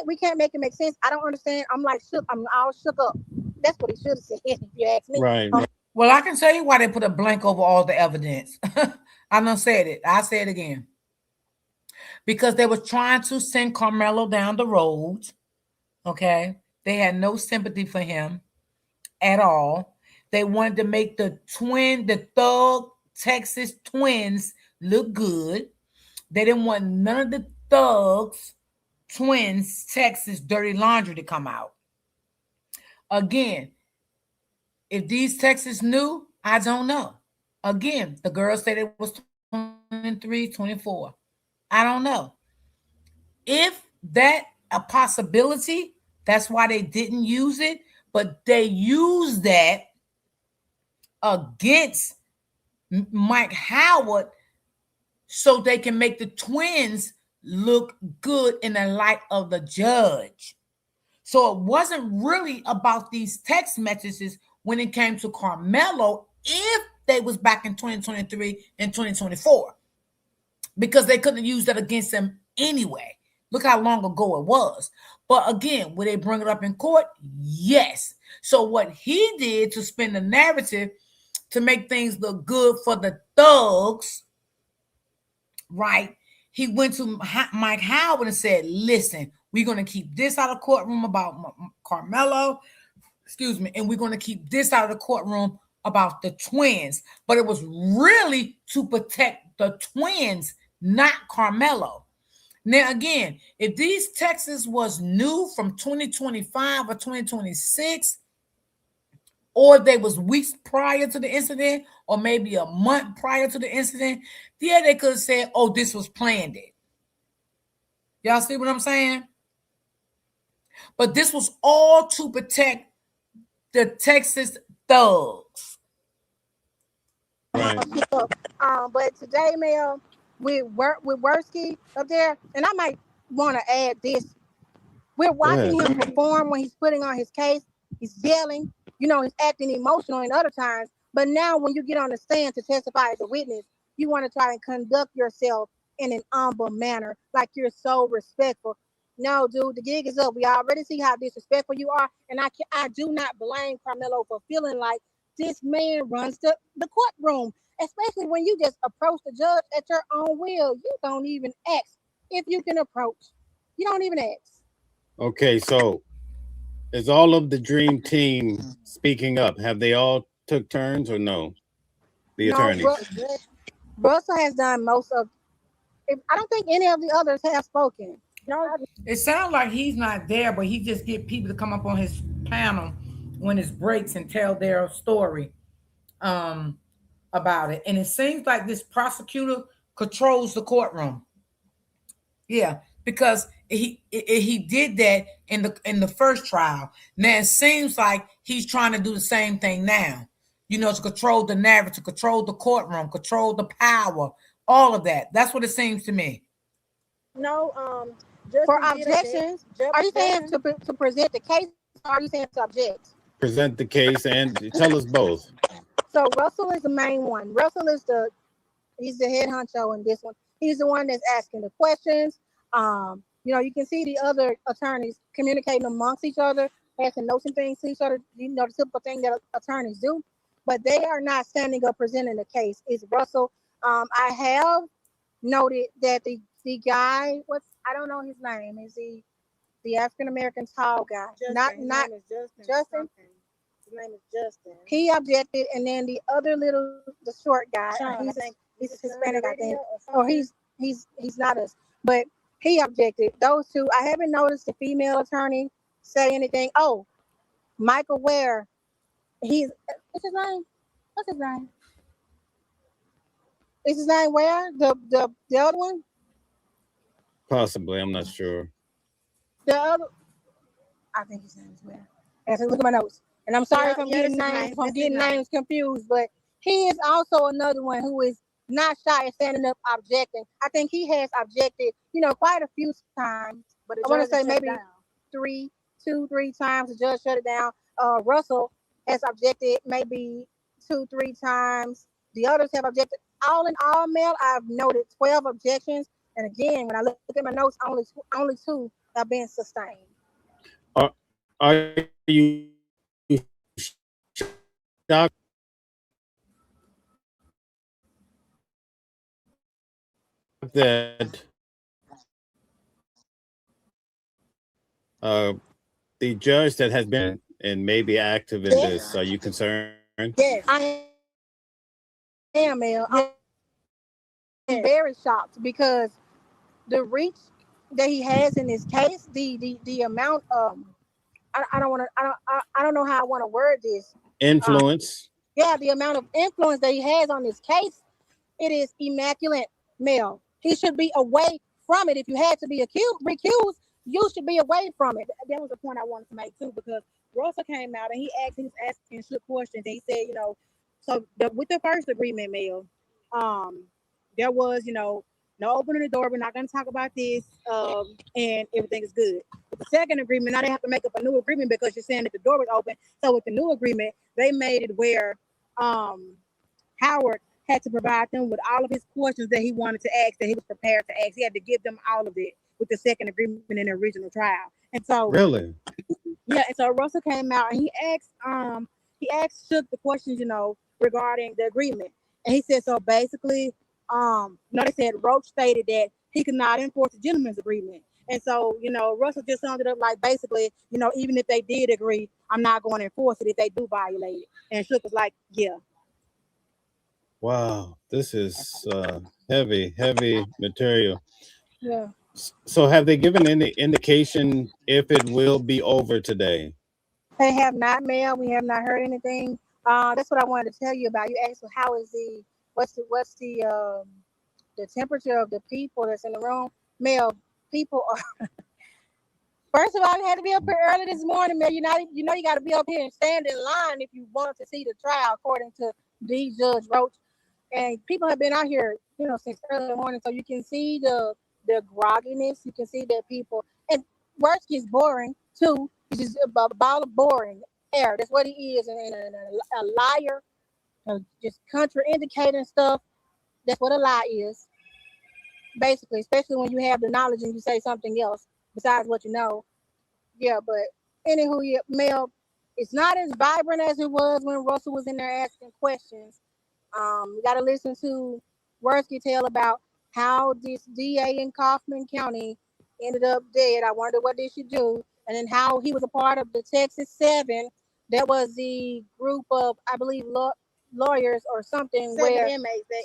We can't make it make sense. I don't understand. I'm like shook. I'm all shook up. That's what he should have said, if you ask me. Right. Well, I can tell you why they put a blank over all the evidence. I done said it. I say it again. Because they were trying to send Carmelo down the road. Okay. They had no sympathy for him at all. They wanted to make the Thug Texas twins look good. They didn't want none of the thugs twins' Texas dirty laundry to come out. Again, if these Texas knew, I don't know. Again, the girls said it was 23, 24. I don't know. If that a possibility, that's why they didn't use it, but they used that against Mike Howard so they can make the twins look good in the light of the judge. So it wasn't really about these text messages when it came to Carmelo if they was back in 2023 and 2024, because they couldn't use that against them anyway. Look how long ago it was. But again, will they bring it up in court? Yes. So what he did to spin the narrative to make things look good for the thugs, right? He went to Mike Howard and said, listen, we're going to keep this out of the courtroom about Carmelo, and we're going to keep this out of the courtroom about the twins. But it was really to protect the twins, not Carmelo. Now, again, if these texts was new from 2025 or 2026, or they was weeks prior to the incident, or maybe a month prior to the incident, yeah, they could have said, oh, this was planned. Y'all see what I'm saying? But this was all to protect the Texas thugs. Right. But today, Mel, with Worski up there, and I might want to add this. We're watching him perform when he's putting on his case. He's yelling, he's acting emotional in other times. But now when you get on the stand to testify as a witness, you want to try and conduct yourself in an humble manner, like you're so respectful. No, dude, the gig is up. We already see how disrespectful you are. And I do not blame Carmelo for feeling like this man runs the courtroom, especially when you just approach the judge at your own will. You don't even ask if you can approach. You don't even ask. Okay, so is all of the dream team speaking up? Have they all took turns or no? The attorneys. Russell has done most of. I don't think any of the others have spoken. No, it sounds like he's not there, but he just get people to come up on his panel when it breaks and tell their story about it. And it seems like this prosecutor controls the courtroom. Yeah, because he did that in the first trial. Now it seems like he's trying to do the same thing now. To control the narrative, to control the courtroom, control the power, all of that. That's what it seems to me. No, for objections, are you saying to present the case, or are you saying to object? Present the case and tell us both. So Russell is the main one. Russell is he's the head honcho in this one. He's the one that's asking the questions. You can see the other attorneys communicating amongst each other, passing notes and things to each other. The typical thing that attorneys do, but they are not standing up presenting the case. It's Russell. I have noted that the guy, I don't know his name. Is he the African American tall guy? Justin. Not Justin. His name is Justin. He objected, and then the other the short guy. He's Hispanic, I think. Or he's not us, but he objected. Those two. I haven't noticed the female attorney say anything. Oh, Michael Ware. What's his name? What's his name? Is his name Ware? The other one? Possibly, I'm not sure. The other, I think his name is Ware. I have to look at my notes. And I'm sorry if I'm getting names confused, but he is also another one who is not shy of standing up objecting. I think he has objected, quite a few times. But I want to say maybe 3 times the judge shut it down. Russell has objected maybe 2-3 times. The others have objected. All in all, Mel, I've noted 12 objections. And again, when I look at my notes, only 2 have been sustained. Are you shocked that the judge that has been and may be active in this, are you concerned? Yes, I am, Mel. I'm very shocked because the reach that he has in his case, the amount I don't know how I want to word this. Influence. Yeah, the amount of influence that he has on this case, it is immaculate, Mel. He should be away from it. If you had to be recused, you should be away from it. That was the point I wanted to make too, because Russell came out and he was asking Shook questions, and he said, so with the first agreement, Mel, there was, no opening the door. We're not going to talk about this, and everything is good. With the second agreement, now they have to make up a new agreement because you're saying that the door was open. So with the new agreement, they made it where Howard had to provide them with all of his questions that he wanted to ask, that he was prepared to ask. He had to give them all of it with the second agreement in the original trial. And so Really? yeah, and so Russell came out and he asked Shook the questions, regarding the agreement. And he said, so basically, they said Roach stated that he could not enforce the gentleman's agreement. And so, Russell just summed it up like, basically, even if they did agree, I'm not going to enforce it if they do violate it. And Shook was like, yeah. Wow, this is heavy material. Yeah. So have they given any indication if it will be over today? They have not, Mel. We have not heard anything. That's what I wanted to tell you about. You asked how is what's the temperature of the people that's in the room? Mel, people are first of all, you had to be up here early this morning, Mel. You got to be up here and stand in line if you want to see the trial, according to the Judge Roach. And people have been out here, since early in the morning, so you can see the grogginess. You can see that people, and Worski is boring too. He's just a ball of boring air. That's what he is, and a liar, just contraindicating stuff. That's what a lie is, basically. Especially when you have the knowledge and you say something else besides what you know. Yeah, but anywho, Mel, it's not as vibrant as it was when Russell was in there asking questions. You got to listen to Worski tell about how this DA in Kaufman County ended up dead. I wonder what they should do. And then how he was a part of the Texas 7. That was the group of, I believe, lawyers or something, where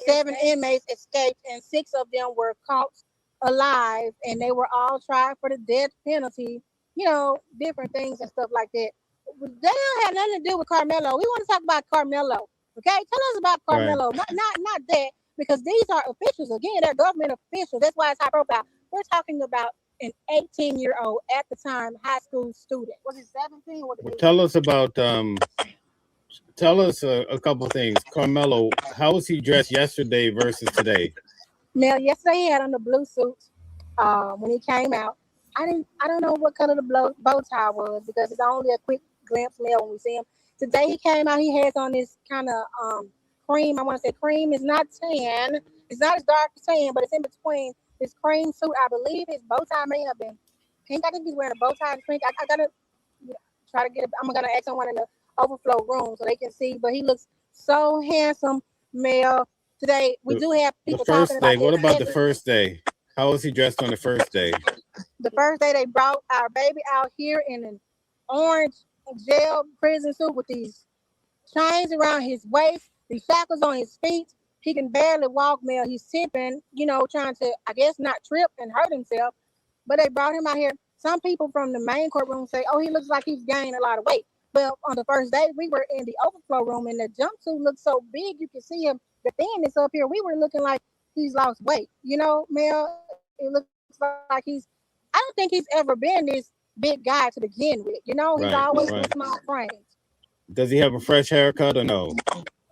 7 inmates escaped and 6 of them were caught alive, and they were all tried for the death penalty, different things and stuff like that. They don't have nothing to do with Carmelo. We want to talk about Carmelo. Okay, tell us about Carmelo. Right. Not that, because these are officials. Again, they're government officials. That's why it's high profile. We're talking about an 18-year-old at the time high school student. Was it 17? Tell us about tell us a couple things. Carmelo, how was he dressed yesterday versus today? Now, yesterday he had on the blue suit when he came out. I don't know what color the bow tie was, because it's only a quick glimpse, Mel, when we see him. Today he came out, he has on this kind of cream. I want to say cream. Is not tan. It's not as dark as tan, but it's in between. This cream suit, I believe his bow tie may have been pink. I think he's wearing a bow tie and pink. I gotta try to get it. I'm gonna ask someone in the overflow room so they can see. But he looks so handsome, Mel. Today we do have people talking about what about the first day? How was he dressed on the first day? The first day they brought our baby out here in an orange jail prison suit with these chains around his waist, these shackles on his feet. He can barely walk, Mel. He's tipping, trying to, I guess, not trip and hurt himself. But they brought him out here. Some people from the main courtroom say, oh, he looks like he's gained a lot of weight. Well, on the first day, we were in the overflow room, and the jumpsuit looked so big, you can see him, the thinness up here. We were looking like he's lost weight. Mel, it looks like I don't think he's ever been this big guy to begin with. He's always been small frames. Does he have a fresh haircut or no?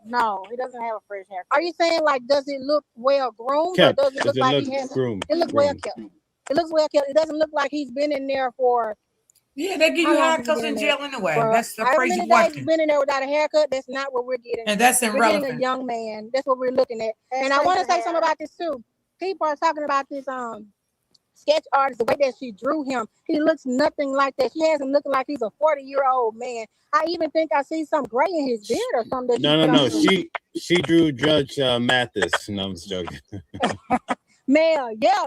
No, he doesn't have a fresh haircut. Are you saying, like, does it look well groomed? Kept. Or does it look like he has groomed? It looks well kept. It looks well kept. It doesn't look like he's been in there for. Yeah, they give you haircuts in jail anyway. That's the crazy question. He's been in there without a haircut. That's not what we're getting. And that's irrelevant. We're getting a young man. That's what we're looking at. And I want to say something about this too. People are talking about this sketch artist, the way that she drew him. He looks nothing like that. She has him looking like he's a 40-year-old man. I even think I see some gray in his beard or something. No. She drew Judge Mathis. No, I'm just joking. Mel, yeah,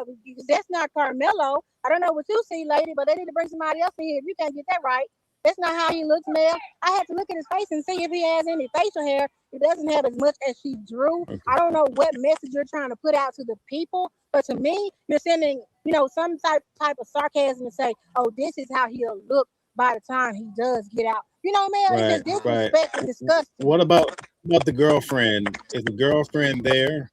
that's not Carmelo. I don't know what you see, lady, but they need to bring somebody else in here. If you can't get that right, That's not how he looks, Mel. I had to look at his face and see if he has any facial hair. He doesn't have as much as she drew. Okay. I don't know what message you're trying to put out to the people, but to me, you're sending, some type of sarcasm and say, "Oh, this is how he'll look by the time he does get out." Mel, it's just disrespect and disgusting. What about the girlfriend? Is the girlfriend there?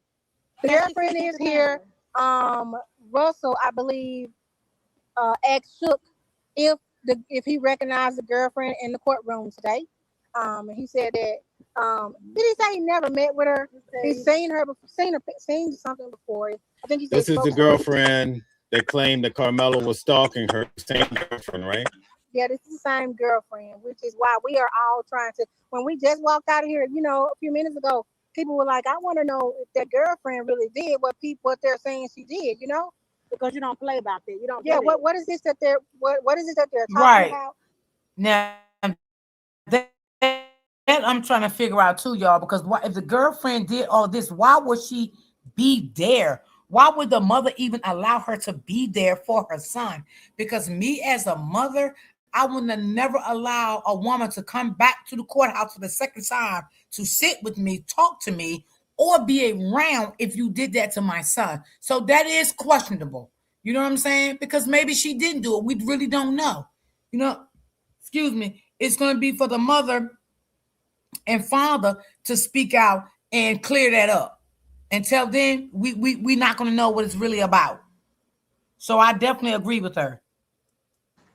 The girlfriend is here. Russell, I believe, asked Shook if he recognized the girlfriend in the courtroom today. And he said that did he say he never met with her? He's seen something before. I think he said This is the girlfriend that claimed that Carmelo was stalking her. Same girlfriend, right? Yeah, this is the same girlfriend, which is why we are all trying to. When we just walked out of here, a few minutes ago, people were like, "I want to know if that girlfriend really did what they're saying she did," Because you don't play about that. You don't. Yeah. do that. What is this that they're what is it that they're talking Right. about? Now, that I'm trying to figure out too, y'all, because if the girlfriend did all this, why would she be there? Why would the mother even allow her to be there for her son? Because me as a mother, I would have never allow a woman to come back to the courthouse for the second time to sit with me, talk to me, or be around if you did that to my son. So that is questionable. You know what I'm saying? Because maybe she didn't do it. We really don't know. Excuse me. It's going to be for the mother and father to speak out and clear that up. Until then, we're not going to know what it's really about. So I definitely agree with her.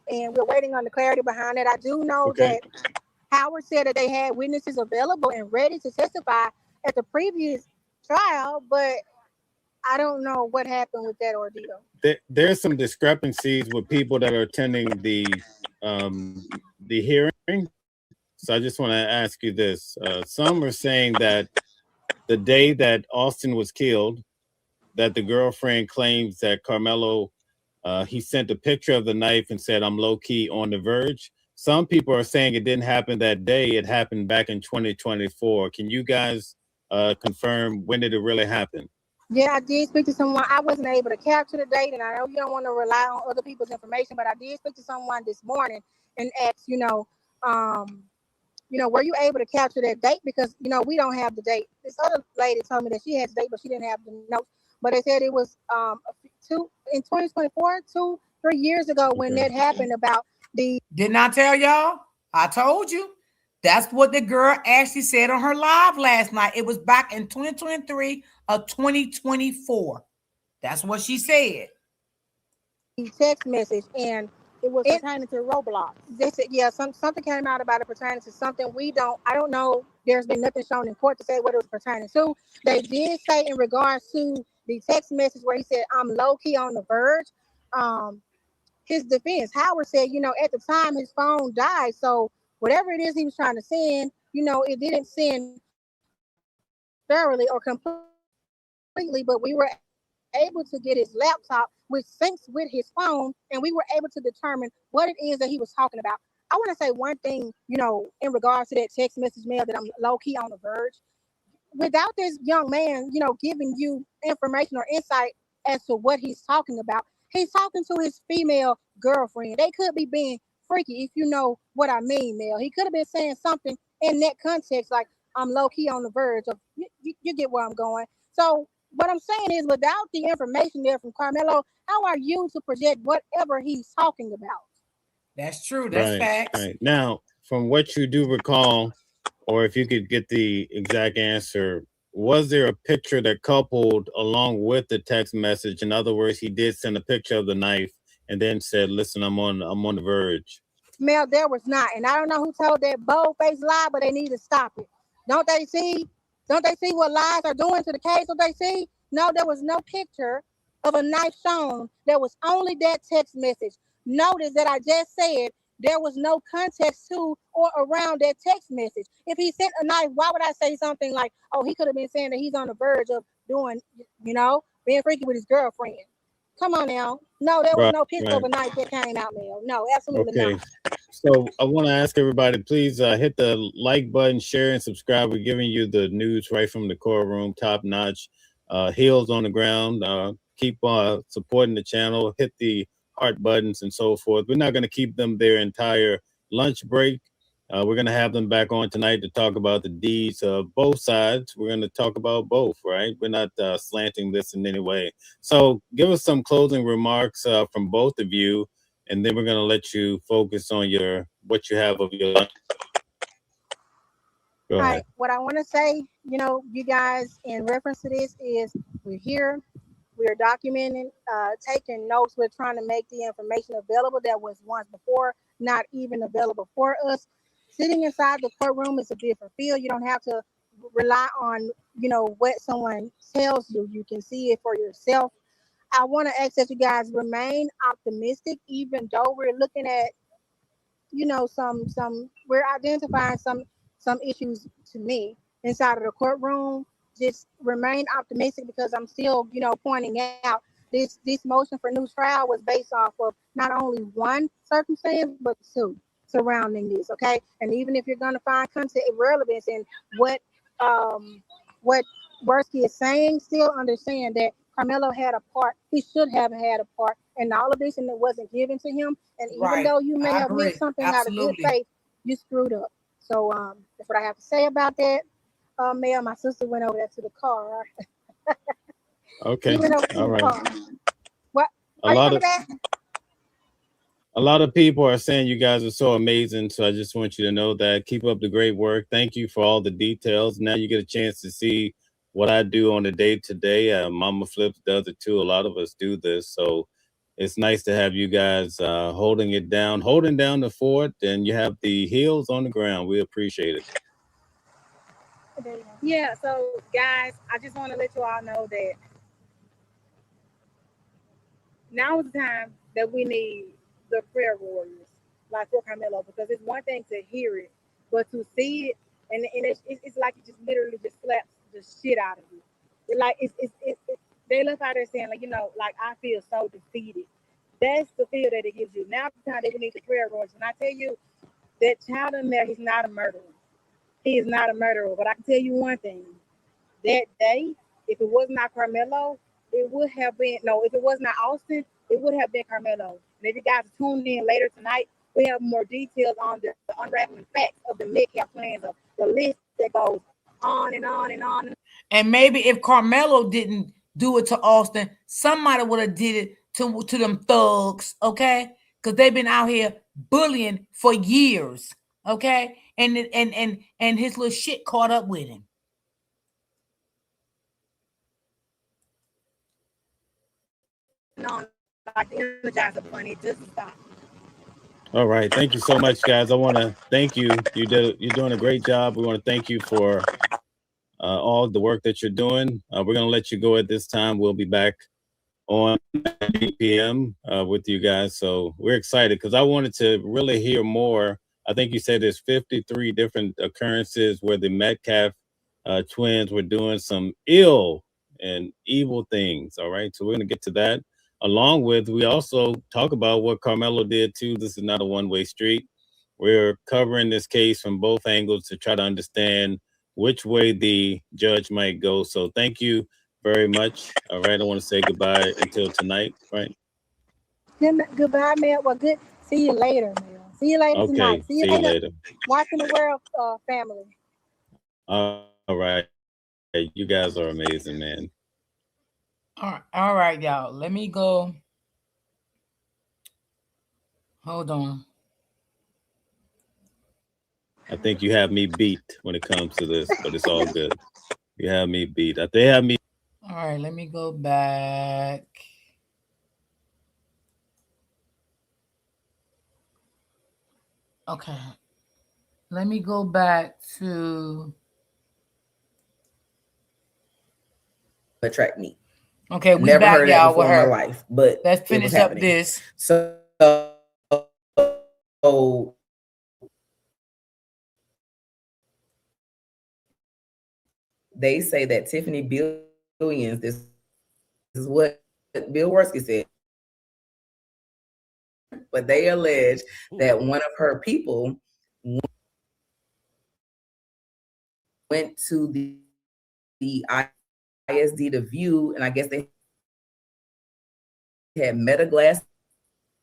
And we're waiting on the clarity behind it. I do know that Howard said that they had witnesses available and ready to testify at the previous trial, but I don't know what happened with that ordeal. There's some discrepancies with people that are attending the hearing. So I just want to ask you this. Some are saying that the day that Austin was killed, that the girlfriend claims that Carmelo, he sent a picture of the knife and said, "I'm low-key on the verge." Some people are saying it didn't happen that day. It happened back in 2024. Can you guys confirm when did it really happen? Yeah, I did speak to someone. I wasn't able to capture the date, and I know you don't want to rely on other people's information, but I did speak to someone this morning and asked, were you able to capture that date? Because, we don't have the date. This other lady told me that she had the date, but she didn't have the notes. But they said it was in 2024, 2-3 years ago when that happened about the. Didn't I tell y'all? I told you. That's what the girl actually said on her live last night. It was back in 2023 or 2024. That's what she said. Text message, and It was pertaining to Roblox. they said, yeah, something came out about it pertaining to something I don't know. There's been nothing shown in court to say what it was pertaining to. They did say in regards to the text message where he said, "I'm low-key on the verge." His defense, Howard said, at the time his phone died. So whatever it is he was trying to send, it didn't send thoroughly or completely, but we were able to get his laptop, which syncs with his phone, and we were able to determine what it is that he was talking about. I want to say one thing, in regards to that text message, Mel, that I'm low-key on the verge. Without this young man, giving you information or insight as to what he's talking about, he's talking to his female girlfriend. They could be being freaky, if you know what I mean, Mel. He could have been saying something in that context, like, "I'm low-key on the verge of," you get where I'm going. So what I'm saying is, without the information there from Carmelo, how are you to project whatever he's talking about? That's true. That's facts. Right. Now, from what you do recall, or if you could get the exact answer, was there a picture that coupled along with the text message? In other words, he did send a picture of the knife and then said, "Listen, I'm on the verge." Mel, there was not, and I don't know who told that bold-faced lie, but they need to stop it. Don't they see what lies are doing to the case? Don't they see? No, there was no picture of a knife shown. There was only that text message. Notice that I just said there was no context to or around that text message. If he sent a knife, why would I say something like, "Oh, he could have been saying that he's on the verge of doing, being freaky with his girlfriend"? Come on now. No, there was no picture of a knife that came out, Mel. No, absolutely not. So I want to ask everybody, please hit the like button, share, and subscribe. We're giving you the news right from the courtroom, top notch, heels on the ground. Keep supporting the channel, hit the heart buttons and so forth. We're not going to keep them their entire lunch break. We're going to have them back on tonight to talk about the deeds of both sides. We're going to talk about both, right? We're not slanting this in any way. So give us some closing remarks from both of you, and then we're going to let you focus on what you have of your lunch. Go All ahead. right, what I want to say, you guys, in reference to this, is we're here, we're documenting, taking notes. We're trying to make the information available that was once before not even available for us. Sitting inside the courtroom is a different feel. You don't have to rely on, what someone tells you. You can see it for yourself. I want to ask that you guys remain optimistic, even though we're looking at, we're identifying some issues to me inside of the courtroom. Just remain optimistic, because I'm still, pointing out this motion for new trial was based off of not only one circumstance but two surrounding this. Okay, and even if you're going to find content irrelevance in what Worski is saying, still understand that Carmelo had a part. He should have had a part in all of this, and it wasn't given to him. And even Right. though you may I have agree. missed something out of good Absolutely. faith, you screwed up. So that's what I have to say about that. Mayor, my sister went over there to the car. Okay. She went over to All the right. car. What? A Are you lot coming of back? a lot of people are saying you guys are so amazing. So I just want you to know that. Keep up the great work. Thank you for all the details. Now you get a chance to see what I do on a day to day. Mama Flips does it too. A lot of us do this. So it's nice to have you guys holding down the fort, and you have the heels on the ground. We appreciate it. There you go. Yeah, so guys, I just want to let you all know that now is the time that we need the prayer warriors, like for Carmelo, because it's one thing to hear it, but to see it, and it's like it just literally just slaps the shit out of you. They left out there saying, like, like, I feel so defeated. That's the feel that it gives you. Now the time that we need the prayer warriors. And I tell you, that child in there, he's not a murderer. He is not a murderer. But I can tell you one thing. That day, if it was not Carmelo, it would have been, no, if it was not Austin, it would have been Carmelo. And if you guys tune in later tonight, we have more details on the unraveling facts of the Metcalf plans, of the list that goes on and on and on. And maybe if Carmelo didn't do it to Austin, somebody would have did it to them thugs, okay? Because they've been out here bullying for years, okay? And his little shit caught up with him. On, like the Energizer Bunny, just stop. All right. Thank you so much, guys. I want to thank you. You're doing a great job. We want to thank you for all the work that you're doing. We're going to let you go at this time. We'll be back on 8 p.m. With you guys. So we're excited because I wanted to really hear more. I think you said there's 53 different occurrences where the Metcalf twins were doing some ill and evil things. All right. So we're going to get to that. Along with, we also talk about what Carmelo did too. This is not a one-way street. We're covering this case from both angles to try to understand which way the judge might go. So thank you very much. All right. I want to say goodbye until tonight. Right. Goodbye, Mayor. Well, good. See you later, Mayor. See you later Okay. tonight. See you See you later. later. Watching the World family. All right. Hey, you guys are amazing, man. All right, y'all. Let me go. Hold on. I think you have me beat when it comes to this, but it's all good. You have me beat. They have me. All right, let me go back. Okay. Let me go back to attract me. Okay, we Never back, heard of that y'all, with before in my her. life, but Let's it was finish up happening. this. So they say that Tiffany Billions, this is what Bill Worski said, but they allege that one of her people went to the ISD to view, and I guess they had Meta glasses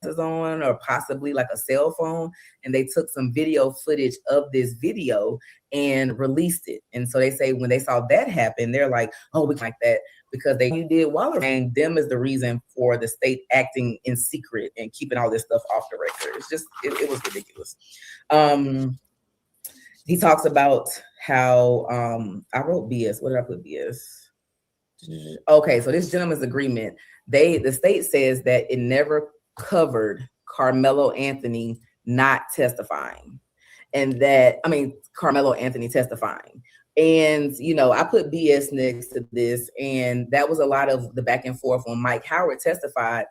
on, or possibly like a cell phone, and they took some video footage of this video and released it. And so they say when they saw that happen, they're like, oh, we like that, because you did Waller and them is the reason for the state acting in secret and keeping all this stuff off the record. It's just, it was ridiculous. He talks about how, I wrote BS. What did I put BS? Okay, so this gentleman's agreement, the state says that it never covered Carmelo Anthony not testifying. And that, I mean, Carmelo Anthony testifying. And, you know, I put BS next to this, and that was a lot of the back and forth when Mike Howard testified.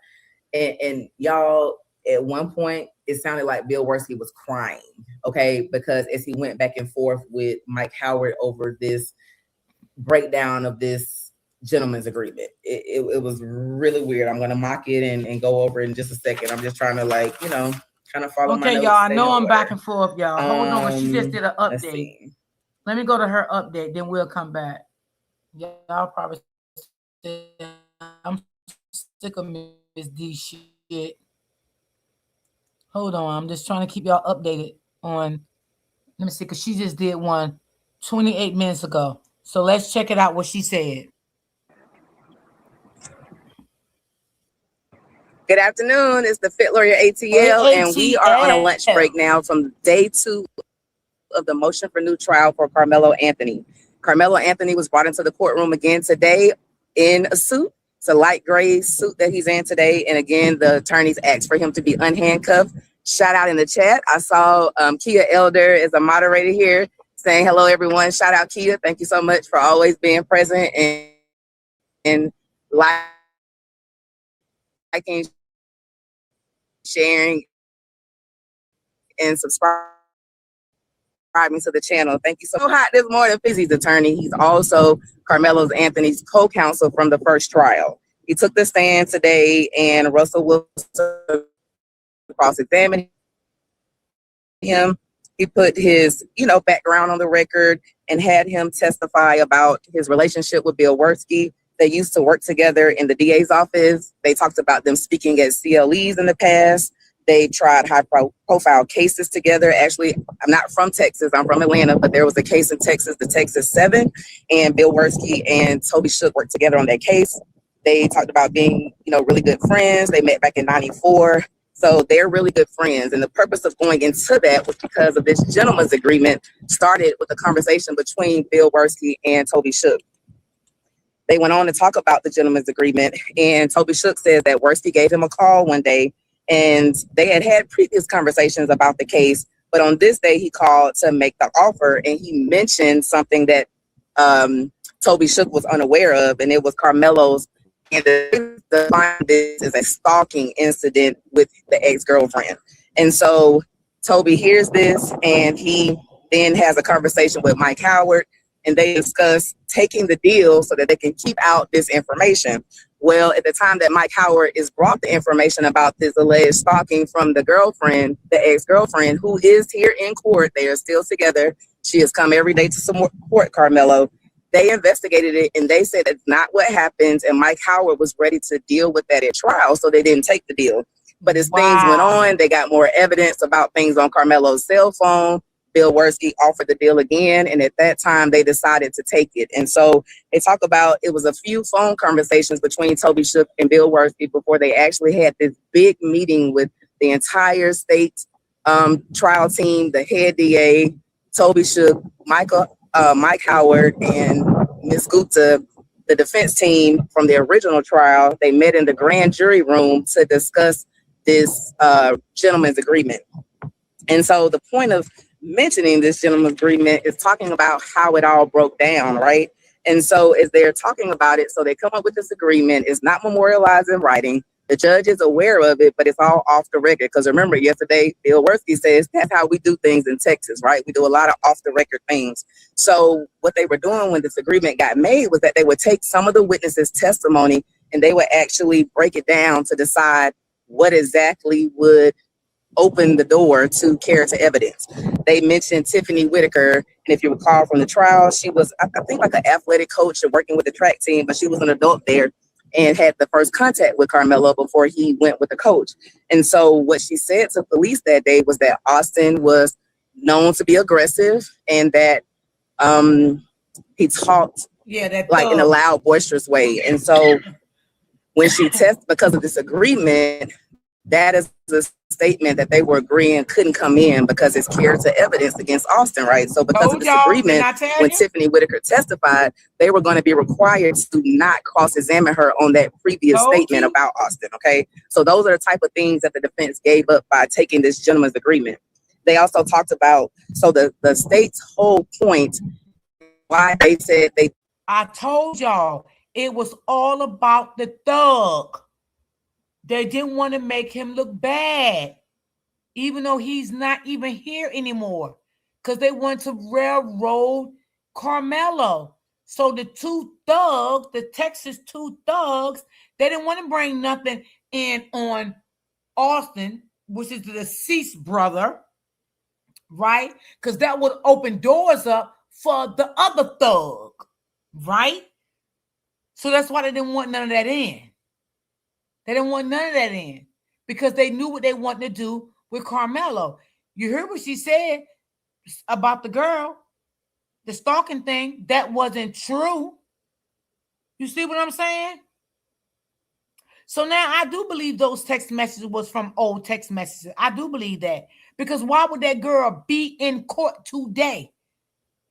And y'all, at one point, it sounded like Bill Werski was crying, okay? Because as he went back and forth with Mike Howard over this breakdown of this gentleman's agreement. It was really weird. I'm going to mock it and go over it in just a second. I'm just trying to, like, you know, kind of follow my Okay, notes, y'all, I stay know in I'm order. back and forth, y'all. Hold on, she just did an Let's update. see. Let me go to her update, then we'll come back. Y'all probably say I'm sick of Miss D shit. Hold on, I'm just trying to keep y'all updated on. Let me see, because she just did one 28 minutes ago. So let's check it out what she said. Good afternoon. It's the Fit Lawyer ATL, and we are on a lunch break now from day 2 of the motion for new trial for Carmelo Anthony. Carmelo Anthony was brought into the courtroom again today in a suit. It's a light gray suit that he's in today. And again, the attorneys asked for him to be unhandcuffed. Shout out in the chat. I saw Kia Elder is a moderator here saying hello, everyone. Shout out, Kia. Thank you so much for always being present and liking, sharing, and subscribing to the channel. Thank you so hot this morning. Fizzy's attorney. He's also Carmelo Anthony's co-counsel from the first trial. He took the stand today, and Russell Wilson cross-examined him. He put his, background on the record and had him testify about his relationship with Bill Werski. They used to work together in the DA's office. They talked about them speaking at CLEs in the past. They tried high-profile cases together. Actually, I'm not from Texas. I'm from Atlanta, but there was a case in Texas, the Texas 7, and Bill Werski and Toby Shook worked together on that case. They talked about being, really good friends. They met back in '94. So they're really good friends. And the purpose of going into that was because of this gentleman's agreement started with a conversation between Bill Werski and Toby Shook. They went on to talk about the gentleman's agreement, and Toby Shook said that Werski gave him a call one day, and they had previous conversations about the case, but on this day he called to make the offer, and he mentioned something that Toby Shook was unaware of, and it was Carmelo's, and this is a stalking incident with the ex-girlfriend. And so Toby hears this, and he then has a conversation with Mike Howard, and they discuss taking the deal so that they can keep out this information. Well, at the time that Mike Howard is brought the information about this alleged stalking from the girlfriend, the ex-girlfriend, who is here in court, they are still together. She has come every day to support Carmelo. They investigated it, and they said it's not what happened, and Mike Howard was ready to deal with that at trial, so they didn't take the deal. But as things went on, they got more evidence about things on Carmelo's cell phone. Bill Werski offered the deal again, and at that time, they decided to take it. And so they talk about it was a few phone conversations between Toby Shook and Bill Werski before they actually had this big meeting with the entire state trial team, the head DA, Toby Shook, Mike Howard, and Ms. Gupta, the defense team from the original trial. They met in the grand jury room to discuss this gentleman's agreement. And so the point of mentioning this gentleman's agreement is talking about how it all broke down, right? And so as they're talking about it, so they come up with this agreement. It's not memorialized in writing. The judge is aware of it, but it's all off the record. Because remember, yesterday, Bill Werski says that's how we do things in Texas, right? We do a lot of off the record things. So what they were doing when this agreement got made was that they would take some of the witnesses' testimony and they would actually break it down to decide what exactly would open the door to character evidence. They mentioned Tiffany Whitaker, and if you recall from the trial, she was, I think, like an athletic coach and working with the track team, but she was an adult there. and had the first contact with Carmelo before he went with the coach. And so what she said to police that day was that Austin was known to be aggressive and that he talked that like in a loud, boisterous way. And so when she tested because of this agreement, that is a statement that they were agreeing couldn't come in because it's character evidence against Austin, right? So because of this agreement, when Tiffany Whitaker testified, they were going to be required to not cross-examine her on that previous statement about Austin, okay? So those are the type of things that the defense gave up by taking this gentleman's agreement. They also talked about, so the state's whole point, why they said they... I told y'all, it was all about the thug. They didn't want to make him look bad, even though he's not even here anymore, because they wanted to railroad Carmelo. So the two thugs, the Texas two thugs, they didn't want to bring nothing in on Austin, which is the deceased brother, right? Because that would open doors up for the other thug, right? So that's why they didn't want none of that in. They didn't want none of that in because they knew what they wanted to do with Carmelo. You heard what she said about the girl, the stalking thing. That wasn't true. You see what I'm saying? So now I do believe those text messages was from old text messages. I do believe that, because why would that girl be in court today?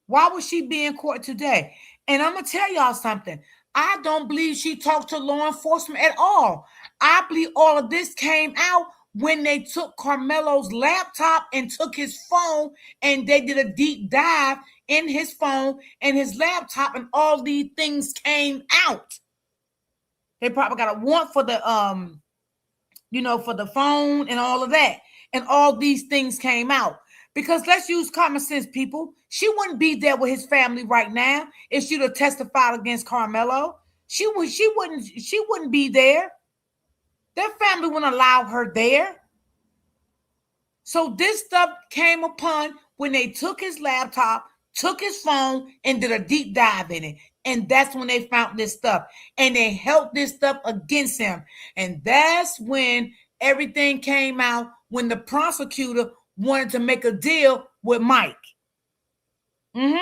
Why would she be in court today? And I'm going to tell y'all something. I don't believe she talked to law enforcement at all. I believe all of this came out when they took Carmelo's laptop and took his phone, and they did a deep dive in his phone and his laptop, and all these things came out. They probably got a warrant for the for the phone and all of that. And all these things came out. Because let's use common sense, people. She wouldn't be there with his family right now if she'd have testified against Carmelo. She wouldn't be there. Their family wouldn't allow her there. So this stuff came upon when they took his laptop, took his phone, and did a deep dive in it. And that's when they found this stuff. And they held this stuff against him. And that's when everything came out, when the prosecutor wanted to make a deal with Mike. I'm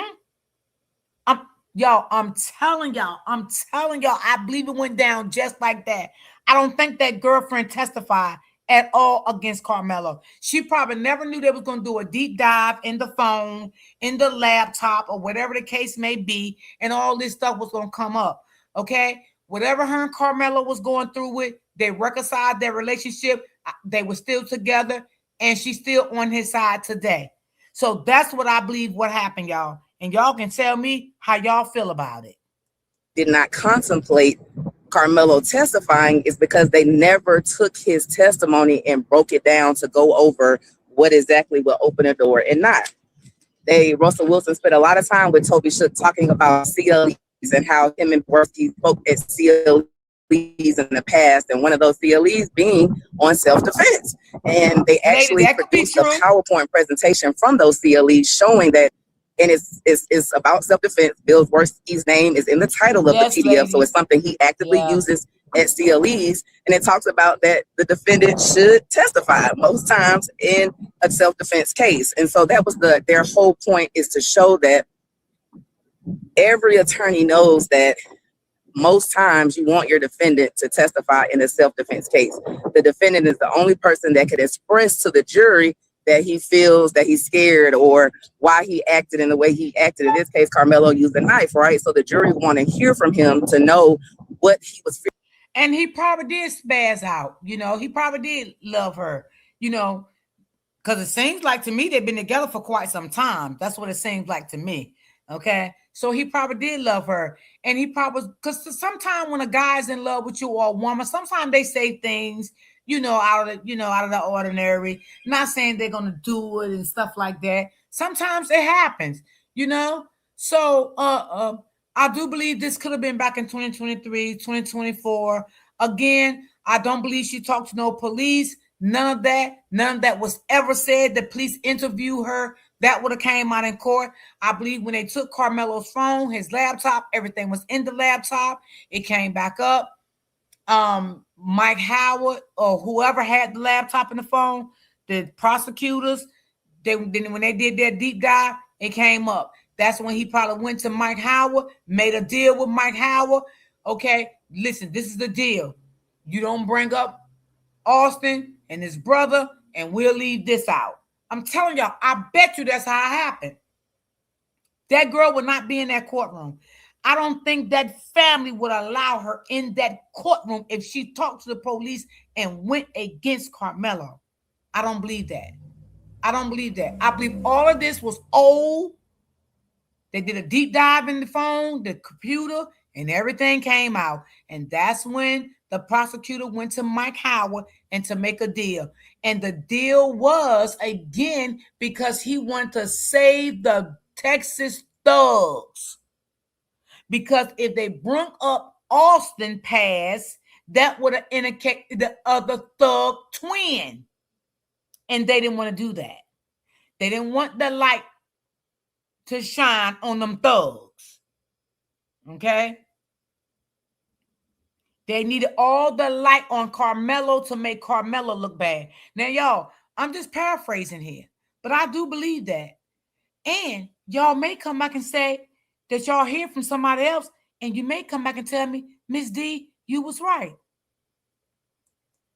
telling y'all, I believe it went down just like that. I don't think that girlfriend testified at all against Carmelo. She probably never knew they was going to do a deep dive in the phone, in the laptop, or whatever the case may be, and all this stuff was going to come up, okay? Whatever her and Carmelo was going through with, they reconciled their relationship. They were still together, and she's still on his side today. So that's what I believe what happened, y'all. And y'all can tell me how y'all feel about it. Did not contemplate Carmelo testifying is because they never took his testimony and broke it down to go over what exactly will open a door and not. Russell Wilson spent a lot of time with Toby Shook talking about CLEs and how him and Worthy spoke at CLEs in the past, and one of those CLEs being on self-defense. And they actually produced a PowerPoint presentation from those CLEs showing that, and it's about self-defense. Bill Worthy's name is in the title of the PDF, so it's something he actively uses at CLEs, and it talks about that the defendant should testify most times in a self-defense case. And so that was their whole point, is to show that every attorney knows that most times you want your defendant to testify in a self-defense case. The defendant is the only person that could express to the jury that he feels that he's scared or why he acted in the way he acted. In this case, Carmelo used a knife, right? So the jury want to hear from him to know what he was feeling. And he probably did spaz out, he probably did love her, because it seems like to me they've been together for quite some time. That's what it seems like to me. Okay. So he probably did love her. And he probably was, because sometimes when a guy's in love with you or a woman, sometimes they say things, out of the ordinary. Not saying they're gonna do it and stuff like that. Sometimes it happens, So I do believe this could have been back in 2023, 2024. Again, I don't believe she talked to no police. None of that was ever said. The police interviewed her. That would have came out in court. I believe when they took Carmelo's phone, his laptop, everything was in the laptop. It came back up. Mike Howard or whoever had the laptop and the phone, the prosecutors, then when they did their deep dive, it came up. That's when he probably went to Mike Howard, made a deal with Mike Howard. Okay, listen, this is the deal. You don't bring up Austin and his brother, and we'll leave this out. I'm telling y'all, I bet you that's how it happened. That girl would not be in that courtroom. I don't think that family would allow her in that courtroom if she talked to the police and went against Carmelo. I don't believe that. I don't believe that. I believe all of this was old. They did a deep dive in the phone, the computer, and everything came out. And that's when the prosecutor went to Mike Howard and to make a deal. And the deal was, again, because he wanted to save the Texas thugs. Because if they brought up Austin Pass, that would have indicated the other thug twin. And they didn't want to do that. They didn't want the light to shine on them thugs. Okay? They needed all the light on Carmelo to make Carmelo look bad. Now, y'all, I'm just paraphrasing here, but I do believe that. And y'all may come back and say that y'all hear from somebody else, and you may come back and tell me, Miss D, you was right.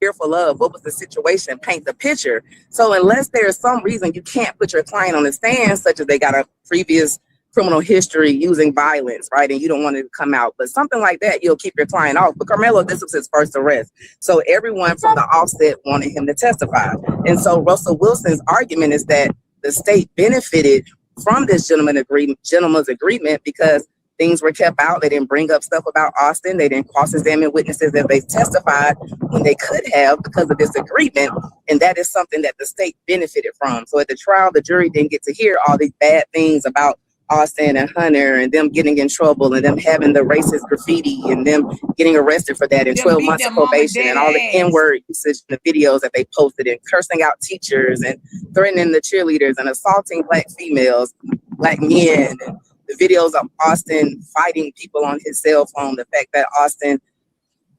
Fearful of what was the situation, paint the picture. So unless there's some reason you can't put your client on the stand, such as they got a previous criminal history using violence, right, and you don't want it to come out, but something like that, you'll keep your client off. But Carmelo, this was his first arrest, so everyone from the offset wanted him to testify. And so Russell Wilson's argument is that the state benefited from this gentleman's agreement because things were kept out. They didn't bring up stuff about Austin. They didn't cross-examine witnesses as they testified when they could have because of this agreement. And that is something that the state benefited from. So at the trial, the jury didn't get to hear all these bad things about Austin and Hunter and them getting in trouble and them having the racist graffiti and them getting arrested for that and 12 months of probation and all the N-word usage in the videos that they posted and cursing out teachers and threatening the cheerleaders and assaulting black females, black men, and the videos of Austin fighting people on his cell phone, the fact that Austin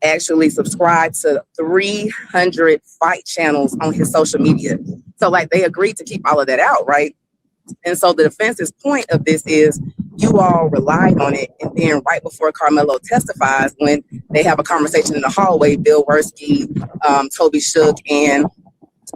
actually subscribed to 300 fight channels on his social media. So like they agreed to keep all of that out, right? And so the defense's point of this is you all relied on it. And then right before Carmelo testifies, when they have a conversation in the hallway, Bill Werski, Toby Shook, and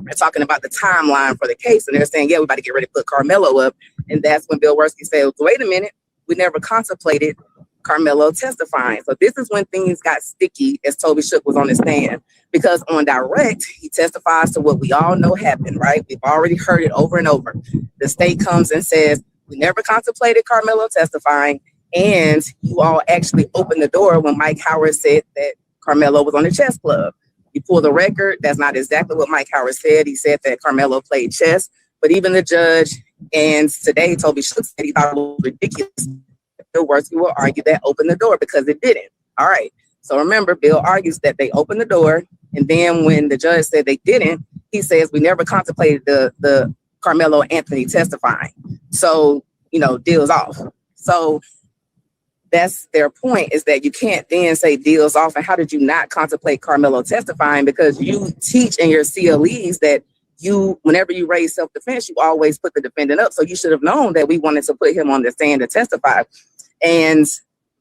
they're talking about the timeline for the case. And they're saying, yeah, we're about to get ready to put Carmelo up. And that's when Bill Werski says, wait a minute, we never contemplated Carmelo testifying. So this is when things got sticky as Toby Shook was on the stand, because on direct, he testifies to what we all know happened, right? We've already heard it over and over. The state comes and says, we never contemplated Carmelo testifying, and you all actually opened the door when Mike Howard said that Carmelo was on the chess club. You pull the record, that's not exactly what Mike Howard said. He said that Carmelo played chess, but even the judge and today Toby Shook said he thought it was ridiculous. Bill Werski will argue that opened the door because it didn't. All right. So remember, Bill argues that they opened the door. And then when the judge said they didn't, he says we never contemplated the Carmelo Anthony testifying. So, deal's off. So that's their point, is that you can't then say deal's off. And how did you not contemplate Carmelo testifying? Because you teach in your CLEs that whenever you raise self-defense, you always put the defendant up. So you should have known that we wanted to put him on the stand to testify. And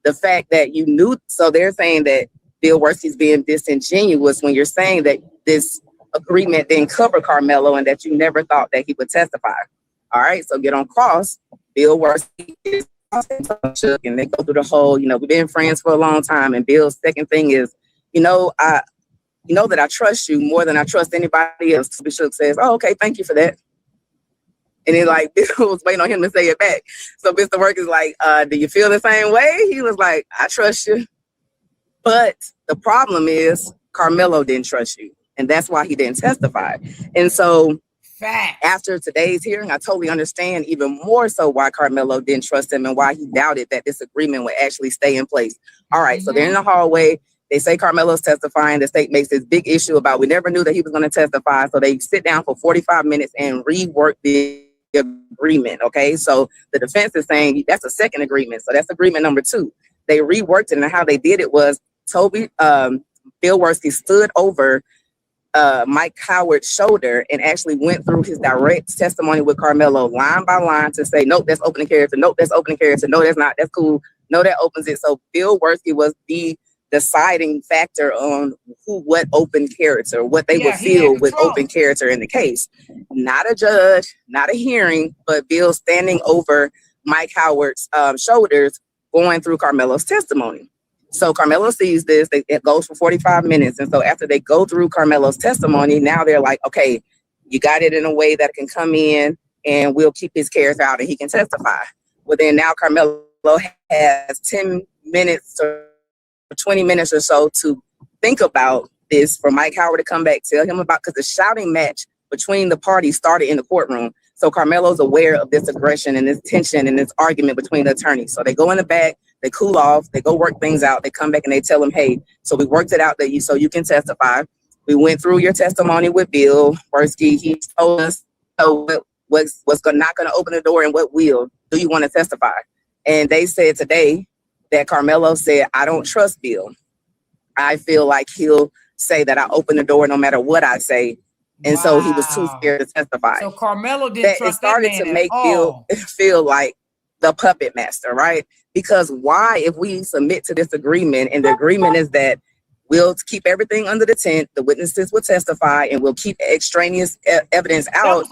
the fact that you knew, so they're saying that Bill Werski's being disingenuous when you're saying that this agreement didn't cover Carmelo and that you never thought that he would testify. All right, so get on cross. Bill Werski is and they go through the whole, we've been friends for a long time. And Bill's second thing is, that I trust you more than I trust anybody else. Bishop says, oh, okay, thank you for that. And then Bill was waiting on him to say it back. So Mr. Work is like, do you feel the same way? He was like, I trust you. But the problem is Carmelo didn't trust you. And that's why he didn't testify. And so after today's hearing, I totally understand even more so why Carmelo didn't trust him and why he doubted that this agreement would actually stay in place. All right, so they're in the hallway. They say Carmelo's testifying. The state makes this big issue about we never knew that he was going to testify. So they sit down for 45 minutes and rework the agreement. Okay, so the defense is saying that's a second agreement. So that's agreement number 2. They reworked it, and how they did it was Bill Worski stood over Mike Howard's shoulder and actually went through his direct testimony with Carmelo line by line to say, nope, that's opening character. Nope, that's opening character. No, that's not. That's cool. No, that opens it. So Bill Worski was the deciding factor on what open character, what they would feel with open character in the case. Not a judge, not a hearing, but Bill standing over Mike Howard's shoulders going through Carmelo's testimony. So Carmelo sees this, it goes for 45 minutes. And so after they go through Carmelo's testimony, now they're like, okay, you got it in a way that can come in and we'll keep his character out and he can testify. Well, then now Carmelo has 10 minutes or 20 minutes or so to think about this for Mike Howard to come back, tell him about, because the shouting match between the parties started in the courtroom. So Carmelo's aware of this aggression and this tension and this argument between the attorneys. So they go in the back, they cool off, they go work things out, they come back and they tell him, hey, so we worked it out that so you can testify. We went through your testimony with Bill Worski. He told us what's not going to open the door and what will. Do you want to testify? And they said today that Carmelo said, I don't trust Bill. I feel like he'll say that I open the door no matter what I say. And so he was too scared to testify. So Carmelo didn't trust that man. It started to make Bill feel like the puppet master, right? Because why, if we submit to this agreement, and the agreement is that we'll keep everything under the tent, the witnesses will testify, and we'll keep extraneous evidence out,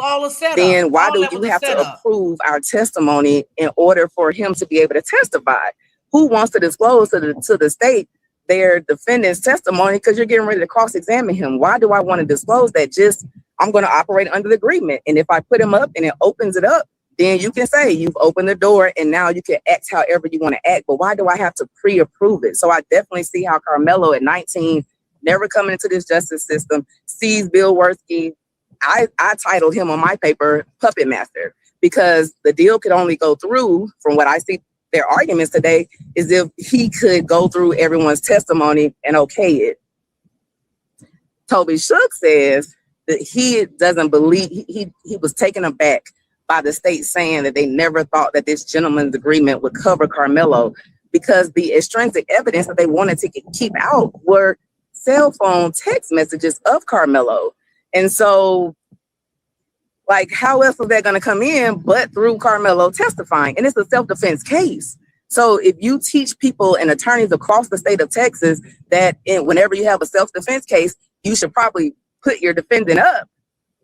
then why do you have to approve our testimony in order for him to be able to testify? Who wants to disclose to the state their defendant's testimony because you're getting ready to cross-examine him? Why do I want to disclose that? Just, I'm going to operate under the agreement. And if I put him up and it opens it up, then you can say you've opened the door and now you can act however you want to act. But why do I have to pre-approve it? So I definitely see how Carmelo at 19, never coming into this justice system, sees Bill Worski. I titled him on my paper Puppet Master, because the deal could only go through, from what I see their arguments today, is if he could go through everyone's testimony and okay it. Toby Shook says that he doesn't believe, he was taken aback by the state saying that they never thought that this gentleman's agreement would cover Carmelo, because the extrinsic evidence that they wanted to keep out were cell phone text messages of Carmelo. And so, like, how else was that going to come in but through Carmelo testifying? And it's a self-defense case. So if you teach people and attorneys across the state of Texas that whenever you have a self-defense case, you should probably put your defendant up,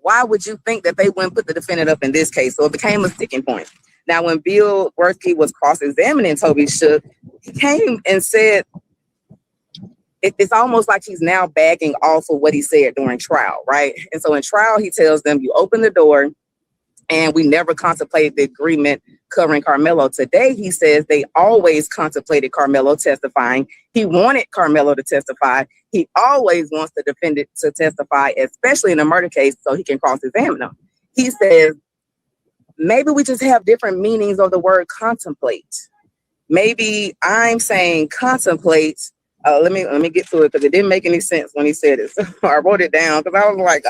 why would you think that they wouldn't put the defendant up in this case? So it became a sticking point. Now, when Bill Worski was cross-examining Toby Shook, he came and said, it's almost like he's now bagging off of what he said during trial, right? And so in trial, he tells them, you open the door and we never contemplated the agreement covering Carmelo. Today, he says they always contemplated Carmelo testifying. He wanted Carmelo to testify. He always wants the defendant to testify, especially in a murder case, so he can cross-examine them. He says, maybe we just have different meanings of the word contemplate. Maybe I'm saying contemplate. Let me get to it, because it didn't make any sense when he said it. So I wrote it down because I was like,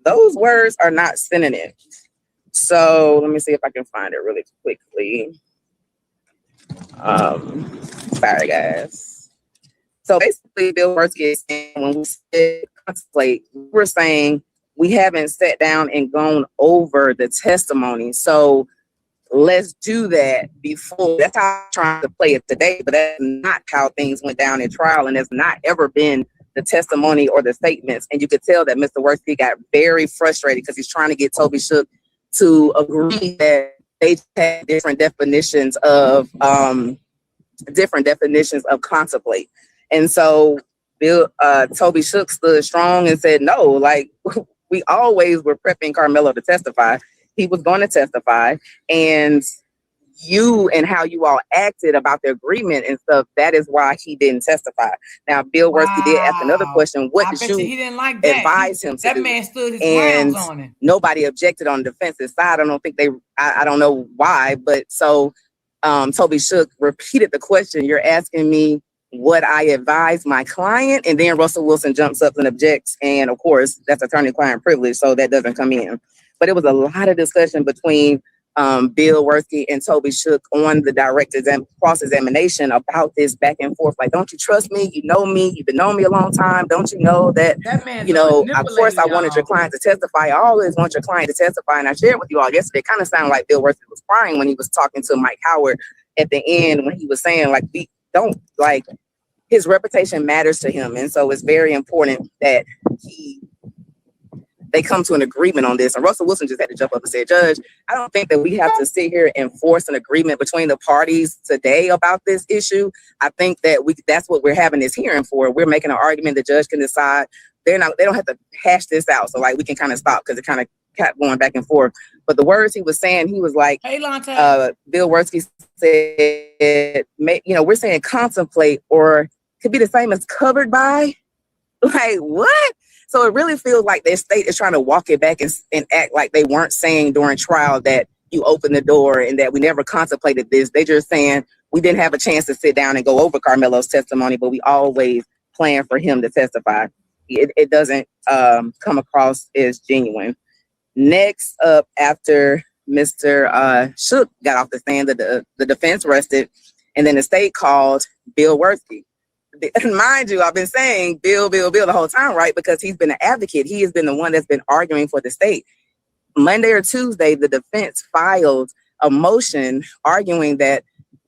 those words are not synonyms. So let me see if I can find it really quickly. Sorry, guys. So basically, Bill Worski is saying, when we said contemplate, we're saying we haven't sat down and gone over the testimony. So let's do that before. That's how I'm trying to play it today, but that's not how things went down in trial, and it's not ever been the testimony or the statements. And you could tell that Mr. Worski got very frustrated because he's trying to get Toby Shook to agree that they had different definitions of contemplate. And so Toby Shook stood strong and said, no, like, we always were prepping Carmelo to testify. He was going to testify, and you and how you all acted about the agreement and stuff, that is why he didn't testify. Now, Bill Worski did ask another question. What did you he didn't like that. Advise him to that do? Man stood his and grounds on it. Nobody objected on the defense's side. I don't think I don't know why, but so Toby Shook repeated the question. You're asking me what I advise my client, and then Russell Wilson jumps up and objects. And of course, that's attorney-client privilege, so that doesn't come in. But it was a lot of discussion between Bill Worthy and Toby Shook on the direct cross-examination about this back and forth. Like, don't you trust me? You know me. You've been knowing me a long time. Don't you know that, man's you know, a of course I wanted your y'all. client to testify. I always want your client to testify. And I shared with you all yesterday, it kind of sounded like Bill Worthy was crying when he was talking to Mike Howard at the end, when he was saying, like, we don't, like, his reputation matters to him. And so it's very important that they come to an agreement on this. And Russell Wilson just had to jump up and say, Judge, I don't think that we have to sit here and force an agreement between the parties today about this issue. I think that that's what we're having this hearing for. We're making an argument. The judge can decide. They don't have to hash this out. So like we can kind of stop, because it kind of kept going back and forth. But the words he was saying, he was like, hey, Lonte. Bill Worthy said, we're saying contemplate, or could be the same as covered by. Like, what? So it really feels like their state is trying to walk it back and act like they weren't saying during trial that you opened the door and that we never contemplated this. They just saying we didn't have a chance to sit down and go over Carmelo's testimony, but we always plan for him to testify. It doesn't come across as genuine. Next up, after Mr. Shook got off the stand, the defense rested, and then the state called Bill Worthy. And mind you, I've been saying Bill the whole time, right? Because he's been an advocate. He has been the one that's been arguing for the state. Monday or Tuesday, the defense filed a motion arguing that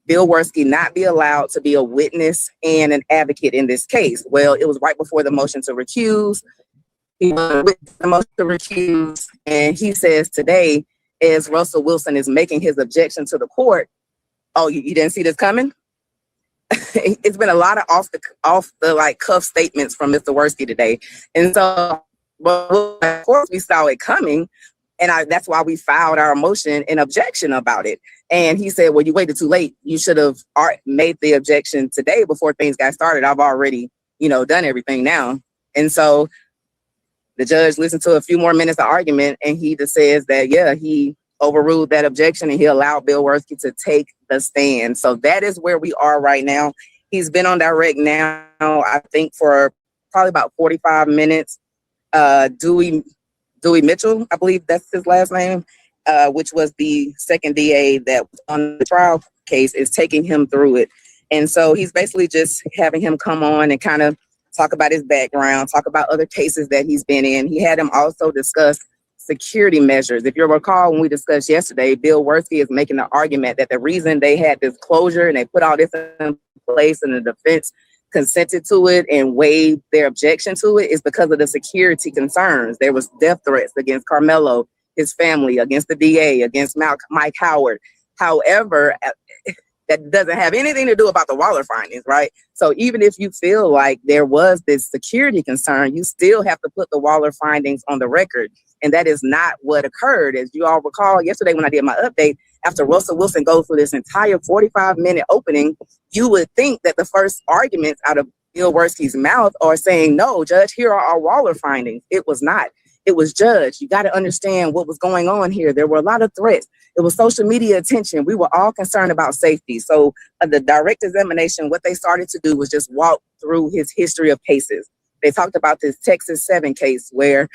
Bill Worthy not be allowed to be a witness and an advocate in this case. Well, it was right before the motion to recuse. He was with the motion to recuse, and he says today, as Russell Wilson is making his objection to the court, oh, you didn't see this coming? It's been a lot of off the like cuff statements from Mr. Worthy today. And so, well, of course we saw it coming, and that's why we filed our motion and objection about it. And he said, well, you waited too late. You should have made the objection today before things got started. I've already, done everything now. And so the judge listened to a few more minutes of argument, and he just says that, yeah, he overruled that objection and he allowed Bill Worthy to take the stand. So that is where we are right now. He's been on direct now, I think, for probably about 45 minutes. Dewey Mitchell, I believe that's his last name, which was the second DA that was on the trial case, is taking him through it. And so he's basically just having him come on and kind of talk about his background, talk about other cases that he's been in. He had him also discuss security measures. If you recall, when we discussed yesterday, Bill Worthy is making the argument that the reason they had this closure and they put all this in place and the defense consented to it and waived their objection to it is because of the security concerns. There was death threats against Carmelo, his family, against the DA, against Mike Howard. However, that doesn't have anything to do about the Waller findings, right? So even if you feel like there was this security concern, you still have to put the Waller findings on the record. And that is not what occurred. As you all recall, yesterday when I did my update, after Russell Wilson goes through this entire 45-minute opening, you would think that the first arguments out of Bill Worthy's mouth are saying, no, Judge, here are our Waller findings. It was not. It was, Judge, you got to understand what was going on here. There were a lot of threats. It was social media attention. We were all concerned about safety. So the direct examination, what they started to do was just walk through his history of cases. They talked about this Texas 7 case where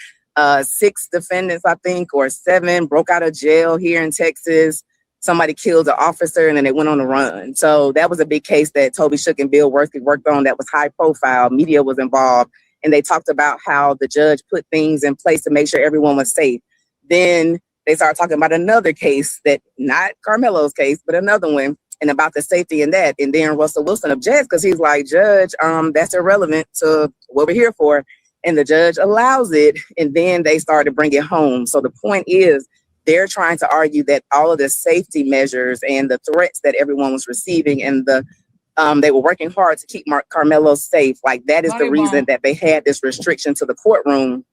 6 defendants, I think, or 7 broke out of jail here in Texas. Somebody killed an officer and then they went on the run. So that was a big case that Toby Shook and Bill Worthy worked on that was high profile. Media was involved. And they talked about how the judge put things in place to make sure everyone was safe. Then they started talking about another case that, not Carmelo's case, but another one, and about the safety in that. And then Russell Wilson objects because he's like, Judge, that's irrelevant to what we're here for. And the judge allows it. And then they start to bring it home. So the point is, they're trying to argue that all of the safety measures and the threats that everyone was receiving and they were working hard to keep Carmelo safe. Like that is the reason that they had this restriction to the courtroom,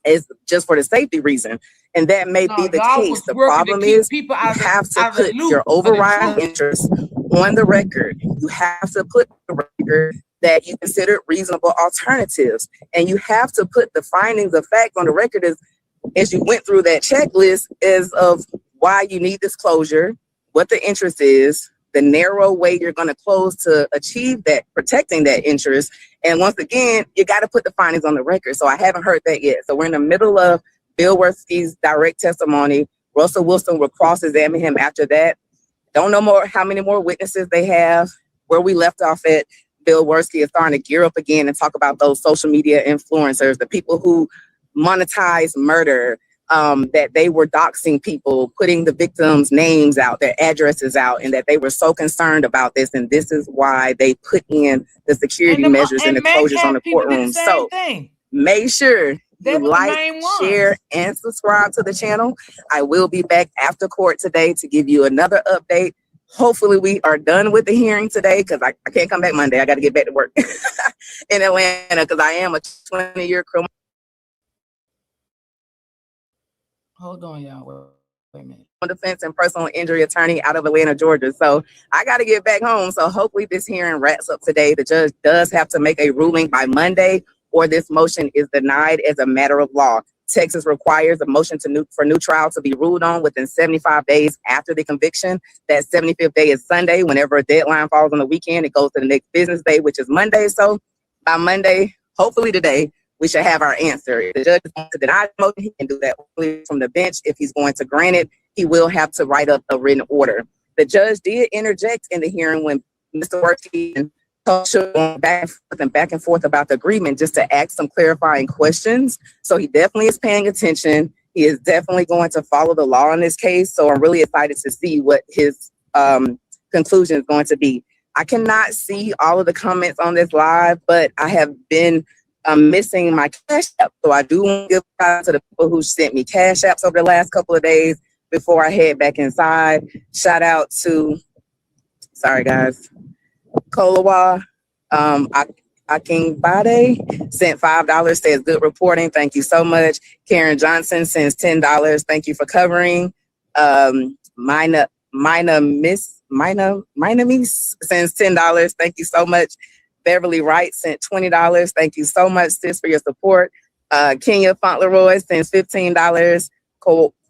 is just for the safety reason. And that may be the case. The problem is you have to put your overriding interest on the record. You have to put the record that you consider reasonable alternatives. And you have to put the findings of fact on the record as you went through that checklist is of why you need this closure, what the interest is, the narrow way you're going to close to achieve that, protecting that interest. And once again, you got to put the findings on the record. So I haven't heard that yet. So we're in the middle of Bill Worthy's direct testimony Russell Wilson will cross-examine him after that. Don't know more how many more witnesses they have. Where we left off at, Bill Werski is starting to gear up again and talk about those social media influencers, the people who monetize murder, that they were doxing people, putting the victims' names out, their addresses out, and that they were so concerned about this. And this is why they put in the security measures and the closures on the courtroom. So make sure you like, share, and subscribe to the channel. I will be back after court today to give you another update. Hopefully we are done with the hearing today, because I can't come back Monday. I got to get back to work in Atlanta, because I am a 20-year criminal. Hold on, y'all. Wait a minute. Defense and personal injury attorney out of Atlanta, Georgia. So I got to get back home. So hopefully this hearing wraps up today. The judge does have to make a ruling by Monday, or this motion is denied as a matter of law. Texas requires a motion for new trial to be ruled on within 75 days after the conviction. That 75th day is Sunday. Whenever a deadline falls on the weekend, it goes to the next business day, which is Monday. So by Monday, hopefully today, we should have our answer. If the judge wants to deny the motion, he can do that from the bench. If he's going to grant it, he will have to write up a written order. The judge did interject in the hearing when Mr. Werski and going back and forth about the agreement, just to ask some clarifying questions. So he definitely is paying attention. He is definitely going to follow the law in this case. So I'm really excited to see what his conclusion is going to be. I cannot see all of the comments on this live, but I have been missing my Cash App. So I do want to give shout out to the people who sent me Cash Apps over the last couple of days before I head back inside. Shout out to, sorry guys, Kolawa, Aking Bade sent $5, says good reporting. Thank you so much. Karen Johnson sends $10. Thank you for covering. Mina Miss sends $10. Thank you so much. Beverly Wright sent $20. Thank you so much, sis, for your support. Kenya Fauntleroy sends $15.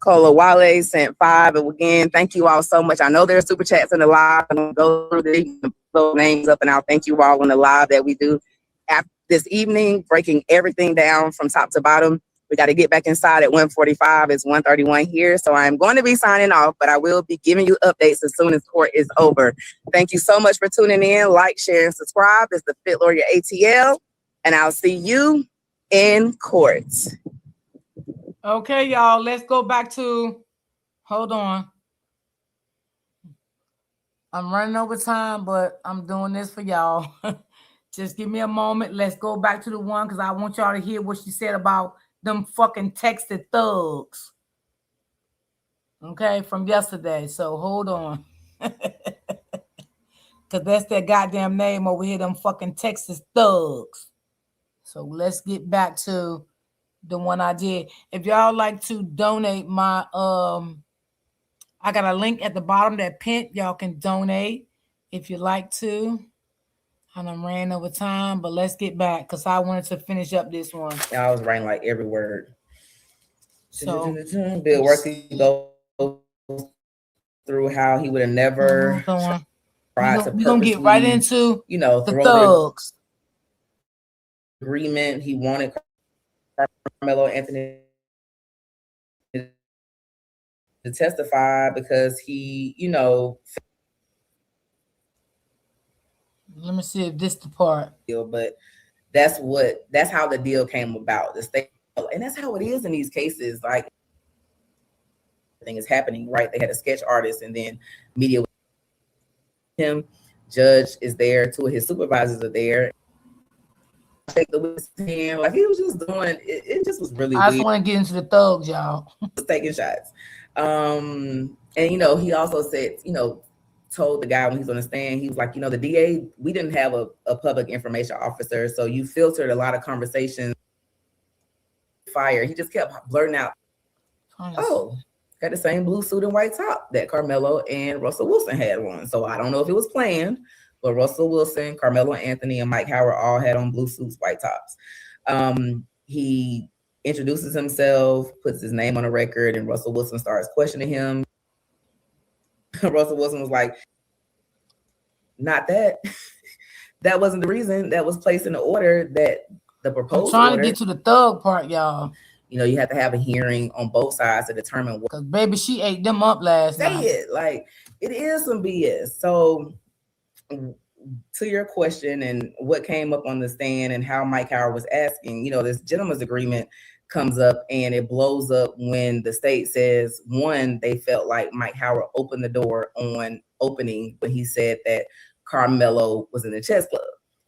Kolawale sent $5. And again, thank you all so much. I know there's super chats in the live. I'm going to go through those names up, and I'll thank you all on the live that we do after this evening, breaking everything down from top to bottom. We got to get back inside at 1:45. It's 1:31 here. So I'm going to be signing off, but I will be giving you updates as soon as court is over. Thank you so much for tuning in. Like, share, and subscribe. It's the Fit Lawyer ATL, and I'll see you in court. Okay, y'all, let's go back to, hold on. I'm running over time, but I'm doing this for y'all. Just give me a moment. Let's go back to the one, because I want y'all to hear what she said about them fucking texted thugs. Okay, from yesterday. So hold on. Because that's their goddamn name over here, them fucking Texas thugs. So let's get back to the one I did. If y'all like to donate my I got a link at the bottom that pinned. Y'all can donate if you like to. And I'm ran over time, but let's get back, because I wanted to finish up this one. I was writing like every word. So Bill Werski go through how he would have never tried to. We're gonna get right into, you know, the thugs agreement. He wanted Carmelo Anthony to testify because he, you know. Let me see if this the part. But that's how the deal came about. The state, and that's how it is in these cases. Like, everything is happening, right? They had a sketch artist, and then media with him. Judge is there. Two of his supervisors are there. Take the witness stand. Like, he was just doing it. It just was really I just weird. want to get into the thugs, y'all. Taking shots. And you know, he also said, you know, told the guy when he's on the stand, he was like, you know, the DA, we didn't have a public information officer, so you filtered a lot of conversations. Fire. He just kept blurting out, oh, got the same blue suit and white top that Carmelo and Russell Wilson had on. So I don't know if it was planned, but Russell Wilson, Carmelo Anthony, and Mike Howard all had on blue suits, white tops. He introduces himself, puts his name on the record, and Russell Wilson starts questioning him. Russell Wilson was like, not that. That wasn't the reason. That was placed in the order that the proposed I'm trying order. to get to the thug part, y'all. You know, you have to have a hearing on both sides to determine what. Cause baby, she ate them up last Say night. it, like it is some BS. So to your question and what came up on the stand and how Mike Howard was asking, you know, this gentleman's agreement comes up and it blows up when the state says, one, they felt like Mike Howard opened the door on opening when he said that Carmelo was in the chess club.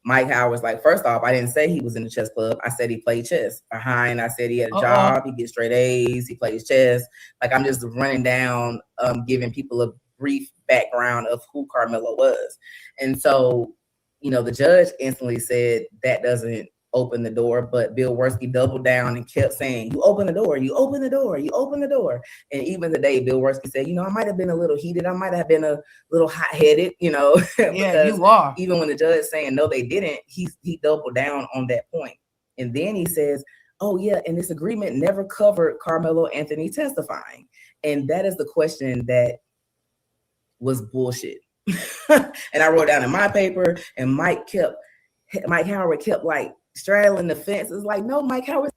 Mike Howard was like, first off, I didn't say he was in the chess club. I said he played chess. Behind, I said he had a job. He gets straight A's. He plays chess. Like, I'm just running down, giving people a brief background of who Carmelo was. And so, you know, the judge instantly said that doesn't open the door, but Bill Werski doubled down and kept saying, you open the door, you open the door, you open the door. And even today, Bill Werski said, you know, I might have been a little heated. I might have been a little hot-headed, you know. Yeah, you are. Even when the judge saying, no, they didn't, he doubled down on that point. And then he says, oh, yeah, and this agreement never covered Carmelo Anthony testifying. And that is the question that was bullshit. And I wrote down in my paper, and Mike Howard kept like straddling the fence. It's like, no, Mike Howard.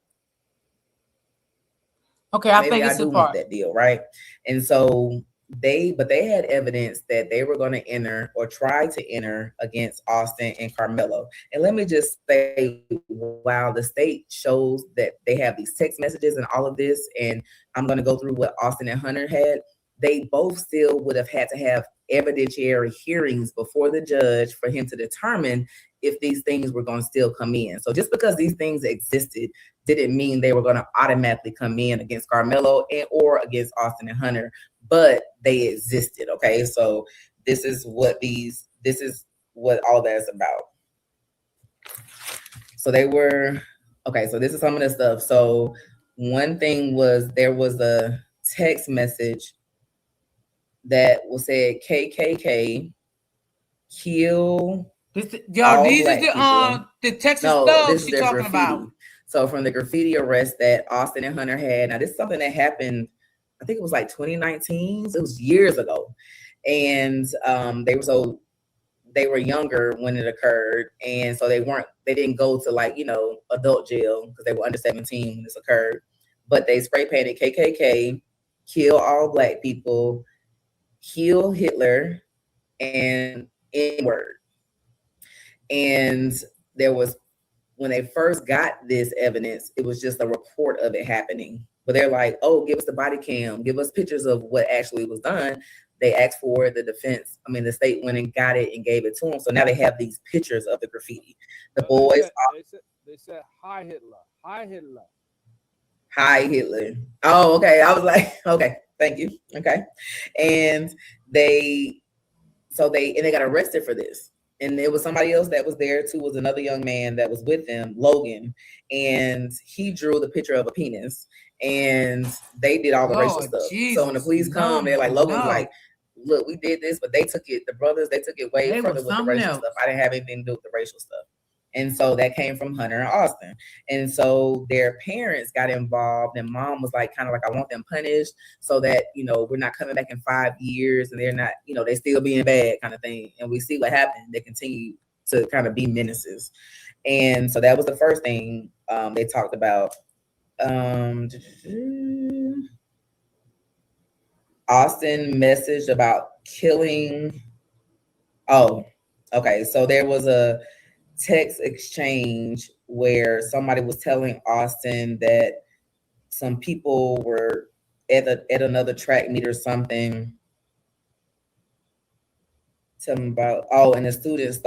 Okay, I think it's a part that deal, right? And so they had evidence that they were going to enter or try to enter against Austin and Carmelo. And let me just say, while the state shows that they have these text messages and all of this, and I'm going to go through what Austin and Hunter had, they both still would have had to have evidentiary hearings before the judge for him to determine if these things were going to still come in. So just because these things existed didn't mean they were going to automatically come in against Carmelo and or against Austin and Hunter, but they existed. Okay, so this is what all that is about. So they were, okay, so this is some of the stuff. So one thing was there was a text message that was said KKK kill. Y'all, these are the Texas thugs she's talking about. So from the graffiti arrest that Austin and Hunter had, now this is something that happened, I think it was like 2019. So it was years ago. And they were younger when it occurred. And so they didn't go to like, you know, adult jail because they were under 17 when this occurred. But they spray painted KKK, kill all Black people, heal Hitler, and N-word. And there was, when they first got this evidence, it was just a report of it happening. But they're like, oh, give us the body cam, give us pictures of what actually was done. They asked for the defense. I mean, the state went and got it and gave it to them. So now they have these pictures of the graffiti. The boys. They said, hi, Hitler. Hi, Hitler. Hi, Hitler. Oh, okay. I was like, okay, thank you. Okay. And they got arrested for this. And there was somebody else that was there too, was another young man that was with them, Logan. And he drew the picture of a penis. And they did all the racial stuff. Jesus. So when the police come, they're like, Logan's like, look, we did this, but they took it, the brothers, they took it way further with the racial stuff. I didn't have anything to do with the racial stuff. And so that came from Hunter and Austin. And so their parents got involved, and mom was like, kind of like, I want them punished so that, you know, we're not coming back in 5 years and they're not, you know, they still being bad kind of thing. And we see what happened. They continue to kind of be menaces. And so that was the first thing they talked about. Austin messaged about killing. Oh, okay. So there was a text exchange where somebody was telling Austin that some people were at another track meet or something. Tell them about, and a student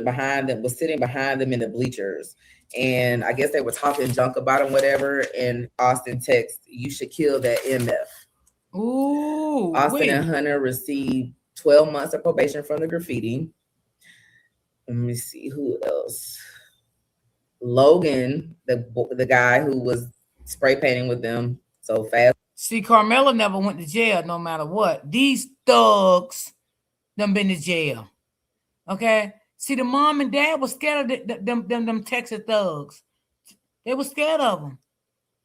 behind them was sitting behind them in the bleachers. And I guess they were talking junk about him, whatever. And Austin texted, you should kill that MF. Ooh. Austin and Hunter received 12 months of probation from the graffiti. Let me see who else. Logan, the guy who was spray painting with them so fast. See, Carmelo never went to jail no matter what. These thugs done been to jail. Okay? See, the mom and dad was scared of them Texas thugs. They were scared of them.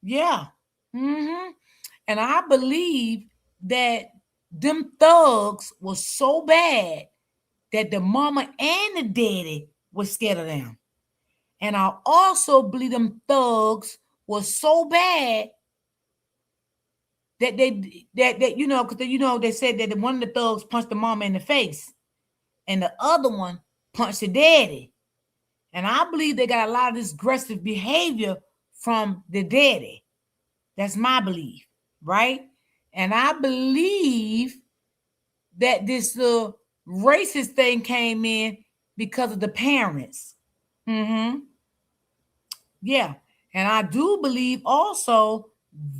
Yeah. Mm-hmm. And I believe that them thugs was so bad that the mama and the daddy was scared of them. And I also believe them thugs was so bad that they said that one of the thugs punched the mama in the face and the other one punched the daddy. And I believe they got a lot of this aggressive behavior from the daddy. That's my belief, right? And I believe that this racist thing came in because of the parents. Yeah. And I do believe also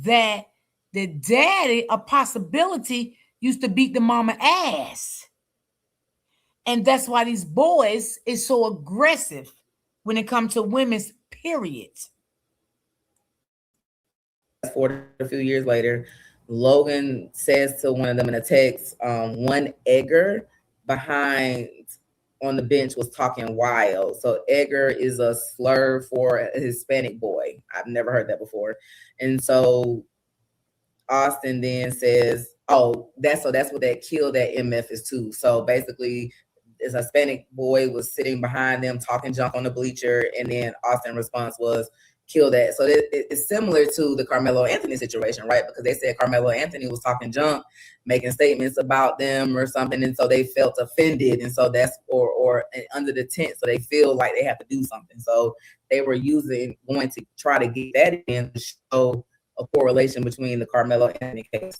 that the daddy, a possibility, used to beat the mama ass. And that's why these boys is so aggressive when it comes to women's periods. A few years later, Logan says to one of them in a text, one Edgar behind on the bench was talking wild. So Edgar is a slur for a Hispanic boy. I've never heard that before. And so Austin then says, oh, that's what that killed that MF is too. So basically, this Hispanic boy was sitting behind them talking junk on the bleacher, and then Austin's response was, kill that. So it's similar to the Carmelo Anthony situation, right? Because they said Carmelo Anthony was talking junk, making statements about them or something, and so they felt offended, and so that's or under the tent, so they feel like they have to do something. So they were going to try to get that in to show a correlation between the Carmelo Anthony case.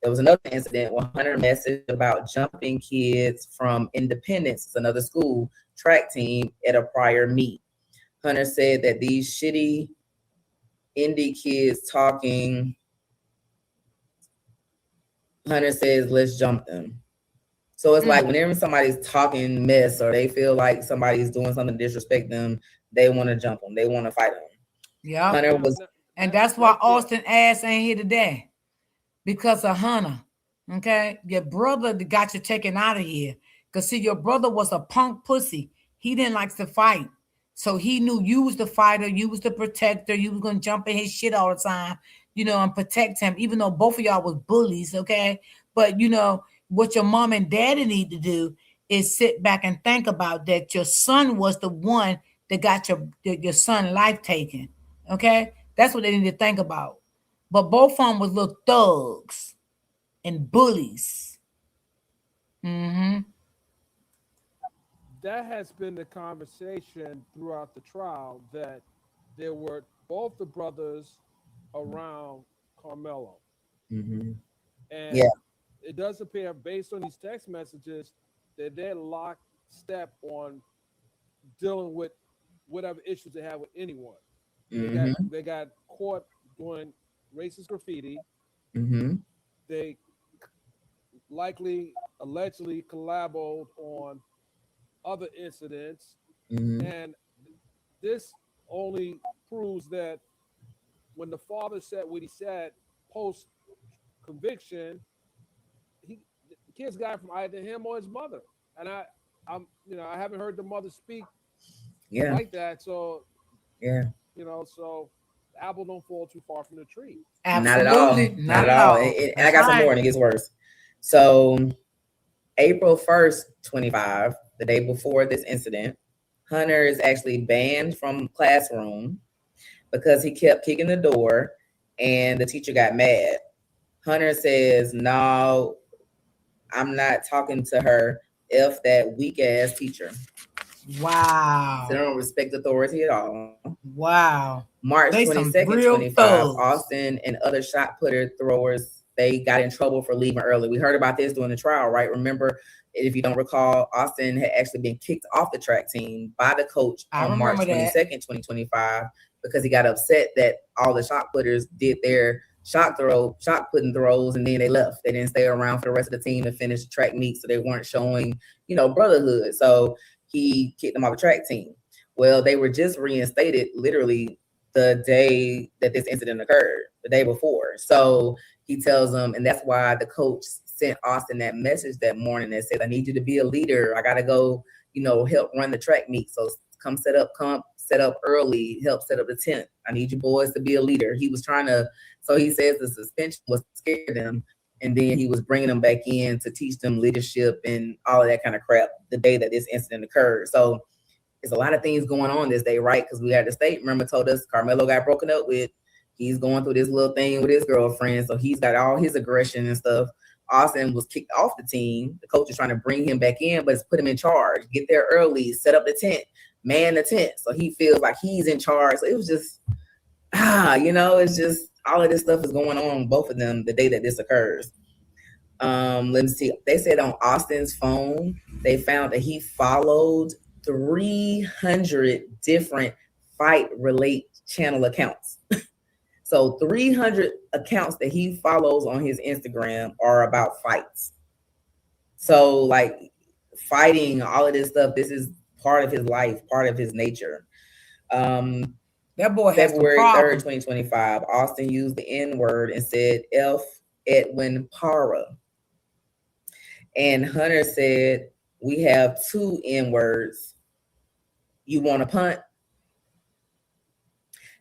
There was another incident where Hunter messaged about jumping kids from Independence, it's another school, track team at a prior meet. Hunter said that these shitty indie kids talking, Hunter says, let's jump them. So it's like whenever somebody's talking mess or they feel like somebody's doing something to disrespect them, they want to jump them. They want to fight them. Yeah. Hunter was, and that's why Austin ass ain't here today. Because of Hunter. Okay? Your brother got you taken out of here. Because see, your brother was a punk pussy. He didn't like to fight. So he knew you was the fighter, you was the protector, you was going to jump in his shit all the time, and protect him, even though both of y'all was bullies, okay? But, what your mom and daddy need to do is sit back and think about that your son was the one that got your son life taken, okay? That's what they need to think about. But both of them was little thugs and bullies. That has been the conversation throughout the trial, that there were both the brothers around Carmelo. And it does appear, based on these text messages, that they're locked step on dealing with whatever issues they have with anyone. They got caught doing racist graffiti. They allegedly collaborated on other incidents, and this only proves that when the father said what he said post conviction, the kids got it from either him or his mother. And I haven't heard the mother speak like that. So so the apple don't fall too far from the tree. Absolutely. Not at all. And I got some more, and it gets worse. So April 1st, 25, the day before this incident, Hunter is actually banned from classroom because he kept kicking the door and the teacher got mad. Hunter says, no, I'm not talking to her. F that weak ass teacher. Wow. So they don't respect authority at all. Wow. March 22nd, 25, Austin and other shot putter throwers, they got in trouble for leaving early. We heard about this during the trial, right? Remember, if you don't recall, Austin had actually been kicked off the track team by the coach on March 22nd, 2025, because he got upset that all the shot putters did their shot putting throws, and then they left. They didn't stay around for the rest of the team and finish the track meet, so they weren't showing, brotherhood. So he kicked them off the track team. Well, they were just reinstated literally the day that this incident occurred, the day before. So he tells them, and that's why the coach sent Austin that message that morning that said, I need you to be a leader. I got to go, help run the track meet. So come set up early, help set up the tent. I need you boys to be a leader. He was so he says the suspension was to scare them. And then he was bringing them back in to teach them leadership and all of that kind of crap the day that this incident occurred. So there's a lot of things going on this day, right? Because we had the state, remember, told us Carmelo got broken up with. He's going through this little thing with his girlfriend, so he's got all his aggression and stuff. Austin was kicked off the team. The coach is trying to bring him back in, but it's put him in charge. Get there early, set up the tent, man the tent. So he feels like he's in charge. So it was just, it's just all of this stuff is going on, both of them, the day that this occurs. Let me see. They said on Austin's phone, they found that he followed 300 different fight-related channel accounts. So 300 accounts that he follows on his Instagram are about fights. So like fighting, all of this stuff, this is part of his life, part of his nature. That boy has February some 3rd, problems. 2025, Austin used the N-word and said F Edwin Parra. And Hunter said, we have 2 N-words. You want to punt?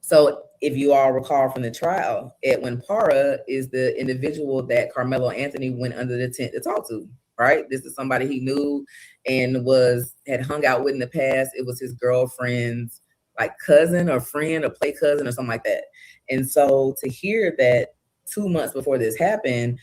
So if you all recall from the trial, Edwin Parra is the individual that Carmelo Anthony went under the tent to talk to, right? This is somebody he knew and had hung out with in the past. It was his girlfriend's like cousin or friend or play cousin or something like that. And so to hear that 2 months before this happened,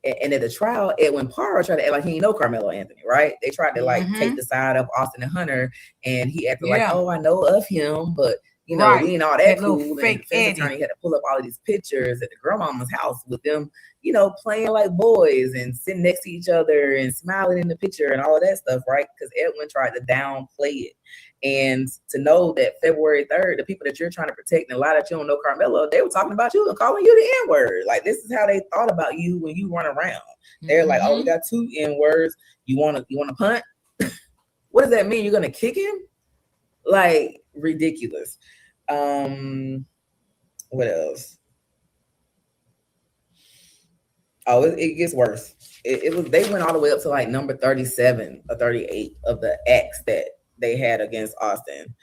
and at the trial, Edwin Parra tried to act like he didn't know Carmelo Anthony, right? They tried to like take the side of Austin and Hunter, and he acted like, oh, I know of him, but we ain't all that cool. And the defense attorney had to pull up all of these pictures at the grandmama's house with them, playing like boys and sitting next to each other and smiling in the picture and all of that stuff, right? Because Edwin tried to downplay it. And to know that February 3rd, the people that you're trying to protect and a lot that you don't know Carmelo, they were talking about you and calling you the N-word. Like, this is how they thought about you when you run around. They're like, oh, we got 2 N-words. You want to punt? What does that mean? You're going to kick him? Like, ridiculous. What else? Oh, it gets worse. They went all the way up to like number 37 or 38 of the acts that they had against Austin.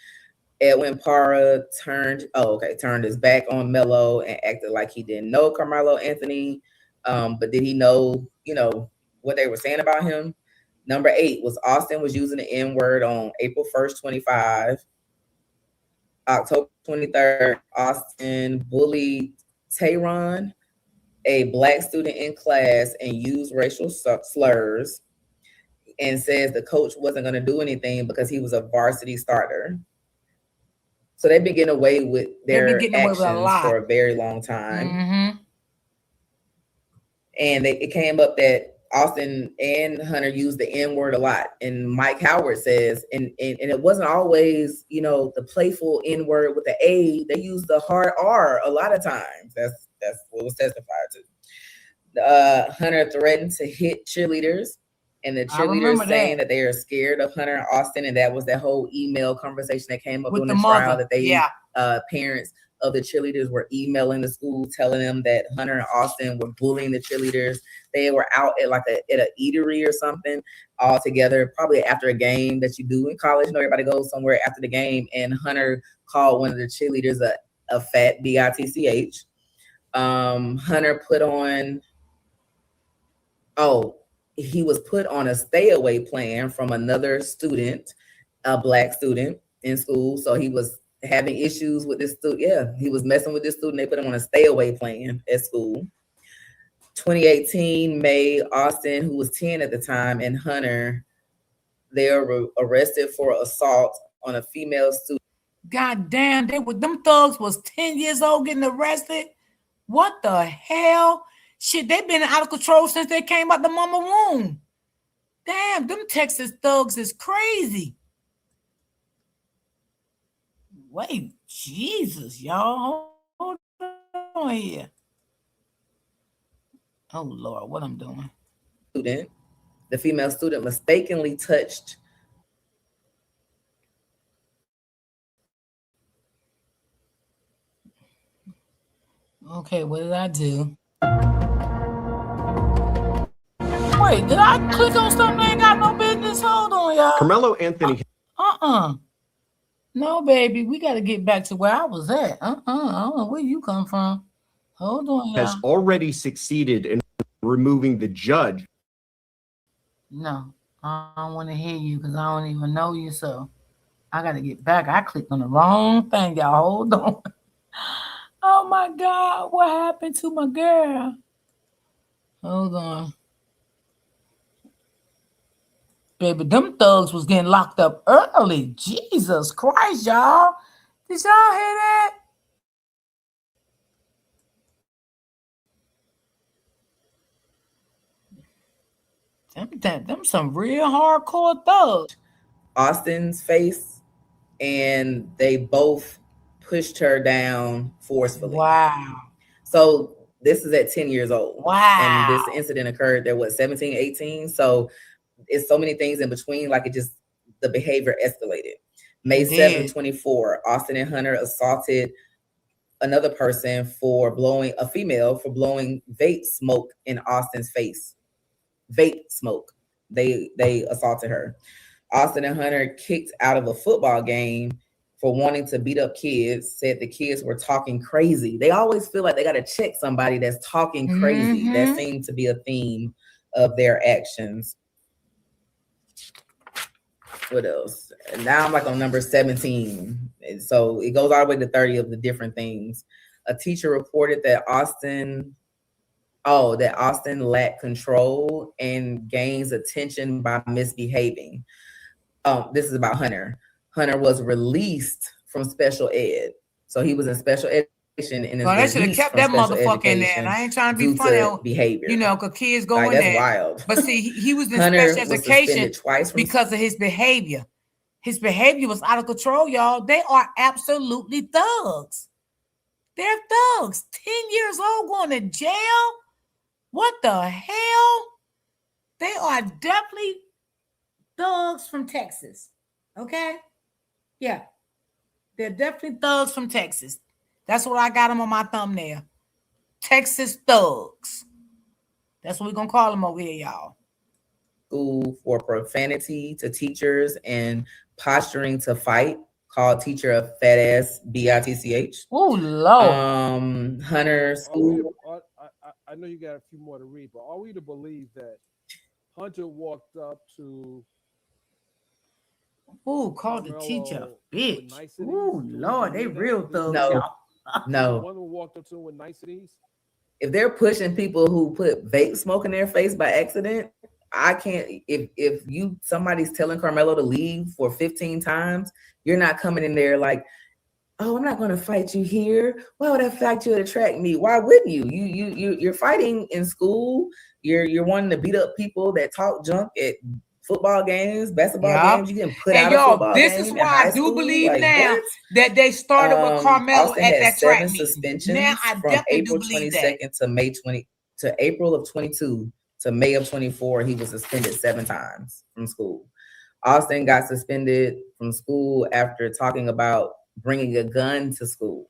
Edwin Parra turned his back on Melo and acted like he didn't know Carmelo Anthony. But did he know, what they were saying about him? Number 8 was Austin was using the N-word on April 1st, 25. October 23rd, Austin bullied Tayron, a Black student in class, and used racial slurs, and says the coach wasn't going to do anything because he was a varsity starter. So they've been getting away with their actions for a very long time. And it came up that Austin and Hunter used the N-word a lot. And Mike Howard says, and it wasn't always, the playful N-word with the A. They used the hard R a lot of times. That's what was testified to. Hunter threatened to hit cheerleaders, and the cheerleaders saying that they are scared of Hunter and Austin, and that was that whole email conversation that came up during the trial that they parents of the cheerleaders were emailing the school telling them that Hunter and Austin were bullying the cheerleaders. They were out at at an eatery or something all together, probably after a game that you do in college. Everybody goes somewhere after the game, and Hunter called one of the cheerleaders a fat bitch. Hunter he was put on a stay away plan from another student, a Black student in school. So he was having issues with this student. Yeah, he was messing with this student. They put him on a stay away plan at school. 2018, May, Austin, who was 10 at the time, and Hunter, they were arrested for assault on a female student. God damn, them thugs was 10 years old getting arrested. What the hell? Shit, they've been out of control since they came out the mama womb. Damn, them Texas thugs is crazy. Wait, Jesus, y'all. Hold on here. Oh, Lord, what I'm doing. The female student mistakenly touched. Okay, what did I do? Wait, did I click on something I ain't got no business? Hold on, y'all. Carmelo Anthony. No, baby, we got to get back to where I was at. I don't know where you come from. Hold on, y'all. Has already succeeded in removing the judge. No, I don't want to hear you because I don't even know you, so I got to get back. I clicked on the wrong thing, y'all. Hold on. Oh my God, what happened to my girl? Hold on. Baby, them thugs was getting locked up early. Jesus Christ, y'all. Did y'all hear that? Them some real hardcore thugs. Austin's face, and they both pushed her down forcefully. Wow. So this is at 10 years old. Wow. And this incident occurred at 17, 18. So it's so many things in between. Like the behavior escalated. May 7, 24, Austin and Hunter assaulted another person a female for blowing vape smoke in Austin's face. Vape smoke. They assaulted her. Austin and Hunter kicked out of a football game for wanting to beat up kids, said the kids were talking crazy. They always feel like they got to check somebody that's talking crazy. That seemed to be a theme of their actions. What else? And now I'm like on number 17. And so it goes all the way to 30 of the different things. A teacher reported that Austin lacked control and gains attention by misbehaving. This is about Hunter. Hunter was released from special ed. So he was in special education and they should have kept that motherfucker in there. And I ain't trying to be funny. Behavior. You know, because kids go in that's there. Wild. But see, he was in Hunter special was education twice because of his behavior. His behavior was out of control, y'all. They are absolutely thugs. They're thugs. 10 years old going to jail. What the hell? They are definitely thugs from Texas. Okay? Yeah. They're definitely thugs from Texas. That's what I got them on my thumbnail. Texas thugs. That's what we're going to call them over here, y'all. School for profanity to teachers and posturing to fight, called teacher a fat ass bitch. Oh, Lord. Hunter school. I know you got a few more to read, but are we to believe that Hunter walked up to called the teacher a bitch. Oh, Do Lord, they real thugs. No. One who walked up to him with niceties? If they're pushing people who put vape smoke in their face by accident, I can't. If somebody's telling Carmelo to leave for 15 times, you're not coming in there like, oh, I'm not going to fight you here. Why would I fight you at a track meet? Why wouldn't you? You're fighting in school. You're wanting to beat up people that talk junk at football games, basketball games. You can put out a football game. This is why I do believe like, now that they started with Carmelo Austin at that track meet. Suspensions Now I from definitely April do believe 22nd that. to April of 22 to May of 24. He was suspended 7 times from school. Austin got suspended from school after talking about bringing a gun to school.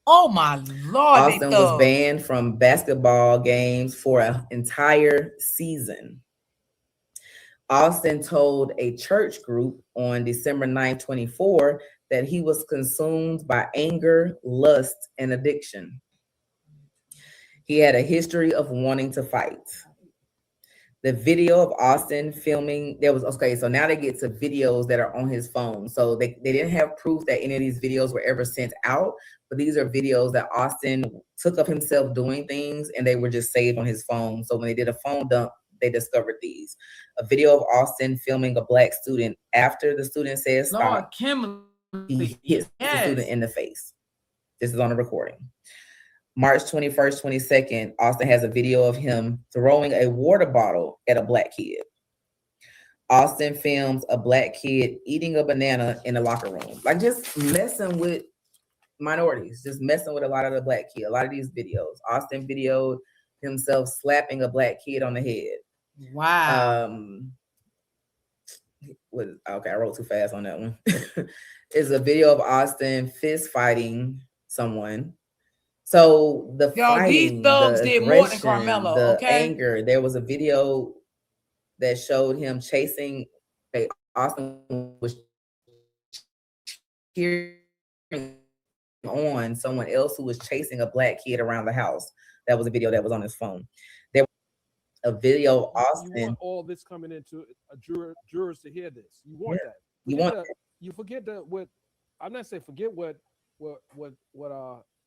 Oh my Lord! Austin was banned from basketball games for an entire season. Austin told a church group on December 9, 24, that he was consumed by anger, lust, and addiction. He had a history of wanting to fight. The video of Austin filming, so now they get to videos that are on his phone. So they didn't have proof that any of these videos were ever sent out, but these are videos that Austin took of himself doing things, and they were just saved on his phone. So when they did a phone dump, they discovered these. A video of Austin filming a black student after the student says stop. He hits the student in the face. This is on a recording. March 21st, 22nd, Austin has a video of him throwing a water bottle at a black kid. Austin films a black kid eating a banana in the locker room. Like, just messing with minorities, just messing with a lot of the black kids. A lot of these videos. Austin videoed himself slapping a black kid on the head. Wow. Okay, I wrote too fast on that one. It's a video of Austin fist fighting someone. So the fighting, these thugs did more than Carmelo, the anger. There was a video that showed him chasing. Austin was cheering on someone else who was chasing a black kid around the house. That was a video that was on his phone. There was a video of Austin. You want all this coming into jurors to hear this. You want that. You want you forget that what I'm not saying forget what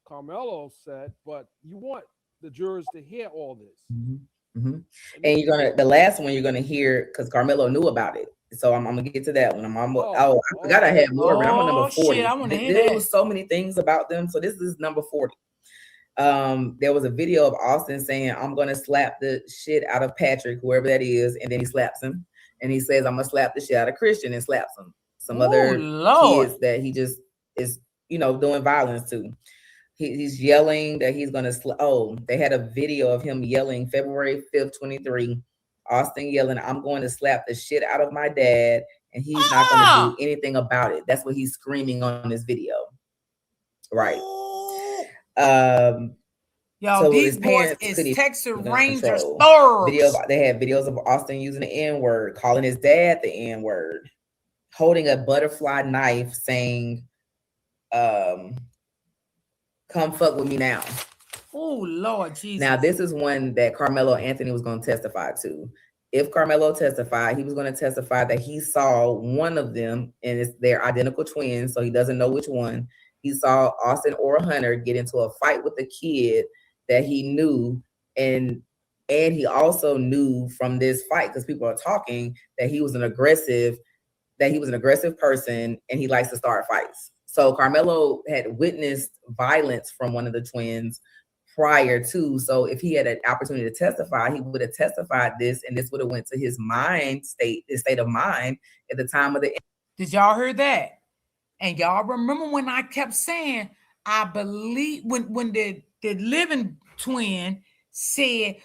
Carmelo said, but you want the jurors to hear all this. And the last one you're gonna hear, because Carmelo knew about it. So I'm gonna get to that one. I forgot I had more, but I'm on number 40. Shit, I want to hear There that. was so many things about them. So this is number 40. There was a video of Austin saying, "I'm gonna slap the shit out of Patrick, whoever that is," and then he slaps him. And he says, "I'm gonna slap the shit out of Christian," and slaps him. Some other kids that he just is, doing violence to. He's yelling that he's gonna. They had a video of him yelling February 5th, 23. Austin yelling, "I'm going to slap the shit out of my dad, and he's not gonna do anything about it." That's what he's screaming on this video, right? Y'all, so these his boys parents is couldn't Texas even Rangers control. thugs. They had videos of Austin using the N-word, calling his dad the N-word, holding a butterfly knife, saying, "Come fuck with me now." Oh, Lord Jesus. Now, this is one that Carmelo Anthony was going to testify to. If Carmelo testified, he was going to testify that he saw one of them, and they're identical twins, so he doesn't know which one. He saw Austin or Hunter get into a fight with a kid that he knew, and he also knew from this fight, because people are talking, that he was an aggressive person, and he likes to start fights. So Carmelo had witnessed violence from one of the twins prior to. So if he had an opportunity to testify, he would have testified this, and this would have went to his state of mind at the time of the. Did y'all hear that? And y'all remember when I kept saying, I believe when the living twin said,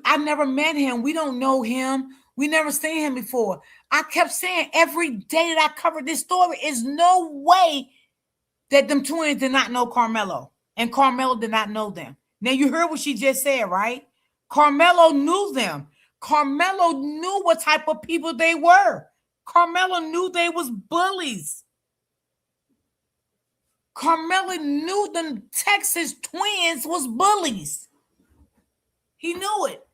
I never met him. We don't know him. We never seen him before. I kept saying every day that I covered this story, is no way that them twins did not know Carmelo, and Carmelo did not know them. Now you heard what she just said, right? Carmelo knew them. Carmelo knew what type of people they were. Carmelo knew they was bullies. Carmelo knew them Texas twins was bullies. He knew it.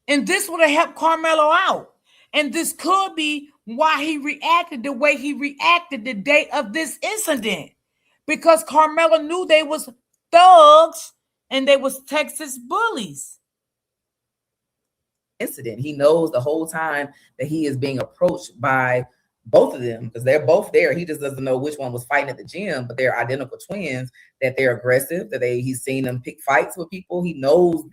And this would have helped Carmelo out. And this could be why he reacted the way he reacted the day of this incident. Because Carmelo knew they was thugs and they was Texas bullies. Incident. He knows the whole time that he is being approached by both of them, because they're both there. He just doesn't know which one was fighting at the gym, but they're identical twins, that they're aggressive, that he's seen them pick fights with people. He knows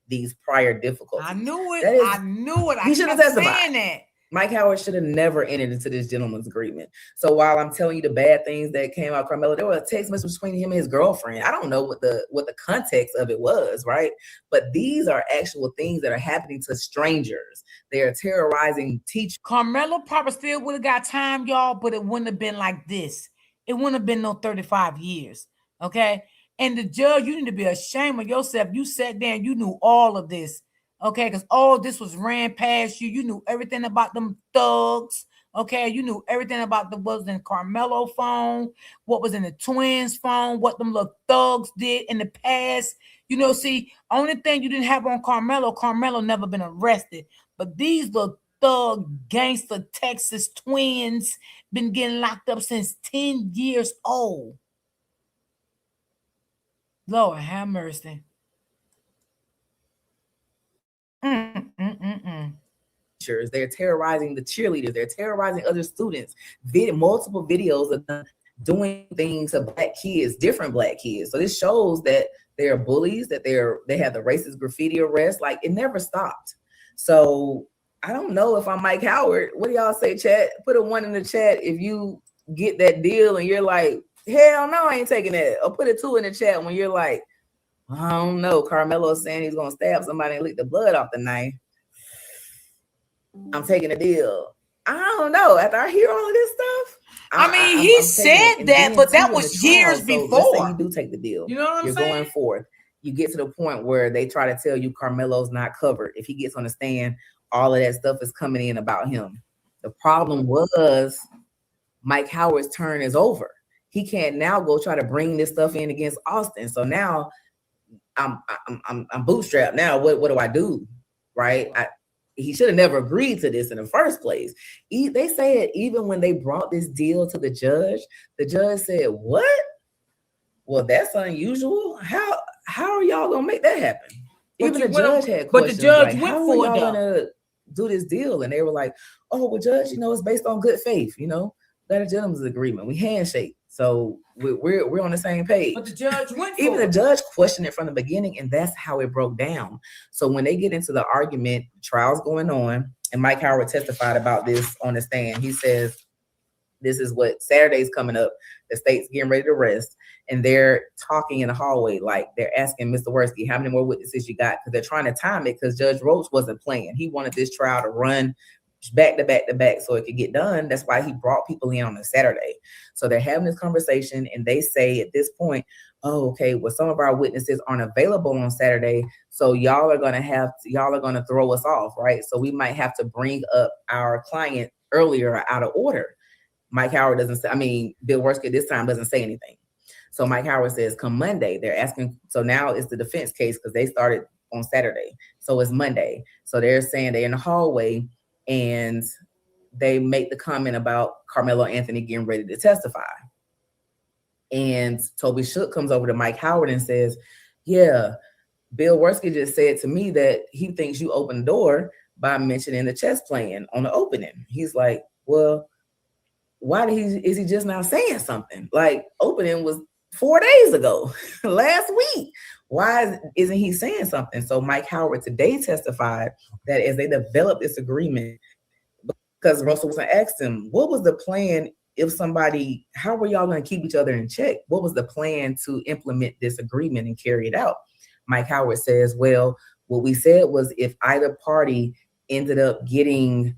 these prior difficulties. I knew it. I knew it. He should have kept testified. saying that. Mike Howard should have never entered into this gentleman's agreement. So while I'm telling you the bad things that came out of Carmelo, there was a text message between him and his girlfriend. I don't know what the context of it was, right? But these are actual things that are happening to strangers. They are terrorizing teachers. Carmelo probably still would have got time, y'all, but it wouldn't have been like this. It wouldn't have been no 35 years, okay? And the judge, you need to be ashamed of yourself. You sat there and you knew all of this. Okay, because all this was ran past you. You knew everything about them thugs. Okay, you knew everything about what was in Carmelo phone, what was in the twins' phone, what them little thugs did in the past. See, only thing you didn't have on Carmelo never been arrested. But these little thug gangster Texas twins been getting locked up since 10 years old. Lord have mercy. They're terrorizing the cheerleaders. They're terrorizing other students. Multiple videos of them doing things to Black kids, different Black kids. So this shows that they are bullies, that they have the racist graffiti arrest. Like, it never stopped. So I don't know if I'm Mike Howard. What do y'all say, chat? Put a 1 in the chat if you get that deal and you're like, hell no, I ain't taking that. Or put a 2 in the chat when you're like, I don't know. Carmelo saying he's gonna stab somebody and lick the blood off the knife. I'm taking a deal. I don't know. After I hear all of this stuff, he said that, but that was years before. Let's say you do take the deal. You know what I'm saying? You're going forth. You get to the point where they try to tell you Carmelo's not covered. If he gets on the stand, all of that stuff is coming in about him. The problem was Mike Howard's turn is over. He can't now go try to bring this stuff in against Austin. So now I'm bootstrapped. Now what do I do? Right? he should have never agreed to this in the first place. They said even when they brought this deal to the judge said, what? Well, that's unusual. How are y'all gonna make that happen? But Even you the went judge on- had but the questions judge like, went how for are it, y'all though. gonna do this deal? And they were like, oh, well, judge, it's based on good faith, that a gentleman's agreement. We handshake. So we're on the same page. But the judge went Even for the it. judge questioned it from the beginning, and that's how it broke down. So when they get into the argument, trial's going on, and Mike Howard testified about this on the stand. He says, this is what Saturday's coming up. The state's getting ready to rest, and they're talking in the hallway, like they're asking Mr. Worski, how many more witnesses you got? Because they're trying to time it because Judge Roach wasn't playing. He wanted this trial to run back to back to back so it could get done. That's why he brought people in on a Saturday. So they're having this conversation, and they say at this point, oh, okay, well, some of our witnesses aren't available on Saturday, so y'all are gonna throw us off, right? So we might have to bring up our client earlier or out of order. Mike Howard doesn't say, Bill Worski this time doesn't say anything. So Mike Howard says, come Monday, they're asking, so now it's the defense case because they started on Saturday. So it's Monday. So they're saying they're in the hallway, and they make the comment about Carmelo Anthony getting ready to testify. And Toby Shook comes over to Mike Howard and says, yeah, Bill Worski just said to me that he thinks you opened the door by mentioning the chess playing on the opening. He's like, well, why is he just now saying something? Like, opening was 4 days ago, last week. Why isn't he saying something? So Mike Howard today testified that as they developed this agreement, because Russell Wilson asked him, what was the plan how were y'all going to keep each other in check? What was the plan to implement this agreement and carry it out? Mike Howard says, well, what we said was if either party ended up getting,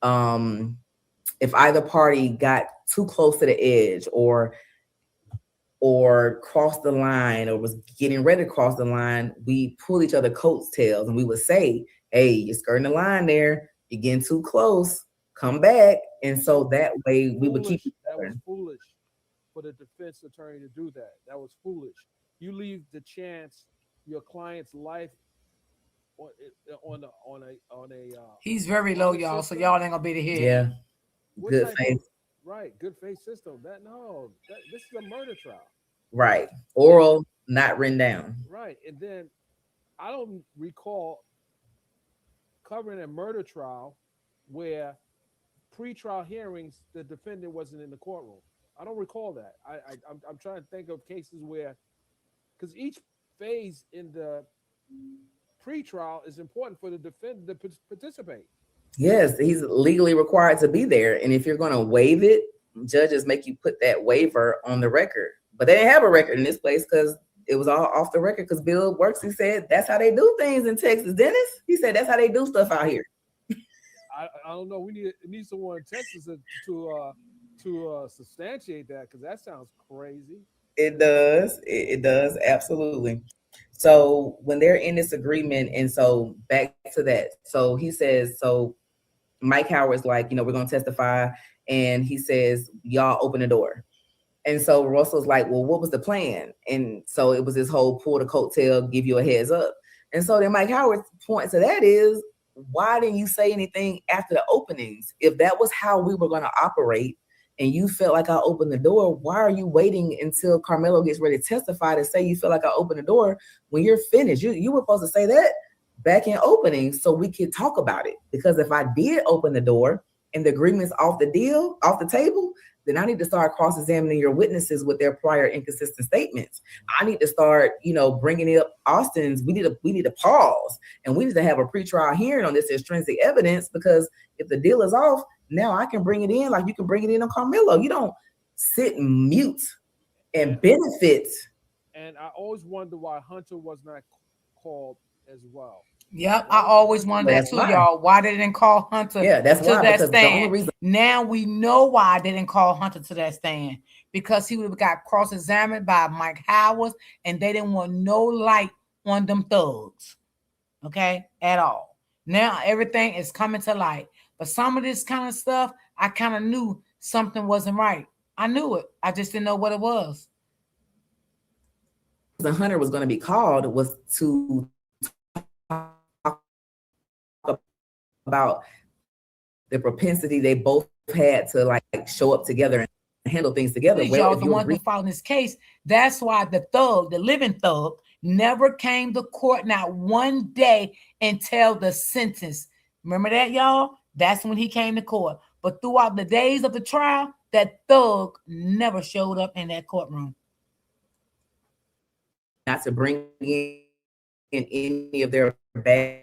if either party got too close to the edge or crossed the line or was getting ready to cross the line, we pull each other coattails and we would say, hey, you're skirting the line there. You're getting too close. Come back. And so that way we would keep each other. That was foolish for the defense attorney to do that. That was foolish. You leave the chance your client's life on a He's very low, y'all, so y'all ain't gonna be to hear. Yeah. what Good type faith. Right, good faith system. This is a murder trial. Right. Oral, not written down. Right, and then I don't recall covering a murder trial where pre-trial hearings the defendant wasn't in the courtroom. I don't recall that. I'm trying to think of cases where, because each phase in the pre-trial is important for the defendant to participate. Yes, he's legally required to be there. And if you're going to waive it, judges make you put that waiver on the record. But they didn't have a record in this place because it was all off the record because Bill Worski said that's how they do things in Texas. Dennis, he said that's how they do stuff out here. I don't know. We need someone in Texas to substantiate that, because that sounds crazy. It does. It does. Absolutely. So when they're in this agreement, and so back to that. So he says, so Mike Howard's like, we're going to testify. And he says, y'all open the door. And so Russell's like, well, what was the plan? And so it was this whole pull the coattail, give you a heads up. And so then Mike Howard's point to that is, why didn't you say anything after the openings? If that was how we were going to operate and you felt like I opened the door, why are you waiting until Carmelo gets ready to testify to say you feel like I opened the door when you're finished? You were supposed to say that back in opening so we could talk about it. Because if I did open the door and the agreement's off the table, then I need to start cross-examining your witnesses with their prior inconsistent statements. I need to start, bringing up Austin's. We need to pause, and we need to have a pretrial hearing on this extrinsic evidence, because if the deal is off, now I can bring it in like you can bring it in on Carmelo. You don't sit mute and benefit. And I always wonder why Hunter was not called as well. Yep, I always wondered that too, y'all. Why they didn't call Hunter to that stand? Now we know why they didn't call Hunter to that stand, because he would have got cross-examined by Mike Howard, and they didn't want no light on them thugs, okay, at all. Now everything is coming to light, but some of this kind of stuff, I kind of knew something wasn't right. I knew it. I just didn't know what it was. The Hunter was going to be called was to about the propensity they both had to like show up together and handle things together. Please, Well, y'all, if the you one agree, who following this case, that's why the thug, the living thug, never came to court not one day until the sentence. Remember that, y'all? That's when he came to court. But throughout the days of the trial, that thug never showed up in that courtroom. not to bring in any of their bad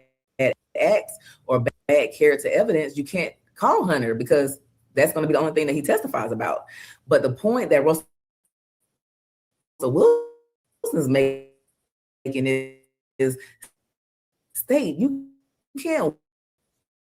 acts or bad character evidence, you can't call Hunter because that's going to be the only thing that he testifies about. But the point that Russell Wilson's making is state, you can't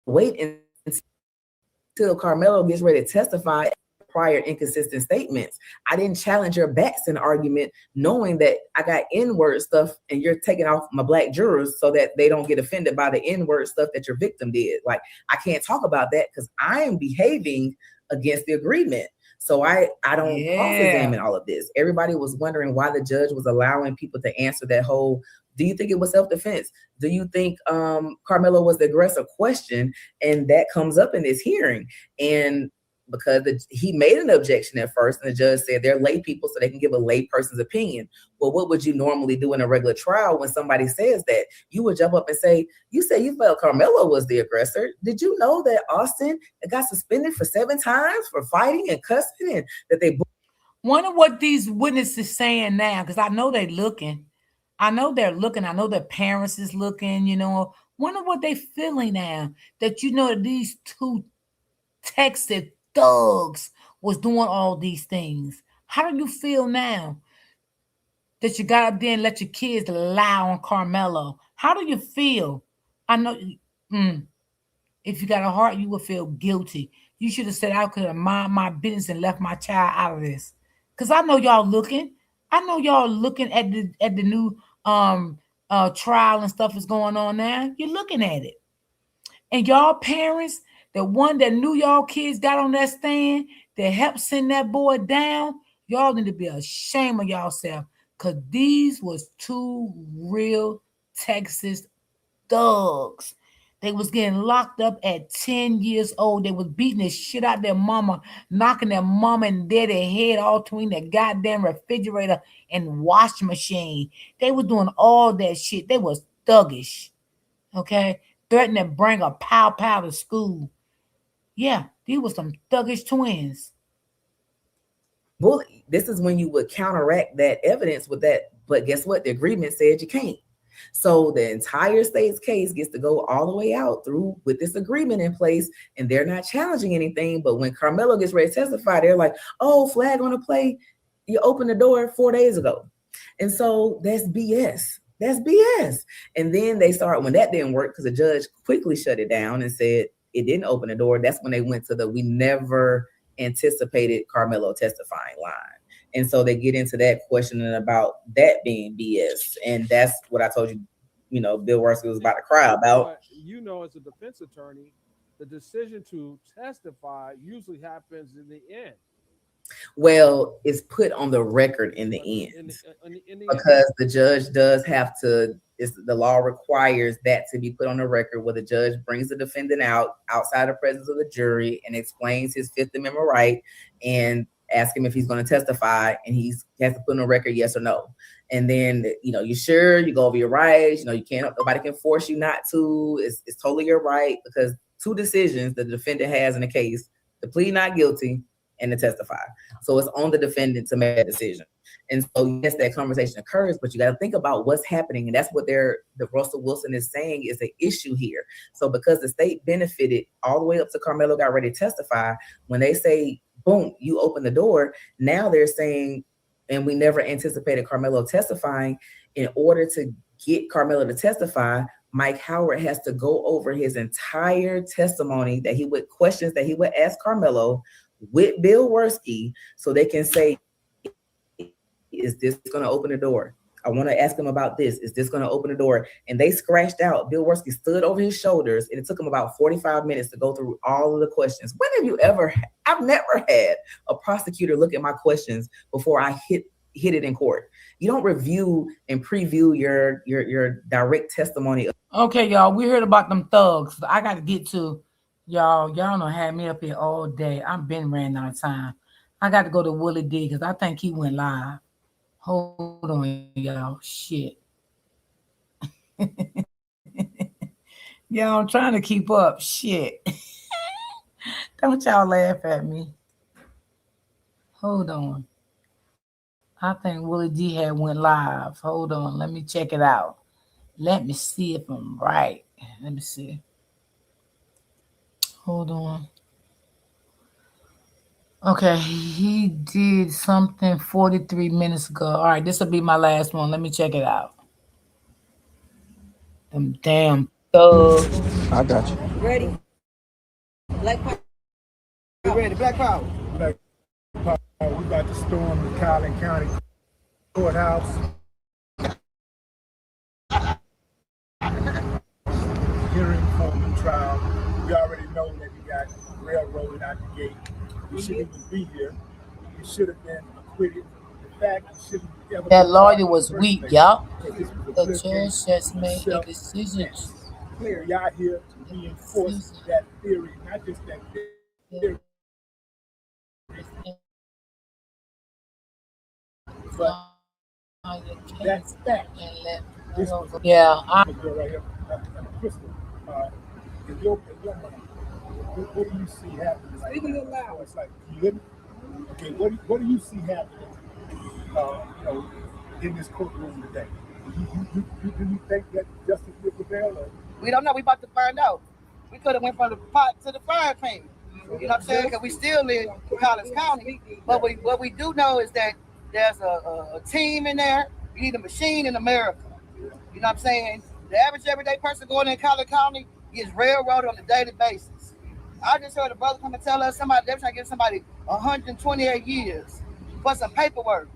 wait until Carmelo gets ready to testify prior inconsistent statements. I didn't challenge your Batson argument knowing that I got N-word stuff and you're taking off my black jurors so that they don't get offended by the N-word stuff that your victim did. Like, I can't talk about that because I am behaving against the agreement. So I don't cross-examine all of this. Everybody was wondering why the judge was allowing people to answer that whole, do you think it was self-defense? Do you think Carmelo was the aggressor question? And that comes up in this hearing. And because he made an objection at first, and the judge said they're lay people, so they can give a lay person's opinion. Well, what would you normally do in a regular trial when somebody says that? You would jump up and say, you say you felt Carmelo was the aggressor. Did you know that Austin got suspended for 7 times for fighting and cussing, and that they... Wonder what these witnesses saying now, because I know they're looking. I know they're looking. I know their parents is looking, you know. Wonder what they feeling now that, you know, that these two Texas thugs was doing all these things. How do you feel now that you got up there and let your kids lie on Carmelo? How do you feel? I know if you got a heart, you would feel guilty. You should have said, I could have mind my business and left my child out of this. Because I know y'all looking. I know y'all looking at the new trial and stuff is going on now. You're looking at it. And y'all parents, the one that knew y'all kids got on that stand, that helped send that boy down, y'all need to be ashamed of yourself, because these was two real Texas thugs. They was getting locked up at 10 years old. They was beating the shit out their mama, knocking their mama and daddy head all between the goddamn refrigerator and washing machine. They was doing all that shit. They was thuggish, okay? Threatening to bring a pow to school. Yeah, these were some thuggish twins. Well, this is when you would counteract that evidence with that. But guess what? The agreement said you can't. So the entire state's case gets to go all the way out through with this agreement in place, and they're not challenging anything. But when Carmelo gets ready to testify, they're like, oh, flag on the play. You opened the door 4 days ago. And so that's BS. That's BS. And then they start, when that didn't work, because the judge quickly shut it down and said it didn't open the door. That's when they went to the, we never anticipated Carmelo testifying line. And so they get into that questioning about that being BS. And that's what I told you, you know, Bill Worski was about to cry about. You know, as a defense attorney, the decision to testify usually happens in the end. Well, it's put on the record in the end because the judge does have to, the law requires that to be put on the record, where the judge brings the defendant out outside the presence of the jury and explains his Fifth Amendment right and ask him if he's going to testify, and he has to put on the record yes or no. And then, you know, you sure, you go over your rights, you know, you can't, nobody can force you not to. It's totally your right, because 2 decisions the defendant has in the case: to plead not guilty and to testify. So it's on the defendant to make a decision. And so yes, that conversation occurs, but you got to think about what's happening. And that's what the Russell Wilson is saying is an issue here. So because the state benefited all the way up to Carmelo got ready to testify, when they say, boom, you open the door, now they're saying, and we never anticipated Carmelo testifying. In order to get Carmelo to testify, Mike Howard has to go over his entire testimony that he would, questions that he would ask Carmelo with Bill Worski, so they can say, is this going to open the door? I want to ask him about this. Is this going to open the door? And they scratched out. Bill Worski stood over his shoulders, and it took him about 45 minutes to go through all of the questions. When have you ever, I've never had a prosecutor look at my questions before I hit hit it in court. You don't review and preview your direct testimony. Okay, y'all, we heard about them thugs. I got to get to y'all. Y'all don't have me up here all day. I've been ran out of time. I got to go to Willie D because I think he went live. Hold on, y'all. Shit. Y'all, I'm trying to keep up. Shit. Don't y'all laugh at me. Hold on. I think Willie D had went live. Hold on. Let me check it out. Let me see if I'm right. Let me see. Hold on. Okay, he did something 43 minutes ago. All right, this will be my last one. Let me check it out. Them damn thugs. I got you. Ready? Black Power. You ready? Black Power. Black Power. We about to storm the Collin County Courthouse. Hearing from the trial. We already know that he got railroaded out the gate. He shouldn't even be here. He should have been acquitted. In fact, he shouldn't ever. That lawyer was weak, y'all. The judge just made a decision. We out here to reinforce that theory, not just that theory, but that's fact. This was a girl right here, Crystal. In your mind, what do you see happening? Speak a little loud. It's like, you hear me? Okay, what do you see happening? In this courtroom today? Do you think that justice will prevail? Or? We don't know. We about to find out. We could have went from the pot to the frying pan. You know what I'm saying? Because we still live in Collins County. But what we do know is that there's a team in there. You need a machine in America. You know what I'm saying? The average everyday person going in Collins County gets railroaded on a daily basis. I just heard a brother come and tell us they're trying to give somebody 128 years for some paperwork.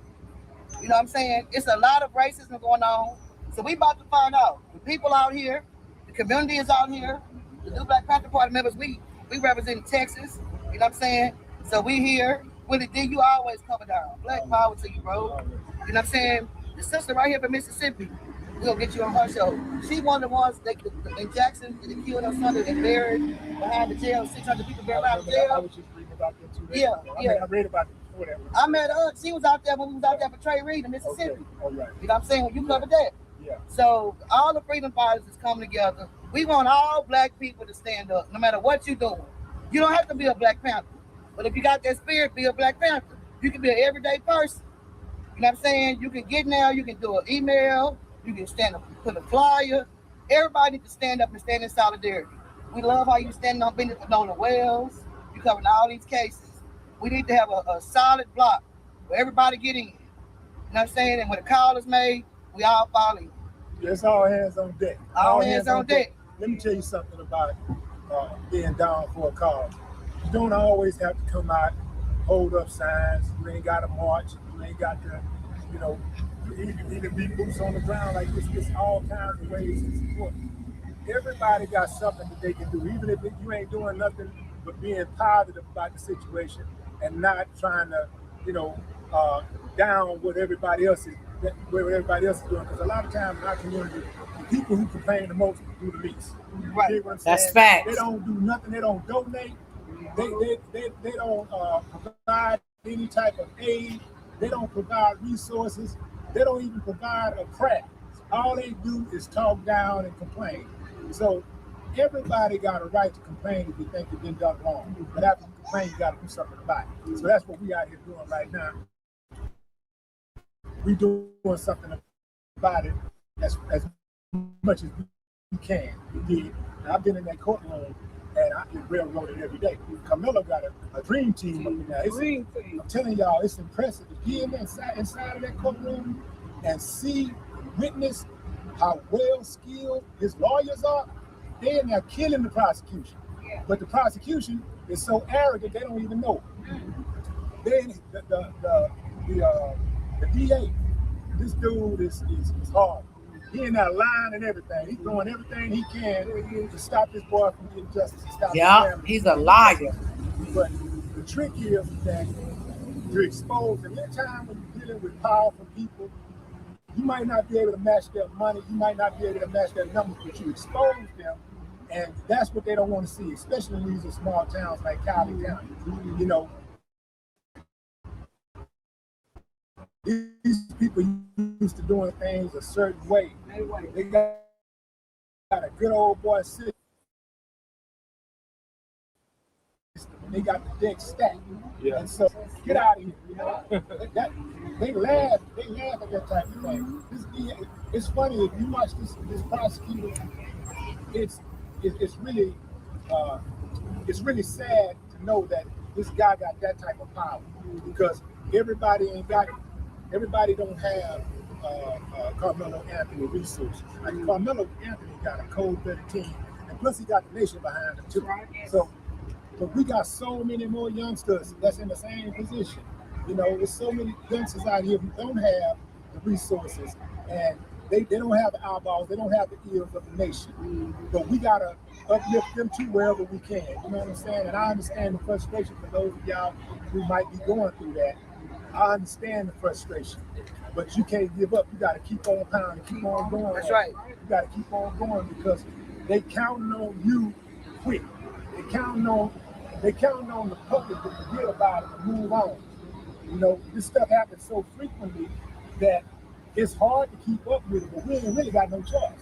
You know what I'm saying? It's a lot of racism going on. So we about to find out. The people out here, the community is out here, the new Black Panther Party members, we represent Texas. You know what I'm saying? So we here. Willie D, you always cover down. Black power to you, bro. You know what I'm saying? The sister right here from Mississippi, we're going to get you on her show. She one of the ones that in Jackson, they killed her son and buried behind the jail. 600 people buried out of jail. I was just reading about that too. Yeah. I read about it before that. I met her. She was out there when we was out there for Trey Reed in Mississippi. Okay. All right. You know what I'm saying? When you covered that. Yeah. So all the freedom fighters is coming together. We want all Black people to stand up, no matter what you're doing. You don't have to be a Black Panther. But if you got that spirit, be a Black Panther. You can be an everyday person. You know what I'm saying? You can get now, you can do an email, you can stand up and put a flyer. Everybody needs to stand up and stand in solidarity. We love how you standing on business with Nolan Wells. You covering all these cases. We need to have a solid block where everybody get in. You know what I'm saying? And when the call is made, we all follow you. It's all hands on deck. All hands on deck. Let me tell you something about being down for a cause. You don't always have to come out, hold up signs. You ain't got to march. You ain't got to, you can be boots on the ground like this. There's all kinds of ways to support. Everybody got something that they can do, even if you ain't doing nothing but being positive about the situation and not trying to, down what everybody else is doing. Because a lot of times in our community, the people who complain the most do the least. Right. You know what I'm That's saying? facts. They don't do nothing. They don't donate. They don't provide any type of aid. They don't provide resources. They don't even provide a crack. All they do is talk down and complain. So everybody got a right to complain if you think you've been done wrong. But after you complain, you got to do something about it. So that's what we out here doing right now. We doing something about it as much as we can. We did. I've been in that courtroom and I get railroaded every day. Camilla got a dream team up in there. I'm telling y'all, it's impressive to be inside of that courtroom and see, witness how well skilled his lawyers are. They're in there killing the prosecution. Yeah. But the prosecution is so arrogant they don't even know. Then the DA, this dude is hard. He in that line and everything. He's doing everything he can to stop this boy from getting justice. Yeah, he's a liar. But the trick is that to expose him. Anytime when you're dealing with powerful people. You might not be able to match their money. You might not be able to match their numbers, but you expose them. And that's what they don't want to see, especially in these small towns like Cali County. You know, these people used to doing things a certain way. They got a good old boy system. They got the deck stacked. Yeah. And so get out of here. You know? They laugh at that type of thing. It's funny if you watch this prosecutor. It's really sad to know that this guy got that type of power, because everybody ain't got it. Everybody don't have Carmelo Anthony resources. Like Carmelo Anthony got a cold-blooded team, and plus he got the nation behind him too. So, but we got so many more youngsters that's in the same position. You know, there's so many youngsters out here who don't have the resources, and they don't have the eyeballs, they don't have the ears of the nation. But we gotta uplift them too wherever we can. You know what I'm saying? And I understand the frustration for those of y'all who might be going through that. I understand the frustration, but you can't give up. You got to keep on pounding, keep on going. That's right. You got to keep on going, because they counting on you quick. They counting on the public to forget about it and move on. You know, this stuff happens so frequently that it's hard to keep up with it, but we ain't really got no choice,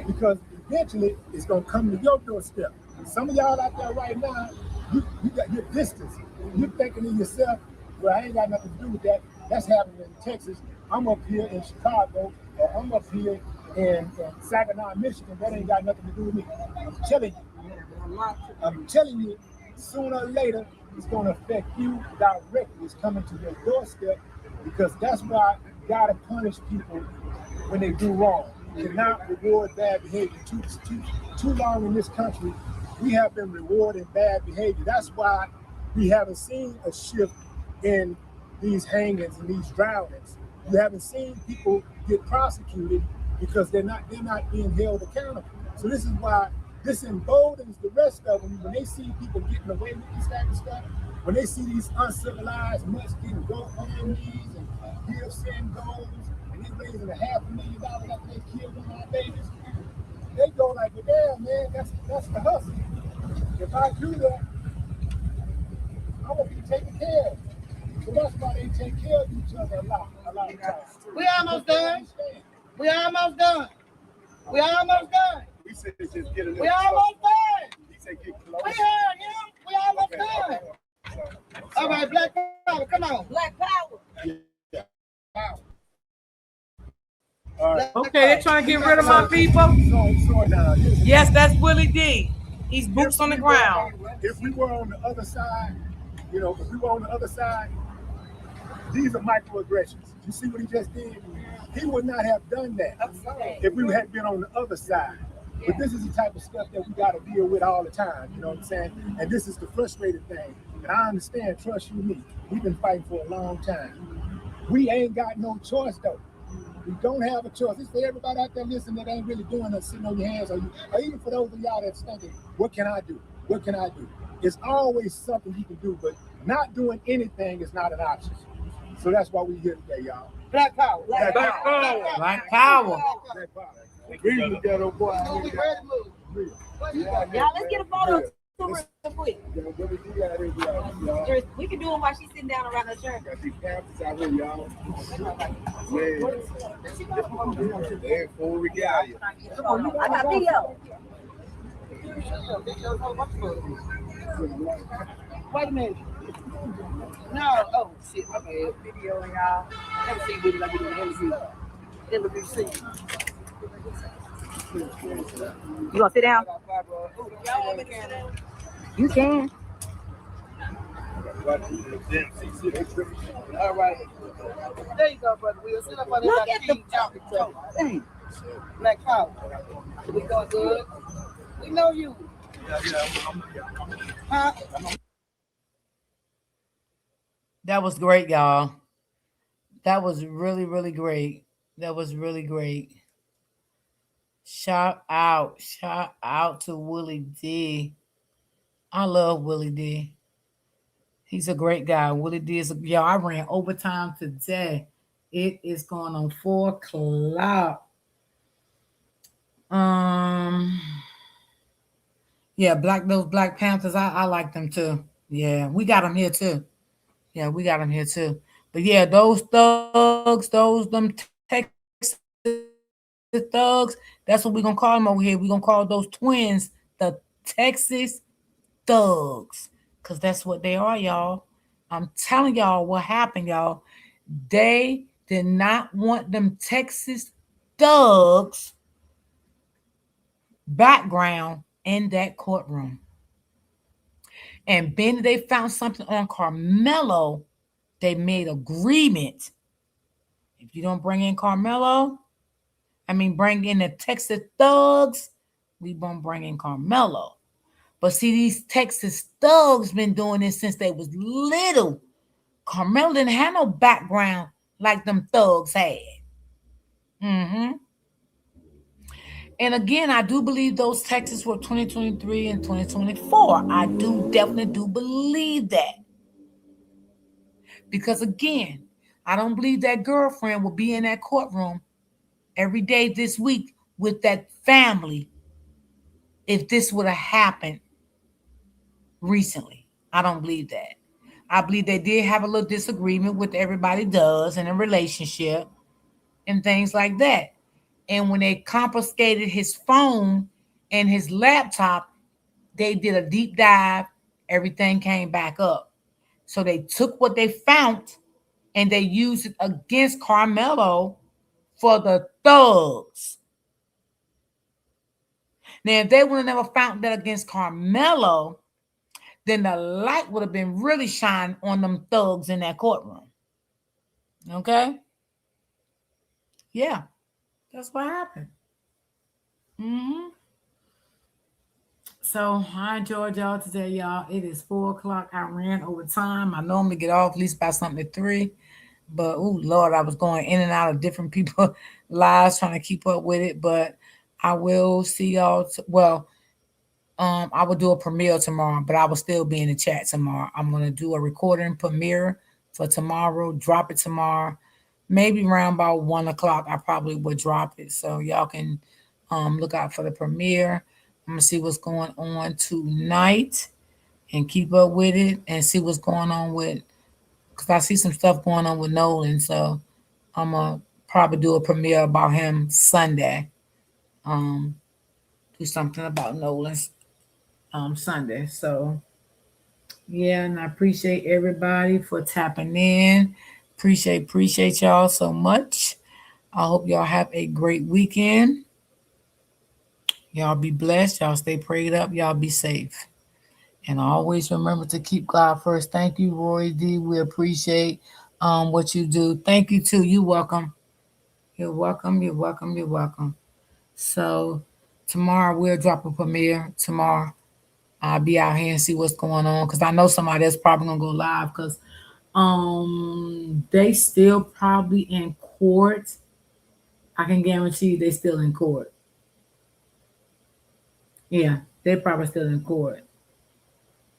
because eventually it's gonna come to your doorstep. And some of y'all out there right now, you got your distance. You're thinking to yourself, well, I ain't got nothing to do with that. That's happening in Texas. I'm up here in Chicago, or I'm up here in Saginaw, Michigan. That ain't got nothing to do with me. I'm telling you, sooner or later, it's going to affect you directly. It's coming to your doorstep, because that's why you got to punish people when they do wrong. You cannot reward bad behavior. Too long in this country, we have been rewarding bad behavior. That's why we haven't seen a shift in these hangings and these drownings. You haven't seen people get prosecuted because they're not being held accountable. So this is why this emboldens the rest of them when they see people getting away with this type of stuff. When they see these uncivilized mutts getting GoFundMes and gifts and goals, and they raising $500,000 after they killed one of our babies, they go like, well, damn, man, that's the hustle. If I do that, I'm gonna be taken care of. So that's why they take care of each other a lot of times. We almost done. We almost done. We almost done. We said just get a little We almost done. He said get We close. heard him. We almost done. All right, Black Power, come on. Black Power. All right. Okay, they're trying to get rid of my people. So now, Yes, that's Willie D. He's boots on the ground. if we were on the other side, you know, if we were on the other side, these are microaggressions. You see what he just did? He would not have done that if we had been on the other side. But this is the type of stuff that we got to deal with all the time, you know what I'm saying? And this is the frustrating thing. And I understand, trust you me, we've been fighting for a long time. We ain't got no choice though. We don't have a choice. It's for everybody out there listening that ain't really doing it, sitting on your hands, or even for those of y'all that's thinking, what can I do? What can I do? It's always something you can do, but not doing anything is not an option. So that's why we're here today, y'all. Black Power. Black Power. Black Power. Black Power. Agree with that, old boy. We ready to move. Y'all, let's get a photo real quick. We can do it while she's sitting down around her chair. Got these campers out here, y'all. They're full regalia. Come on, I got video. Wait a minute. No. Oh, shit. My bad. Video, y'all. Let me see what like we do in the interview scene. You gonna sit down? You can. All right. There you go, brother. We'll sit up on Look that at the King Chocolate Show. Black Power. We going good. We know you. Huh? That was great, y'all. That was really, really great. That was really great. Shout out to Willie D. I love Willie D. He's a great guy. Willie D is I ran overtime today It is going on 4 o'clock. Yeah, those Black Panthers, I like them too. Yeah, we got them here too. Yeah, we got them here too. But yeah, those thugs, them Texas thugs, that's what we're gonna call them over here. We're gonna call those twins the Texas thugs. Cause that's what they are, y'all. I'm telling y'all what happened, y'all. They did not want them Texas thugs background in that courtroom. And then they found something on Carmelo. They made agreement. If you don't bring in Carmelo, bring in the Texas thugs, we won't bring in Carmelo. But see, these Texas thugs been doing this since they was little. Carmelo didn't have no background like them thugs had. And again, I do believe those Texas were 2023 and 2024. I definitely do believe that. Because again, I don't believe that girlfriend will be in that courtroom every day this week with that family if this would have happened recently. I don't believe that. I believe they did have a little disagreement, with everybody does in a relationship and things like that. And when they confiscated his phone and his laptop, they did a deep dive. Everything came back up. So they took what they found and they used it against Carmelo for the thugs. Now, if they would have never found that against Carmelo, then the light would have been really shining on them thugs in that courtroom. Okay? Yeah, that's what happened. So I enjoyed y'all today, y'all. It is 4 o'clock. I ran over time. I normally get off at least by something at 3. But, oh, Lord, I was going in and out of different people's lives trying to keep up with it. But I will see y'all. I will do a premiere tomorrow, but I will still be in the chat tomorrow. I'm going to do a recording premiere for tomorrow, drop it tomorrow. Maybe around about 1 o'clock, I probably would drop it. So y'all can look out for the premiere. I'm going to see what's going on tonight and keep up with it and see what's going on with, because I see some stuff going on with Nolan. So I'm going to probably do a premiere about him Sunday. Do something about Nolan's Sunday. So yeah, and I appreciate everybody for tapping in. Appreciate y'all so much. I hope y'all have a great weekend. Y'all be blessed. Y'all stay prayed up. Y'all be safe. And always remember to keep God first. Thank you, Roy D. We appreciate what you do. Thank you too. You're welcome. You're welcome. So tomorrow we'll drop a premiere tomorrow. I'll be out here and see what's going on, because I know somebody else probably gonna go live, because they still probably in court. I can guarantee you they still in court. Yeah, they probably still in court.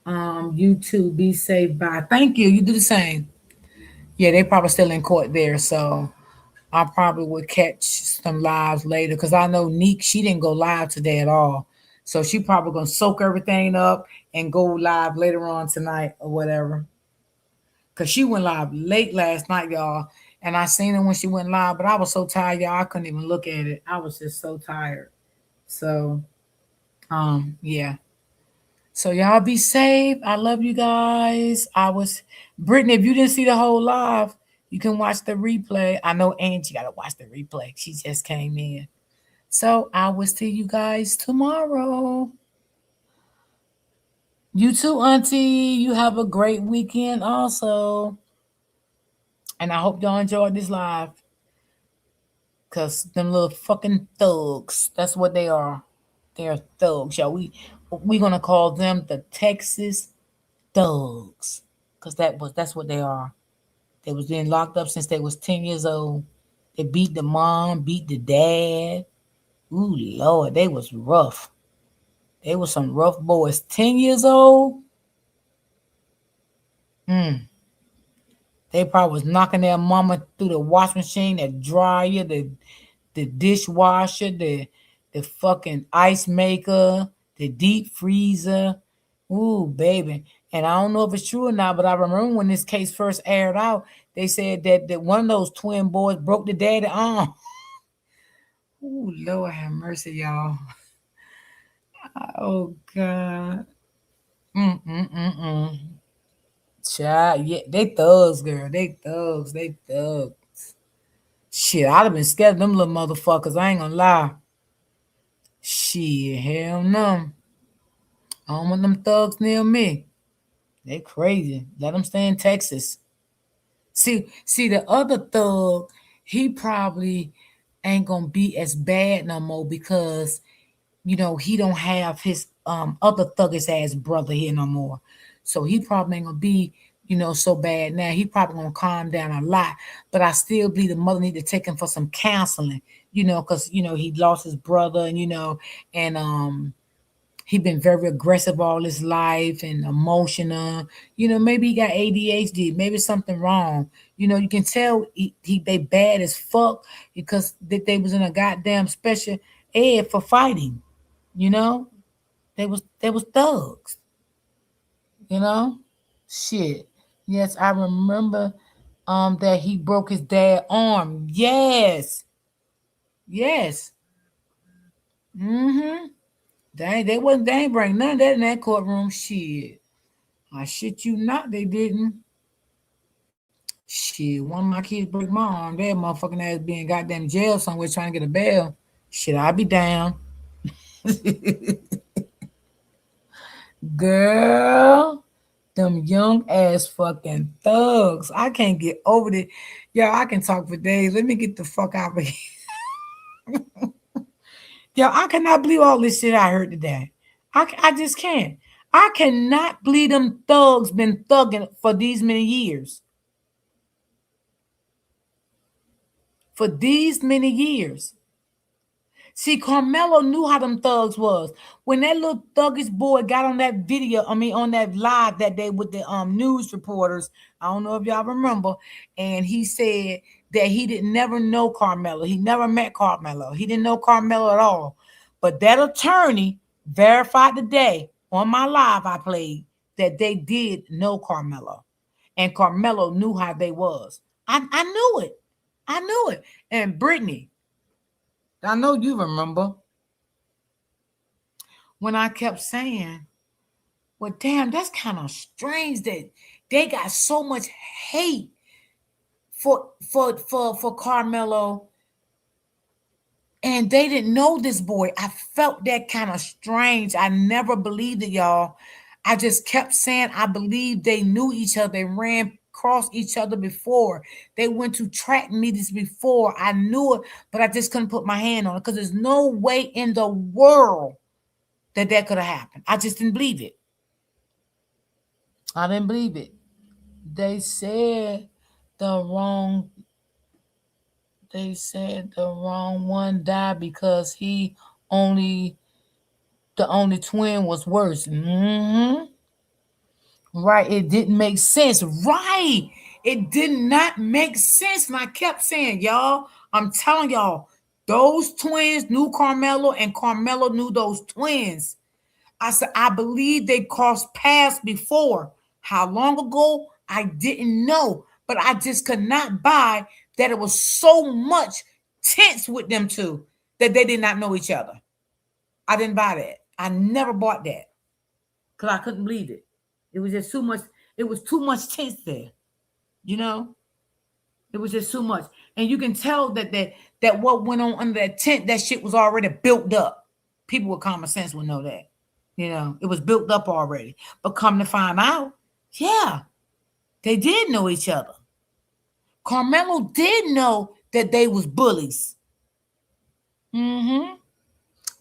You too, be safe. Bye. Thank you. You do the same. Yeah, they probably still in court there. So I probably would catch some lives later, because I know Neek, she didn't go live today at all. So she probably gonna soak everything up and go live later on tonight or whatever. Because she went live late last night, y'all. And I seen her when she went live, but I was so tired, y'all, I couldn't even look at it. I was just so tired. So yeah. So y'all be safe. I love you guys. Brittany, if you didn't see the whole live, you can watch the replay. I know Angie got to watch the replay. She just came in. So I will see you guys tomorrow. You too, Auntie. You have a great weekend also. And I hope y'all enjoyed this live. Because them little fucking thugs, that's what they are. They're thugs, y'all. We're going to call them the Texas thugs. Because that's what they are. They was being locked up since they was 10 years old. They beat the mom, beat the dad. Ooh, Lord, they was rough. They were some rough boys. 10 years old? They probably was knocking their mama through the wash machine, the dryer, the dishwasher, the fucking ice maker, the deep freezer. Ooh, baby. And I don't know if it's true or not, but I remember when this case first aired out, they said that one of those twin boys broke the daddy arm. Ooh, Lord have mercy, y'all. Oh God. Child, yeah, they thugs, girl. They thugs. They thugs. Shit, I'd have been scared of them little motherfuckers. I ain't gonna lie. Shit, hell no. I don't want them thugs near me. They crazy. Let them stay in Texas. See, the other thug, he probably ain't gonna be as bad no more because he don't have his other thuggish ass brother here no more. So he probably ain't gonna be, so bad now. He probably gonna calm down a lot. But I still believe the mother need to take him for some counseling, because he lost his brother and and he been very aggressive all his life and emotional. Maybe he got ADHD, maybe something wrong. You can tell they bad as fuck because they was in a goddamn special ed for fighting. They was thugs. Shit. Yes, I remember that he broke his dad's arm. Yes. Mm-hmm. They ain't bring none of that in that courtroom. Shit. I shit you not, they didn't. Shit, one of my kids break my arm. That motherfucking ass be in goddamn jail somewhere trying to get a bail. Shit, I'll be down. Girl, them young ass fucking thugs. I can't get over it. Yo, I can talk for days. Let me get the fuck out of here. Yo, I cannot believe all this shit I heard today. I just can't. I cannot believe them thugs been thugging for these many years. For these many years. See, Carmelo knew how them thugs was. When that little thuggish boy got on that video, on that live that day with the news reporters, I don't know if y'all remember, and he said that he didn't never know Carmelo. He never met Carmelo. He didn't know Carmelo at all. But that attorney verified today on my live I played that they did know Carmelo. And Carmelo knew how they was. I knew it. I knew it. And Brittany, I know you remember when I kept saying, well, damn, that's kind of strange that they got so much hate for Carmelo and they didn't know this boy. I felt that kind of strange. I never believed it, y'all. I just kept saying I believe they knew each other. They ran across each other before. They went to track meetings before. I knew it, but I just couldn't put my hand on it because there's no way in the world that could have happened. I just didn't believe it. I didn't believe it. They said the wrong one died because the only twin was worse. Mm-hmm. Right. It didn't make sense. Right. It did not make sense. And I kept saying, y'all, I'm telling y'all, those twins knew Carmelo and Carmelo knew those twins. I said, I believe they crossed paths before. How long ago? I didn't know. But I just could not buy that it was so much tense with them two that they did not know each other. I didn't buy that. I never bought that because I couldn't believe it. It was just too much. It was too much tense there. It was just too much. And you can tell that what went on under that tent, that shit was already built up. People with common sense would know that. It was built up already. But come to find out, yeah, they did know each other. Carmelo did know that they was bullies. Mm-hmm.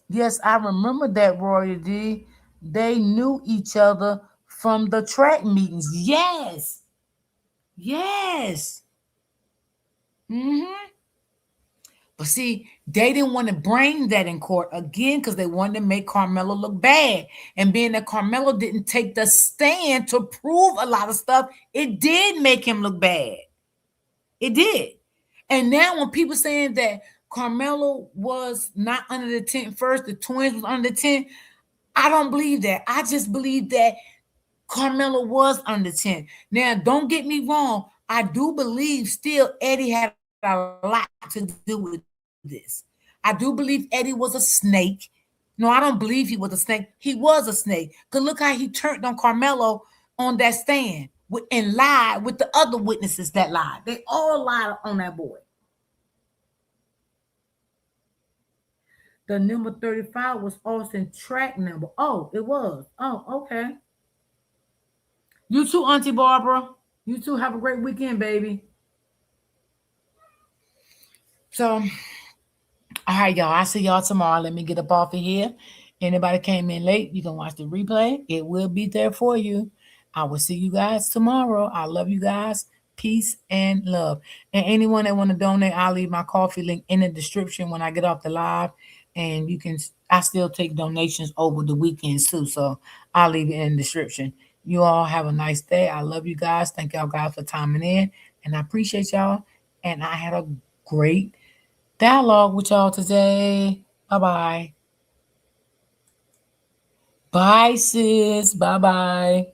Yes, I remember that, Roy D. They knew each other from the track meetings. Yes. Mm-hmm. But see, they didn't want to bring that in court again because they wanted to make Carmelo look bad. And being that Carmelo didn't take the stand to prove a lot of stuff, it did make him look bad. It did. And now when people saying that Carmelo was not under the tent first, the twins was under the tent, I don't believe that. I just believe that Carmelo was under the tent. Now, don't get me wrong. I do believe still Eddie had a lot to do with this. I do believe Eddie was a snake. No, I don't believe he was a snake. He was a snake. Because look how he turned on Carmelo on that stand and lied with the other witnesses that lied. They all lied on that boy. The number 35 was Austin track number. Oh, it was. Oh, okay. You too, Auntie Barbara. You too. Have a great weekend, baby. So, all right, y'all. I'll see y'all tomorrow. Let me get up off of here. Anybody came in late, you can watch the replay. It will be there for you. I will see you guys tomorrow. I love you guys. Peace and love. And anyone that want to donate, I'll leave my coffee link in the description when I get off the live. And you can, I still take donations over the weekends too. So I'll leave it in the description. You all have a nice day. I love you guys. Thank y'all guys for timing in. And I appreciate y'all. And I had a great dialogue with y'all today. Bye-bye. Bye, sis. Bye-bye.